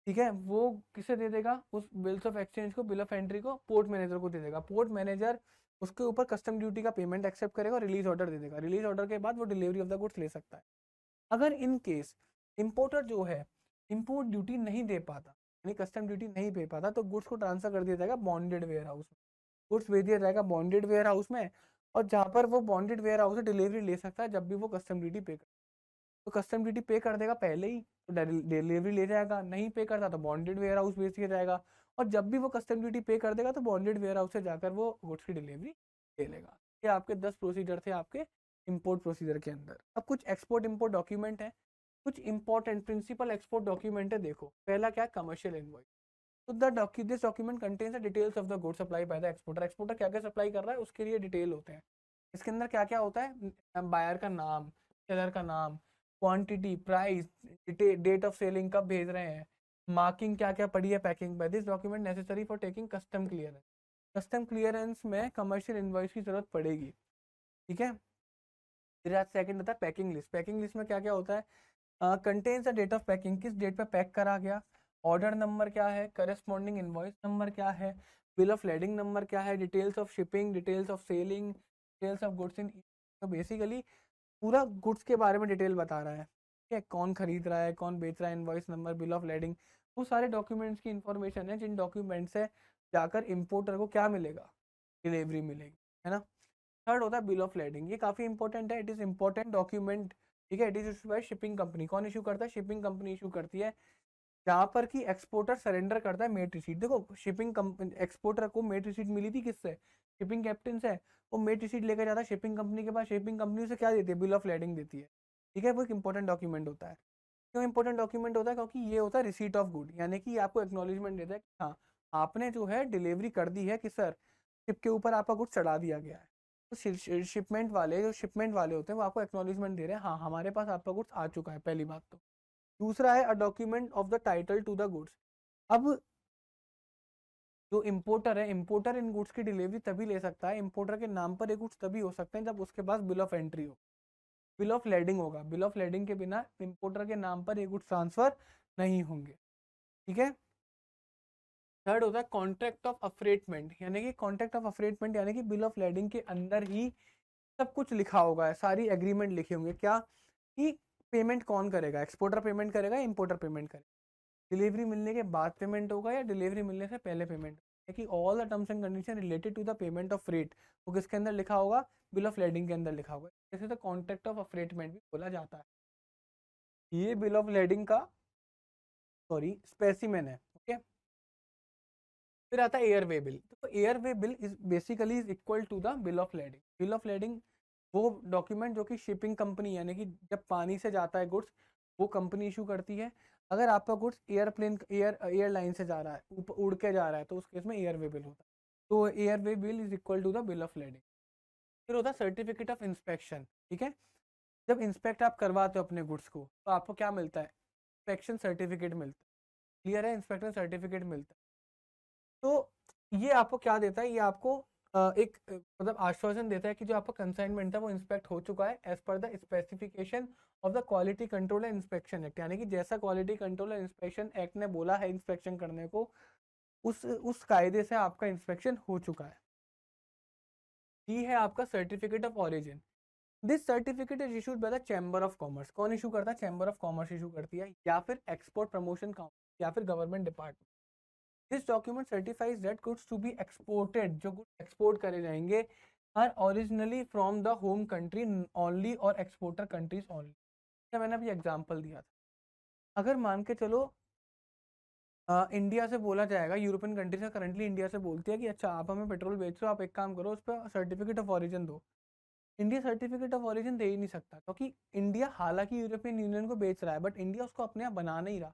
ठीक है, वो किसे दे देगा? उस बिल्स ऑफ एक्सचेंज को, बिल ऑफ एंट्री को पोर्ट मैनेजर को दे देगा। पोर्ट मैनेजर उसके ऊपर कस्टम ड्यूटी का पेमेंट एक्सेप्ट करेगा और रिलीज ऑर्डर दे देगा। रिलीज ऑर्डर के बाद वो डिलीवरी ऑफ द गुड्स ले सकता है। अगर इन केस इंपोर्टर जो है इंपोर्ट ड्यूटी नहीं दे पाता, यानी कस्टम ड्यूटी नहीं पे पाता तो गुड्स को ट्रांसफर कर दिया जाएगा बॉन्डेड वेयर हाउस में, गुड्स भेज दिया जाएगा बॉन्डेड वेयर हाउस में, और जहाँ पर वो बॉन्डेड वेयर हाउस से डिलीवरी ले सकता है जब भी वो कस्टम ड्यूटी पे कर, तो कस्टम ड्यूटी पे कर देगा पहले ही तो डिलीवरी ले जाएगा, नहीं पे करता तो बॉन्डेड वेयर हाउस भेज दिया जाएगा, और जब भी वो कस्टम ड्यूटी पे कर देगा तो बॉन्डेड वेयर हाउस से जाकर वो गुड्स की डिलीवरी ले लेगा। ये आपके 10 प्रोसीजर थे आपके इंपोर्ट प्रोसीजर के अंदर। अब कुछ एक्सपोर्ट इंपोर्ट डॉक्यूमेंट है, कुछ इंपॉर्टेंट प्रिंसिपल एक्सपोर्ट डॉक्यूमेंट है। देखो पहला क्या है, कमर्शियल इनवॉइस। तो this document contains the details of the goods supply by the exporter. Exporter क्या क्या सप्लाई कर रहा है उसके लिए डिटेल होते हैं। इसके अंदर क्या क्या होता है, बायर का नाम, सेलर का नाम, quantity, price, date of selling, कब भेज रहे हैं, मार्किंग क्या क्या पड़ी है पैकिंग पर। This document necessary for taking custom clearance. Custom clearance में कमर्शियल इनवॉइस की जरूरत पड़ेगी, ठीक है। फिर आज सेकंड होता है पैकिंग लिस्ट। पैकिंग लिस्ट में क्या क्या होता है, contains the date of packing, किस डेट पे पैक करा गया, ऑर्डर नंबर क्या है, करस्पॉन्डिंग इनवॉइस नंबर क्या है, बिल ऑफ लेडिंग नंबर क्या है, details of shipping, details of selling, details of goods इन। तो बेसिकली पूरा गुड्स के बारे में डिटेल बता रहा है, ठीक है, कौन खरीद रहा है, कौन बेच रहा है, invoice number, bill of lading, वो सारे डॉक्यूमेंट्स की इंफॉर्मेशन है जिन डॉक्यूमेंट से जाकर इम्पोर्टर को क्या मिलेगा, डिलीवरी मिलेगी, है ना। थर्ड होता है बिल ऑफ लेडिंग। ये काफी इंपॉर्टेंट है, इट इज इंपॉर्टेंट डॉक्यूमेंट, ठीक है। It is issued by shipping company. कौन इशू करता है, शिपिंग कंपनी इशू करती है, जहाँ पर कि एक्सपोर्टर सरेंडर करता है मेट रिसीट। देखो शिपिंग कंपनी, एक्सपोर्टर को मेट रिसीट मिली थी किससे, शिपिंग कैप्टन से, वो मेट रिसीट लेकर जाता है शिपिंग कंपनी के पास, शिपिंग कंपनी उसे क्या देती है, बिल ऑफ लेडिंग देती है, ठीक है। वो एक इंपॉर्टेंट डॉक्यूमेंट होता है। क्यों इंपॉर्टेंट डॉक्यूमेंट होता है, क्योंकि ये होता है रिसीट ऑफ गुड, यानी कि आपको एक्नॉलेजमेंट देता है कि हाँ आपने जो है डिलीवरी कर दी है कि सर शिप के ऊपर आपका गुड चढ़ा दिया गया है। तो शिपमेंट वाले, जो शिपमेंट वाले होते हैं वो आपको एक्नॉलेजमेंट दे रहे हैं, हाँ हमारे पास आपका गुड्स आ चुका है, पहली बात तो। दूसरा है a document of the title to the goods. अब जो इम्पोर्टर है, इम्पोर्टर इन गुड्स की डिलीवरी तभी ले सकता है, इम्पोर्टर के नाम पर ये गुड्स तभी हो सकते हैं जब उसके पास बिल ऑफ एंट्री हो, बिल ऑफ लेडिंग होगा। बिल ऑफ लेडिंग के बिना इम्पोर्टर के नाम पर ये गुड्स ट्रांसफर नहीं होंगे, ठीक है। थर्ड होता है कॉन्ट्रैक्ट ऑफ अफ्रेटमेंट, यानी कि कॉन्ट्रैक्ट ऑफ अफ्रेटमेंट यानी कि बिल ऑफ लेडिंग के अंदर ही सब कुछ लिखा होगा है, सारी एग्रीमेंट लिखे होंगे, क्या कि पेमेंट कौन करेगा, एक्सपोर्टर पेमेंट करेगा या इंपोर्टर पेमेंट करेगा, डिलीवरी मिलने के बाद पेमेंट होगा या डिलीवरी मिलने से पहले पेमेंट, कि all the terms and condition related to the payment of freight वो किसके अंदर लिखा होगा, बिल ऑफ लेडिंग के अंदर लिखा होगा। जैसे तो कॉन्ट्रैक्ट ऑफ अफ्रेटमेंट भी बोला जाता है। ये बिल ऑफ लेडिंग का सॉरी स्पेसिमेन है, ओके। फिर आता है एयरवे बिल। तो airway bill is basically is equal to the bill of lading. Bill of lading वो डॉक्यूमेंट जो कि शिपिंग कंपनी यानी कि जब पानी से जाता है गुड्स वो कंपनी इशू करती है। अगर आपका गुड्स एयरलाइन से जा रहा है, ऊपर उड़ के जा रहा है, तो उस केस में एयरवे बिल होता है। तो airway bill is equal to the bill of lading. फिर होता है सर्टिफिकेट ऑफ इंस्पेक्शन, ठीक है। जब इंस्पेक्ट आप करवाते हो अपने गुड्स को तो आपको क्या मिलता है, इंस्पेक्शन सर्टिफिकेट मिलता है, क्लियर है, इंस्पेक्शन सर्टिफिकेट मिलता है। तो ये आपको क्या देता है, ये आपको एक मतलब आश्वासन देता है कि जो आपका कंसाइनमेंट था वो इंस्पेक्ट हो चुका है as per the specification of the quality control and inspection act, यानी कि जैसा quality control and inspection act ने बोला है इंस्पेक्शन करने को, उस कायदे से आपका इंस्पेक्शन हो चुका है। ये है आपका certificate of origin. This certificate is issued by the chamber of commerce. कौन इशू करता है, चैम्बर ऑफ कॉमर्स इशू करती है, या फिर एक्सपोर्ट प्रमोशन काउंसिल, या फिर government department. This document certifies that goods to be exported, जो गुड्स एक्सपोर्ट करे जाएंगे, are originally from the home country only और एक्सपोर्टर कंट्रीज ओनली। मैंने अभी एग्जांपल दिया था, अगर मान के चलो इंडिया से बोला जाएगा, यूरोपियन कंट्री से करंटली इंडिया से बोलती है कि अच्छा आप हमें पेट्रोल बेच रहे हो, आप एक काम करो उस पर सर्टिफिकेट ऑफ ऑरिजिन दो। इंडिया सर्टिफिकेट ऑफ ऑरिजिन दे ही नहीं सकता, क्योंकि इंडिया हालांकि यूरोपियन यूनियन को बेच रहा है बट इंडिया उसको अपने आप बना नहीं रहा।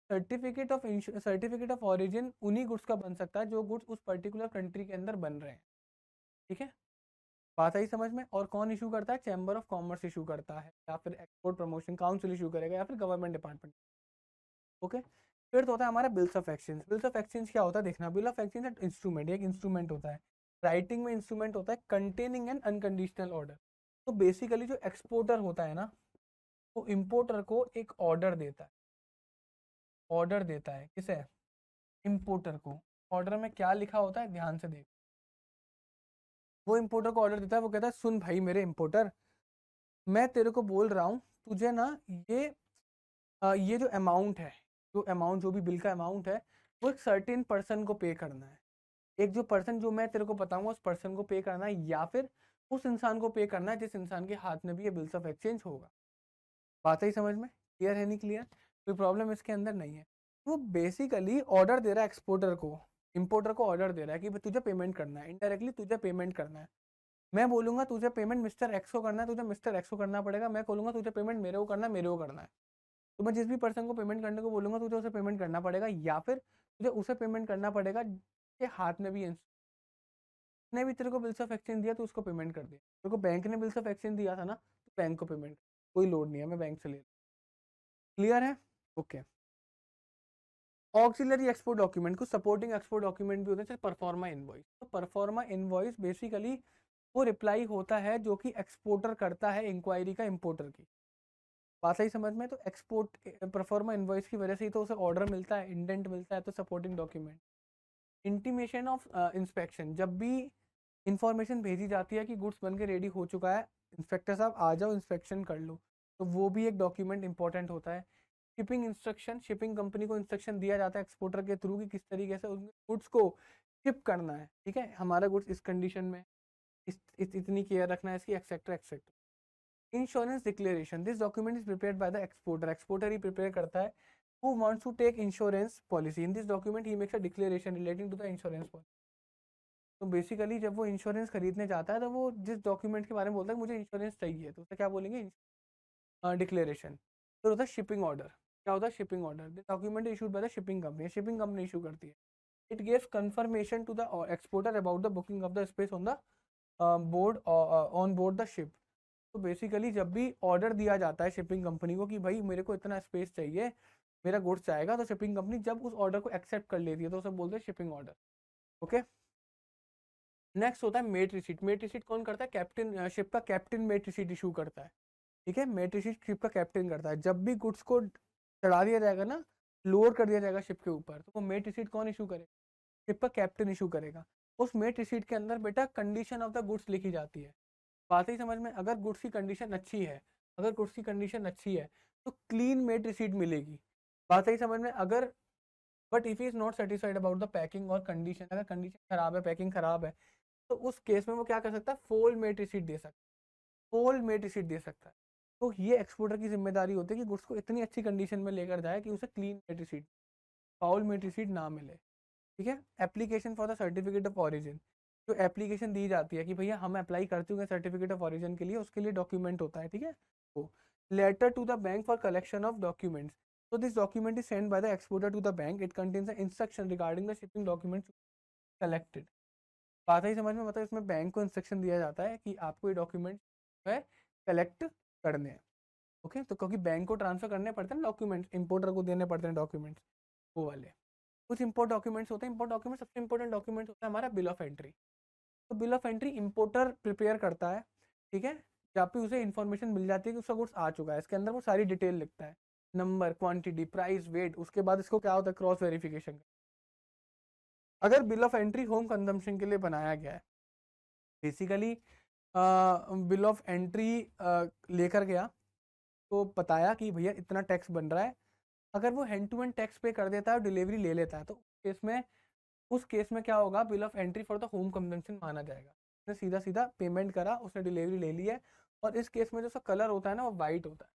सर्टिफिकेट ऑफ ऑरिजिन उन्हीं गुड्स का बन सकता है जो गुड्स उस पर्टिकुलर कंट्री के अंदर बन रहे हैं, ठीक है। बात आई समझ में। और कौन इशू करता है, चैम्बर ऑफ कॉमर्स इशू करता है, या फिर एक्सपोर्ट प्रमोशन काउंसिल इशू करेगा, या फिर गवर्नमेंट डिपार्टमेंट, ओके। फिर तो होता है हमारा bills of exchange. Bills of exchange क्या होता है देखना, बिल ऑफ एक्सचेंज इंस्ट्रूमेंट, एक इंस्ट्रूमेंट होता है, राइटिंग में इंस्ट्रूमेंट होता है कंटेनिंग एन अनकंडीशनल ऑर्डर। तो बेसिकली जो एक्सपोर्टर होता है ना, वो इम्पोर्टर को एक ऑर्डर देता है, ऑर्डर देता है किसे, इम्पोर्टर को। ऑर्डर में क्या लिखा होता है ध्यान से देख, वो इम्पोर्टर को ऑर्डर देता है, वो कहता है सुन भाई मेरे इम्पोर्टर, मैं तेरे को बोल रहा हूँ तुझे ना ये ये जो अमाउंट है जो अमाउंट, जो भी बिल का अमाउंट है, वो एक सर्टेन पर्सन को पे करना है। एक जो पर्सन जो मैं तेरे को बताऊंगा उस पर्सन को पे करना है, या फिर उस इंसान को पे करना है जिस इंसान के हाथ में भी ये बिल्स ऑफ एक्सचेंज होगा। बात ही समझ में क्लियर है नहीं क्लियर? कोई प्रॉब्लम इसके अंदर नहीं है। वो बेसिकली ऑर्डर दे रहा है एक्सपोर्टर को, इंपोर्टर को ऑर्डर दे रहा है कि भाई तुझे पेमेंट करना है, इनडायरेक्टली तुझे पेमेंट करना है। मैं बोलूंगा तुझे पेमेंट मिस्टर एक्स को करना है, तुझे मिस्टर एक्स को करना पड़ेगा। मैं बोलूंगा तुझे पेमेंट मेरे को करना है, मेरे को करना है। तो मैं जिस भी पर्सन को पेमेंट करने को बोलूंगा तुझे उसे पेमेंट करना पड़ेगा, या फिर तुझे उसे पेमेंट करना पड़ेगा के हाथ में भी ने भी तेरे को बिल्स ऑफ एक्सचेंज दिया तो उसको पेमेंट कर दिया। तेरे को बैंक ने बिल्स ऑफ एक्सचेंज दिया था ना, तो बैंक को पेमेंट, कोई लोड नहीं है, मैं बैंक से ले। क्लियर है? ओके। ऑक्सिलरी एक्सपोर्ट डॉक्यूमेंट को सपोर्टिंग एक्सपोर्ट डॉक्यूमेंट भी होते हैं, जैसे परफॉर्मा इनवॉइस। तो परफॉर्मा इनवॉइस बेसिकली वो रिप्लाई होता है जो कि एक्सपोर्टर करता है इंक्वायरी का इंपोर्टर की। बात सही समझ में? तो एक्सपोर्ट परफॉर्मा इनवॉइस की वजह से ही तो उसे ऑर्डर मिलता है, इंडेंट मिलता है, तो supporting document. Intimation of inspection, जब भी इंफॉर्मेशन भेजी जाती है कि गुड्स बन के रेडी हो चुका है, इंस्पेक्टर साहब आ जाओ इंस्पेक्शन कर लो, तो वो भी एक डॉक्यूमेंट इंपॉर्टेंट होता है। शिपिंग इंस्ट्रक्शन, शिपिंग कंपनी को इंस्ट्रक्शन दिया जाता है एक्सपोर्टर के थ्रू कि किस तरीके से उन गुड्स को शिप करना है। ठीक है, हमारा गुड्स इस कंडीशन में, इतनी केयर रखना है इसकी, etcetera etcetera. Insurance declaration, this document is prepared by the exporter, exporter he prepare करता है। who wants to take insurance policy, in this document he makes a declaration relating to the insurance policy। तो बेसिकली जब वो इंश्योरेंस खरीदने जाता है तो वो जिस डॉक्यूमेंट के बारे में बोलता है मुझे इंश्योरेंस चाहिए, तो उसे क्या बोलेंगे? डिक्लेरेशन। तो होता है शिपिंग ऑर्डर। क्या होता है? Shipping order. The document issued by the shipping company, shipping company issue करती है। It gives confirmation to the exporter about the booking of the space on the board on board the ship. तो बेसिकली जब भी ऑर्डर दिया जाता है शिपिंग कंपनी को कि भाई मेरे को इतना स्पेस चाहिए, मेरा गुड्स आएगा, तो शिपिंग कंपनी जब उस ऑर्डर को एक्सेप्ट कर लेती है तो उसे बोलते हैं शिपिंग ऑर्डर। ओके। नेक्स्ट होता है मेट रिसीट। मेट रिसीट कौन करता है? कैप्टन, शिप का कैप्टन मेट रिसीट इशू करता है। ठीक है, मेट रिसीट शिप का कैप्टन करता है। जब भी गुड्स को चढ़ा दिया जाएगा ना, लोड कर दिया जाएगा शिप के ऊपर, तो वो मेट रिसीट कौन इशू करेगा? शिप का कैप्टन इशू करेगा। उस मेट रिसीट के अंदर बेटा कंडीशन ऑफ द गुड्स लिखी जाती है। बात ही समझ में? अगर गुड्स की कंडीशन अच्छी है, अगर गुड्स की कंडीशन अच्छी है तो क्लीन मेट रिसीट मिलेगी। बात ही समझ में? अगर but if is not satisfied about the packing और कंडीशन, अगर कंडीशन खराब है, पैकिंग खराब है, तो उस केस में वो क्या कर सकता है? फोल मेट रिसीट दे सकता है, फोल मेट रिसीट दे सकता है। तो ये एक्सपोर्टर की जिम्मेदारी होती है कि गुड्स को इतनी अच्छी कंडीशन में लेकर जाए कि उसे clean mate receipt, foul mate receipt ना मिले। ठीक है। Application for the certificate of origin, जो एप्लीकेशन दी जाती है कि भैया हम अप्लाई कर चुके हैं सर्टिफिकेट ऑफ ऑरिजिन के लिए, उसके लिए डॉक्यूमेंट होता है। ठीक है। तो letter to the bank for collection of documents, so this document is sent by the exporter to the bank, it contains the instruction regarding the shipping documents collected। बात ही समझ में? मतलब इसमें बैंक को इंस्ट्रक्शन दिया जाता है कि आपको ये डॉक्यूमेंट है कलेक्ट करने हैं। ओके। तो क्योंकि बैंक को ट्रांसफर करने पड़ते हैं डॉक्यूमेंट्स, इंपोर्टर को देने पड़ते हैं डॉक्यूमेंट्स, वो वाले कुछ इंपोर्ट डॉक्यूमेंट्स होते हैं। इंपोर्ट डॉक्यूमेंट सबसे इंपॉर्टेंट डॉक्यूमेंट होता है हमारा बिल ऑफ एंट्री। तो bill of entry importer prepare करता है। ठीक है। जहाँ पे उसे इन्फॉर्मेशन मिल जाती है कि उसका गुड्स आ चुका है, इसके अंदर वो सारी डिटेल लिखता है, नंबर, क्वांटिटी, प्राइस, वेट। उसके बाद इसको क्या होता है? Cross verification. अगर bill of entry home consumption के लिए बनाया गया है, बेसिकली बिल ऑफ एंट्री लेकर गया तो बताया कि भैया इतना टैक्स बन रहा है। अगर वो हैंड टू हैंड टैक्स पे कर देता है और डिलीवरी ले लेता है, तो उस केस में क्या होगा? Bill of entry for the home consumption माना जाएगा। उसने सीधा सीधा पेमेंट करा, उसने डिलीवरी ले ली है, और इस केस में जो उसका कलर होता है ना, वो वाइट होता है।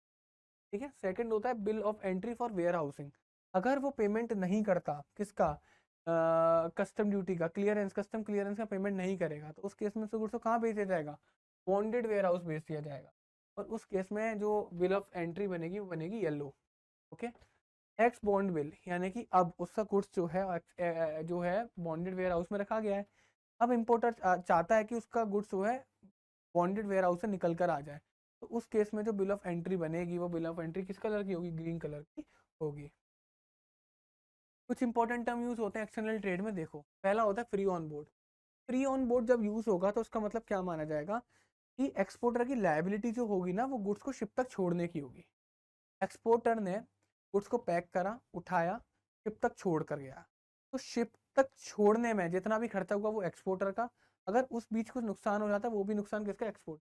ठीक है। सेकंड होता है bill of entry for warehousing. अगर वो पेमेंट नहीं करता, किसका? कस्टम ड्यूटी का क्लियरेंस, कस्टम क्लियरेंस का पेमेंट नहीं करेगा, तो उस केस में गुड्स को कहाँ भेज दिया जाएगा? बॉन्डेड वेयर हाउस भेज दिया जाएगा। और उस केस में जो बिल ऑफ एंट्री बनेगी वो बनेगी yellow. Okay. X bond bill, यानी कि अब उसका गुड्स जो है बॉन्डेड वेयर हाउस में रखा गया है। अब इंपोर्टर चाहता है कि उसका गुड्स जो है बॉन्डेड वेयर हाउस से निकल कर आ जाए, तो उस केस में जो बिल ऑफ एंट्री बनेगी वो बिल ऑफ एंट्री किस कलर की होगी? ग्रीन कलर की होगी। कुछ इंपॉर्टेंट टर्म यूज होते हैं एक्सटर्नल ट्रेड में, देखो। पहला होता है free on board. Free on board जब यूज होगा तो उसका मतलब क्या माना जाएगा? कि एक्सपोर्टर की लायबिलिटी जो होगी ना, वो गुड्स को शिप तक छोड़ने की होगी। एक्सपोर्टर ने गुड्स को पैक करा, उठाया, शिप तक छोड़ कर गया, तो शिप तक छोड़ने में जितना भी खर्चा हुआ वो एक्सपोर्टर का। अगर उस बीच कुछ नुकसान हो जाता है, वो भी नुकसान किसका? एक्सपोर्ट।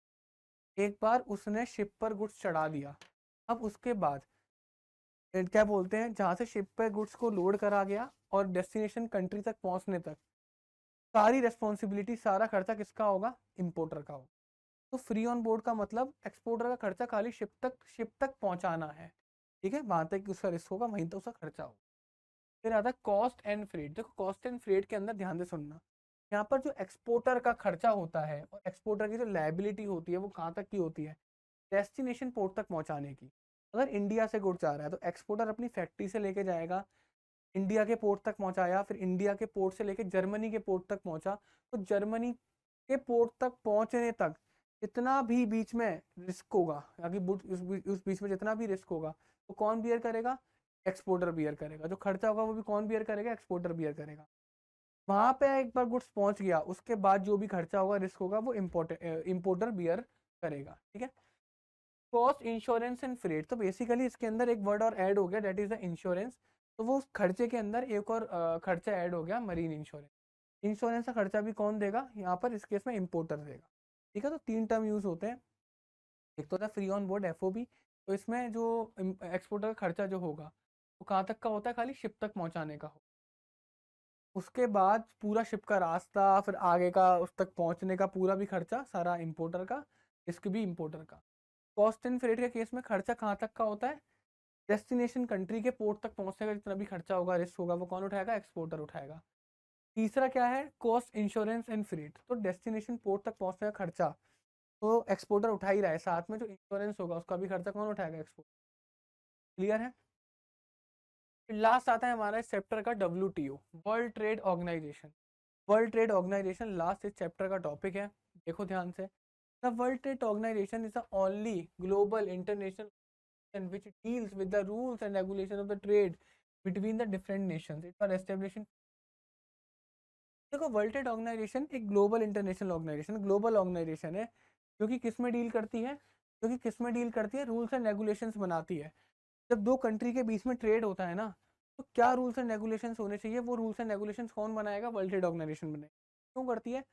एक बार उसने शिप पर गुड्स चढ़ा दिया, अब उसके बाद क्या बोलते हैं, जहाँ से शिप पे गुड्स को लोड करा गया और डेस्टिनेशन कंट्री तक पहुँचने तक सारी रेस्पॉन्सिबिलिटी, सारा खर्चा किसका होगा? इम्पोर्टर का होगा। तो फ्री ऑन बोर्ड का मतलब एक्सपोर्टर का खर्चा खाली शिप तक पहुंचाना है, ठीक है, वहां तक उसका रिस्क होगा, वहीं तक उसका खर्चा होगा। फिर आता है कॉस्ट एंड फ्रेट। देखो कॉस्ट एंड फ्रेट के अंदर ध्यान से सुनना, यहाँ पर जो एक्सपोर्टर का खर्चा होता है और एक्सपोर्टर की जो लायबिलिटी होती है वो कहाँ तक की होती है? डेस्टिनेशन पोर्ट तक पहुंचाने की। अगर इंडिया से गुड्स आ रहा है तो एक्सपोर्टर अपनी फैक्ट्री से लेके जाएगा, इंडिया के पोर्ट तक पहुंचाया, फिर इंडिया के पोर्ट से लेके जर्मनी के पोर्ट तक पहुंचा, तो जर्मनी के पोर्ट तक पहुंचने तक जितना भी बीच में रिस्क होगा, आगे उस बीच में जितना भी रिस्क होगा वो कौन बियर करेगा? एक्सपोर्टर बियर करेगा। जो खर्चा होगा वो भी कौन बियर करेगा? एक्सपोर्टर बियर करेगा। वहां पे एक बार गुड्स पहुंच गया उसके बाद जो भी खर्चा होगा, रिस्क होगा, वो इम्पोर्टर बियर करेगा, ठीक है। कॉस्ट, इंश्योरेंस एंड फ्रेट, तो बेसिकली इसके अंदर एक वर्ड और ऐड हो गया, दैट इज द इंश्योरेंस। तो वो उस खर्चे के अंदर एक और खर्चा ऐड हो गया, मरीन इंश्योरेंस। इंश्योरेंस का खर्चा भी कौन देगा यहाँ पर? इस केस में इम्पोर्टर देगा, ठीक है। तो 3 टर्म यूज होते हैं। एक तो होता है फ्री ऑन बोर्ड, एफओबी। तो इसमें जो एक्सपोर्टर का खर्चा जो होगा वो कहाँ तक का होता है? खाली शिप तक पहुंचाने का हो। उसके बाद पूरा शिप का रास्ता, फिर आगे का उस तक पहुंचने का पूरा भी खर्चा सारा इम्पोर्टर का, रिस्क भी इम्पोर्टर का। कॉस्ट एंड फ्रेट के केस में खर्चा कहाँ तक का होता है? डेस्टिनेशन कंट्री के पोर्ट तक पहुंचने का जितना भी खर्चा होगा, रिस्क होगा, वो कौन उठाएगा? एक्सपोर्टर उठाएगा। तीसरा क्या है? Cost, insurance and freight. तो डेस्टिनेशन पोर्ट तक पहुंचने का खर्चा तो एक्सपोर्टर उठा ही रहा है, साथ में जो इंश्योरेंस होगा उसका भी खर्चा कौन उठाएगा? एक्सपोर्ट। क्लियर है? लास्ट आता है हमारा इस चैप्टर का WTO, World Trade Organisation. World Trade Organisation last इस चैप्टर का टॉपिक है। देखो ध्यान से, the World Trade Organisation is the only global international which deals with the rules and regulation of the trade between the different nations. It was established in, देखो वर्ल्ड ट्रेड ऑर्गेनाइजेशन एक global international organisation, global organisation है जो कि किस में डील करती है? जो कि किस में डील करती है? रूल्स एंड रेगुलेशंस बनाती है। जब दो कंट्री के बीच में ट्रेड होता है ना, तो क्या रूल्स एंड रेगुलेशंस होने चाहिए? वो रूल्स एंड रेगुलेशंस कौन बनाएगा? वर्ल्ड ट्रेड ऑर्गेनाइजेशन बने। क्यों करती है?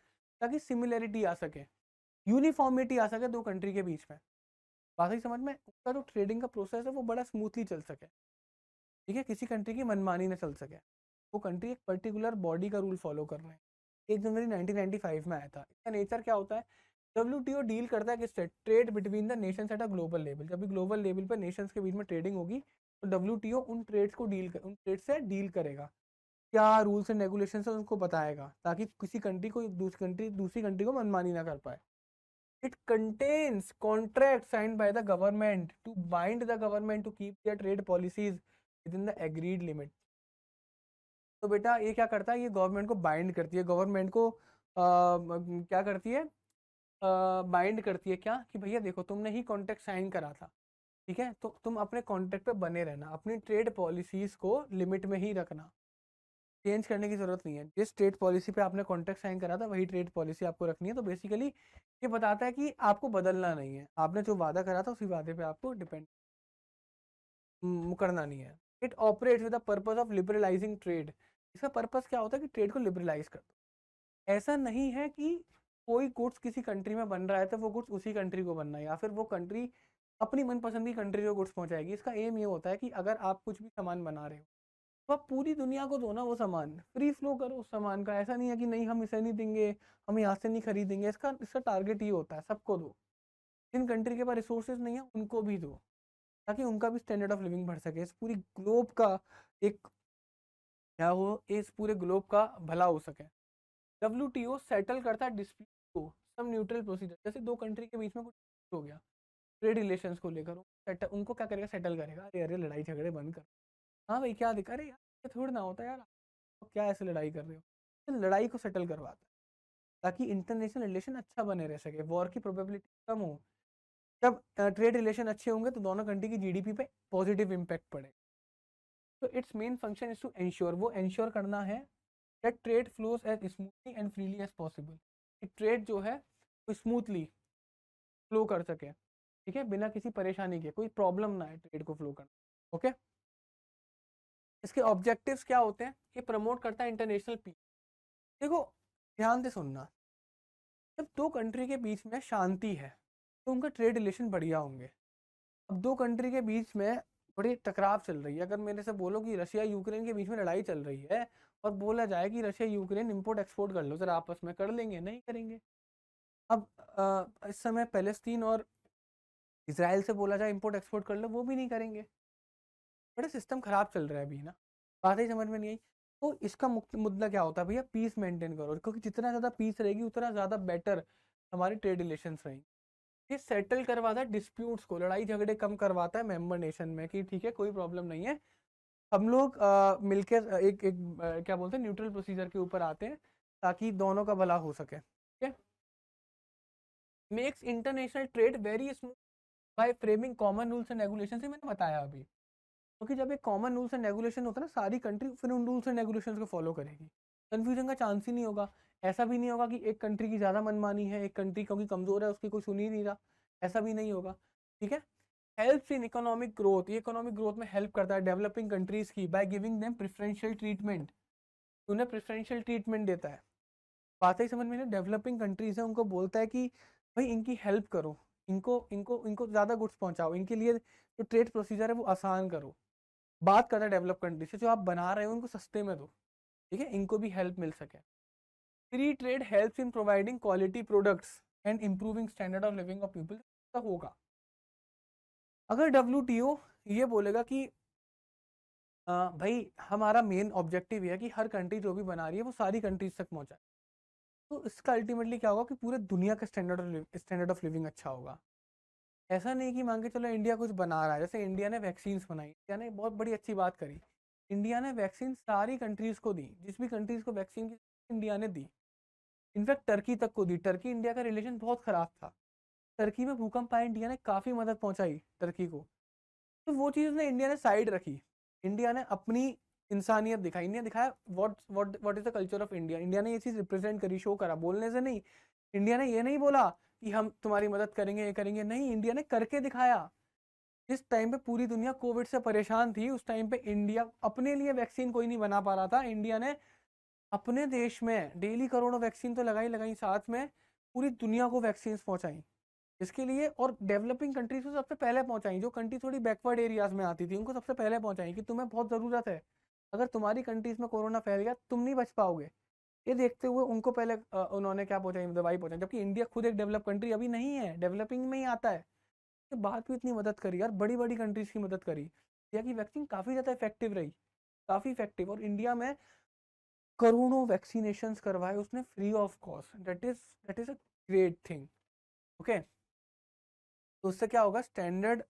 ताकि सिमिलरिटी आ सके, यूनिफॉर्मिटी आ सके दो कंट्री के बीच में। बात ही समझ में, उसका जो ट्रेडिंग का प्रोसेस है वो बड़ा स्मूथली चल सके, ठीक है, किसी कंट्री की मनमानी न चल सके। वो कंट्री एक पर्टिकुलर बॉडी का रूल फॉलो कर रहे हैं। 1 जनवरी 1995 में आया था। इसका नेचर क्या होता है? WTO डील करता है किससे? Trade between the Nations at a global level. जब भी ग्लोबल लेवल पर नेशंस के बीच में ट्रेडिंग होगी तो WTO उन ट्रेड्स को उन ट्रेड से डील करेगा। क्या रूल्स एंड रेगुलेशन है उनको बताएगा, ताकि किसी कंट्री को दूसरी कंट्री को मनमानी ना कर पाए। It contains contracts signed by the government to bind the government to keep their trade policies within the agreed limit. तो बेटा ये क्या करता है? ये गवर्नमेंट को बाइंड करती है, गवर्नमेंट को क्या करती है? बाइंड करती है क्या? कि भैया देखो तुमने ही कॉन्ट्रैक्ट साइन करा था, ठीक है, तो तुम अपने कॉन्ट्रैक्ट पे बने रहना, अपनी ट्रेड पॉलिसीज को लिमिट में ही रखना, चेंज करने की जरूरत नहीं है। जिस ट्रेड पॉलिसी पे आपने कॉन्ट्रैक्ट साइन करा था वही ट्रेड पॉलिसी आपको रखनी है। तो बेसिकली ये बताता है कि आपको बदलना नहीं है, आपने जो वादा करा था उसी वादे पे आपको डिपेंड करना नहीं है। It operates with the purpose of liberalising trade. इसका पर्पस क्या होता है? कि ट्रेड को लिबरलाइज कर दो। ऐसा नहीं है कि कोई गुड्स किसी कंट्री में बन रहा है तो वो गुड्स उसी कंट्री को बनना है, या फिर वो कंट्री अपनी मनपसंद की कंट्री को गुड्स पहुंचाएगी। इसका एम ये होता है कि अगर आप कुछ भी सामान बना रहे हो तो आप पूरी दुनिया को दो ना, वो सामान फ्री फ्लो करो उस सामान का। ऐसा नहीं है कि नहीं हम इसे नहीं देंगे, हम यहाँ से नहीं खरीदेंगे। इसका इसका टारगेट ये होता है सबको दो, जिन कंट्री के पास रिसोर्सेज नहीं है उनको भी दो, ताकि उनका भी स्टैंडर्ड ऑफ लिविंग बढ़ सके, इस पूरी ग्लोब का एक क्या हो, इस पूरे ग्लोब का भला हो सके। WTO सेटल करता है डिस्प्यूट को सब न्यूट्रल प्रोसीजर। जैसे दो कंट्री के बीच में कुछ हो गया ट्रेड रिलेशंस को लेकर, उनको क्या करेगा? सेटल करेगा। अरे अरे लड़ाई झगड़े बंद कर, हाँ भाई क्या दिक्कत? अरे यार ये थोड़ा ना होता यार, तो क्या ऐसे लड़ाई कर रहे हो? तो लड़ाई को सेटल करवाता है ताकि इंटरनेशनल रिलेशन अच्छा बने रह सके, वॉर की प्रोबेबिलिटी कम हो। जब ट्रेड रिलेशन अच्छे होंगे तो दोनों कंट्री की GDP पे पॉजिटिव इम्पैक्ट पड़े। तो its main function is to ensure, वो एंश्योर करना है that trade flows as smoothly and freely as possible. कि ट्रेड जो है वो स्मूथली फ्लो कर सके, ठीक है, बिना किसी परेशानी के, कोई प्रॉब्लम ना है ट्रेड को फ्लो करना। ओके, इसके ऑब्जेक्टिव्स क्या होते हैं? ये प्रमोट करता है इंटरनेशनल पीस। देखो ध्यान से सुनना, जब दो कंट्री के बीच में शांति है तो उनका ट्रेड रिलेशन बढ़िया होंगे। अब दो कंट्री के बीच में थोड़ी टकराव चल रही है। अगर मेरे से बोलो कि रशिया यूक्रेन के बीच में लड़ाई चल रही है और बोला जाए कि रशिया यूक्रेन इंपोर्ट एक्सपोर्ट कर लो, जरा आपस में कर लेंगे? नहीं करेंगे। अब इस समय पैलेस्तीन और इसराइल से बोला जाए इंपोर्ट एक्सपोर्ट कर लो, वो भी नहीं करेंगे। बड़ा सिस्टम खराब चल रहा है अभी ना, बात ही समझ में नहीं आई। तो इसका मुद्दा क्या होता है भैया? पीस मेंटेन करो, क्योंकि जितना ज़्यादा पीस रहेगी उतना ज़्यादा बेटर हमारे ट्रेड रिलेशंस रहेंगे। ये सेटल करवाता है डिस्प्यूट्स को, लड़ाई झगड़े कम करवाता है मेंबर नेशन में, कि ठीक है कोई प्रॉब्लम नहीं है, हम लोग मिलकर एक एक क्या बोलते हैं, न्यूट्रल प्रोसीजर के ऊपर आते हैं ताकि दोनों का भला हो सके। ठीक है, makes international trade very smooth by framing common rules and regulation. से मैंने बताया अभी, क्योंकि जब एक कॉमन रूल्स एंड रेगुलेशन होता है ना, सारी कंट्री फिर उन रूल्स एंड रेगुलेशन को फॉलो करेगी, कंफ्यूजन का चांस ही नहीं होगा। ऐसा भी नहीं होगा कि एक कंट्री की ज़्यादा मनमानी है, एक कंट्री क्योंकि कमज़ोर है उसकी कोई सुन ही नहीं रहा, ऐसा भी नहीं होगा। ठीक है, हेल्प्स इन इकोनॉमिक ग्रोथ, ये इकोनॉमिक ग्रोथ में हेल्प करता है डेवलपिंग कंट्रीज की, by giving them preferential treatment, उन्हें प्रेफरेंशियल ट्रीटमेंट देता है। बात ही समझ में नहीं, डेवलपिंग कंट्रीज है उनको बोलता है कि भाई इनकी हेल्प करो, इनको इनको इनको ज़्यादा गुड्स पहुंचाओ, इनके लिए जो ट्रेड प्रोसीजर है वो आसान करो। बात करता है डेवलप कंट्री से, जो आप बना रहे हो उनको सस्ते में दो, ठीक है, इनको भी हेल्प मिल सके। Free trade helps in providing quality products and improving standard of living of people. तब होगा अगर WTO ये बोलेगा कि भाई हमारा मेन ऑब्जेक्टिव ये है कि हर कंट्री जो भी बना रही है वो सारी कंट्रीज तक पहुंचाए, तो इसका अल्टीमेटली क्या होगा कि पूरे दुनिया का स्टैंडर्ड ऑफ लिविंग अच्छा होगा। ऐसा नहीं कि मान के चलो इंडिया कुछ बना रहा है, जैसे इंडिया ने वैक्सीन्स बनाई, इंडिया ने बहुत बड़ी अच्छी बात करी, इंडिया ने वैक्सीन सारी कंट्रीज को दी, जिस भी कंट्रीज को वैक्सीन की इंडिया ने दी, इनफैक्ट टर्की तक को दी। टर्की इंडिया का रिलेशन बहुत खराब था, टर्की में भूकंप आया, इंडिया ने काफ़ी मदद पहुंचाई टर्की को, तो वो चीज़ ने इंडिया ने साइड रखी, इंडिया ने अपनी इंसानियत दिखाई, इंडिया दिखाया what what what is the culture of India, India ने ये चीज़ रिप्रेजेंट करी, शो करा, बोलने से नहीं। इंडिया ने ये नहीं बोला कि हम तुम्हारी मदद करेंगे, ये करेंगे, नहीं, इंडिया ने करके दिखाया। जिस टाइम पे पूरी दुनिया कोविड से परेशान थी, उस टाइम पे इंडिया अपने लिए वैक्सीन कोई नहीं बना पा रहा था, इंडिया ने अपने देश में डेली करोड़ों वैक्सीन तो लगाई लगाई, साथ में पूरी दुनिया को वैक्सीन पहुंचाई, इसके लिए। और डेवलपिंग कंट्रीज को सबसे पहले पहुंचाई, जो कंट्री थोड़ी बैकवर्ड एरियाज में आती थी उनको सबसे पहले पहुंचाई कि तुम्हें बहुत ज़रूरत है, अगर तुम्हारी कंट्रीज में कोरोना फैल गया तुम नहीं बच पाओगे। ये देखते हुए उनको पहले उन्होंने क्या पहुंचाई, दवाई पहुंचाई, जबकि इंडिया खुद एक डेवलप कंट्री अभी नहीं है, डेवलपिंग में ही आता है। ये बात भी इतनी मदद करी यार, बड़ी बड़ी कंट्रीज की मदद करी, इंडिया की वैक्सीन काफ़ी ज़्यादा इफेक्टिव रही, काफ़ी इफेक्टिव, और इंडिया में करोड़ों वैक्सीनेशन करवाए उसने free of cost, that is a great thing. Okay, तो उससे क्या होगा, standard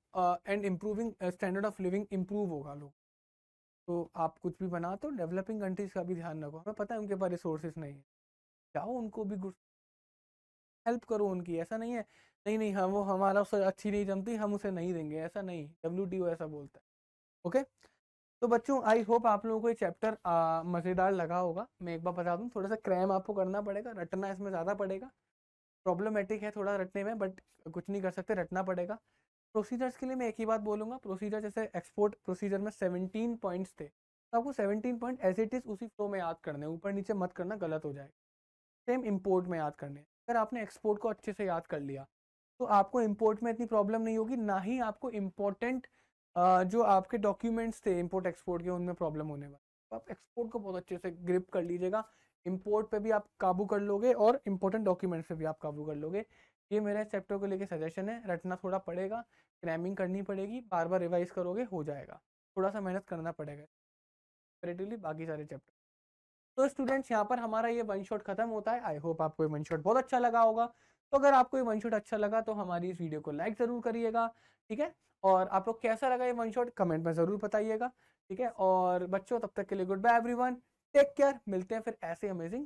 and improving standard of living improve होगा लोग। तो आप कुछ भी बना तो डेवलपिंग कंट्रीज का भी ध्यान रखो, हमें पता है उनके पास रिसोर्सेज नहीं है, जाओ उनको भी हेल्प करो उनकी, ऐसा नहीं है नहीं नहीं हम वो हमारा उससे अच्छी नहीं जमती हम उसे नहीं देंगे, ऐसा नहीं, WTO ऐसा बोलता है। ओके, तो बच्चों आई होप आप लोगों को ये चैप्टर मज़ेदार लगा होगा। मैं एक बार बता दूं, थोड़ा सा क्रैम आपको करना पड़ेगा, रटना इसमें ज़्यादा पड़ेगा, प्रॉब्लमेटिक है थोड़ा रटने में, बट कुछ नहीं कर सकते, रटना पड़ेगा। प्रोसीजर्स के लिए मैं एक ही बात बोलूँगा, प्रोसीजर जैसे एक्सपोर्ट प्रोसीजर में 17 पॉइंट्स थे, तो आपको 17 पॉइंट एज इट इज़ उसी फ्लो में याद करने, ऊपर नीचे मत करना, गलत हो जाएगा। सेम इम्पोर्ट में याद करने, अगर आपने एक्सपोर्ट को अच्छे से याद कर लिया तो आपको इम्पोर्ट में इतनी प्रॉब्लम नहीं होगी, ना ही आपको इम्पोर्टेंट जो आपके डॉक्यूमेंट्स थे इम्पोर्ट एक्सपोर्ट के उनमें प्रॉब्लम होने वाली। तो आप एक्सपोर्ट को बहुत अच्छे से ग्रिप कर लीजिएगा, इम्पोर्ट पे भी आप काबू कर लोगे और इम्पोर्टेंट डॉक्यूमेंट्स पे भी आप काबू कर लोगे। ये मेरा चैप्टर को लेके सजेशन है, रटना थोड़ा पड़ेगा, क्रैमिंग करनी पड़ेगी, बार बार रिवाइज करोगे हो जाएगा, थोड़ा सा मेहनत करना पड़ेगा कंपैरेटिवली बाकी सारे चैप्टर। तो स्टूडेंट्स यहाँ पर हमारा ये वन शॉट खत्म होता है, आई होप आपको ये वन शॉट बहुत अच्छा लगा होगा। तो अगर आपको ये वन शॉट अच्छा लगा तो हमारी इस वीडियो को लाइक ज़रूर करिएगा, ठीक है, और आप लोग कैसा लगा ये वन शॉट कमेंट में ज़रूर बताइएगा, ठीक है। और बच्चों तब तक के लिए goodbye everyone, take care, मिलते हैं फिर ऐसे अमेजिंग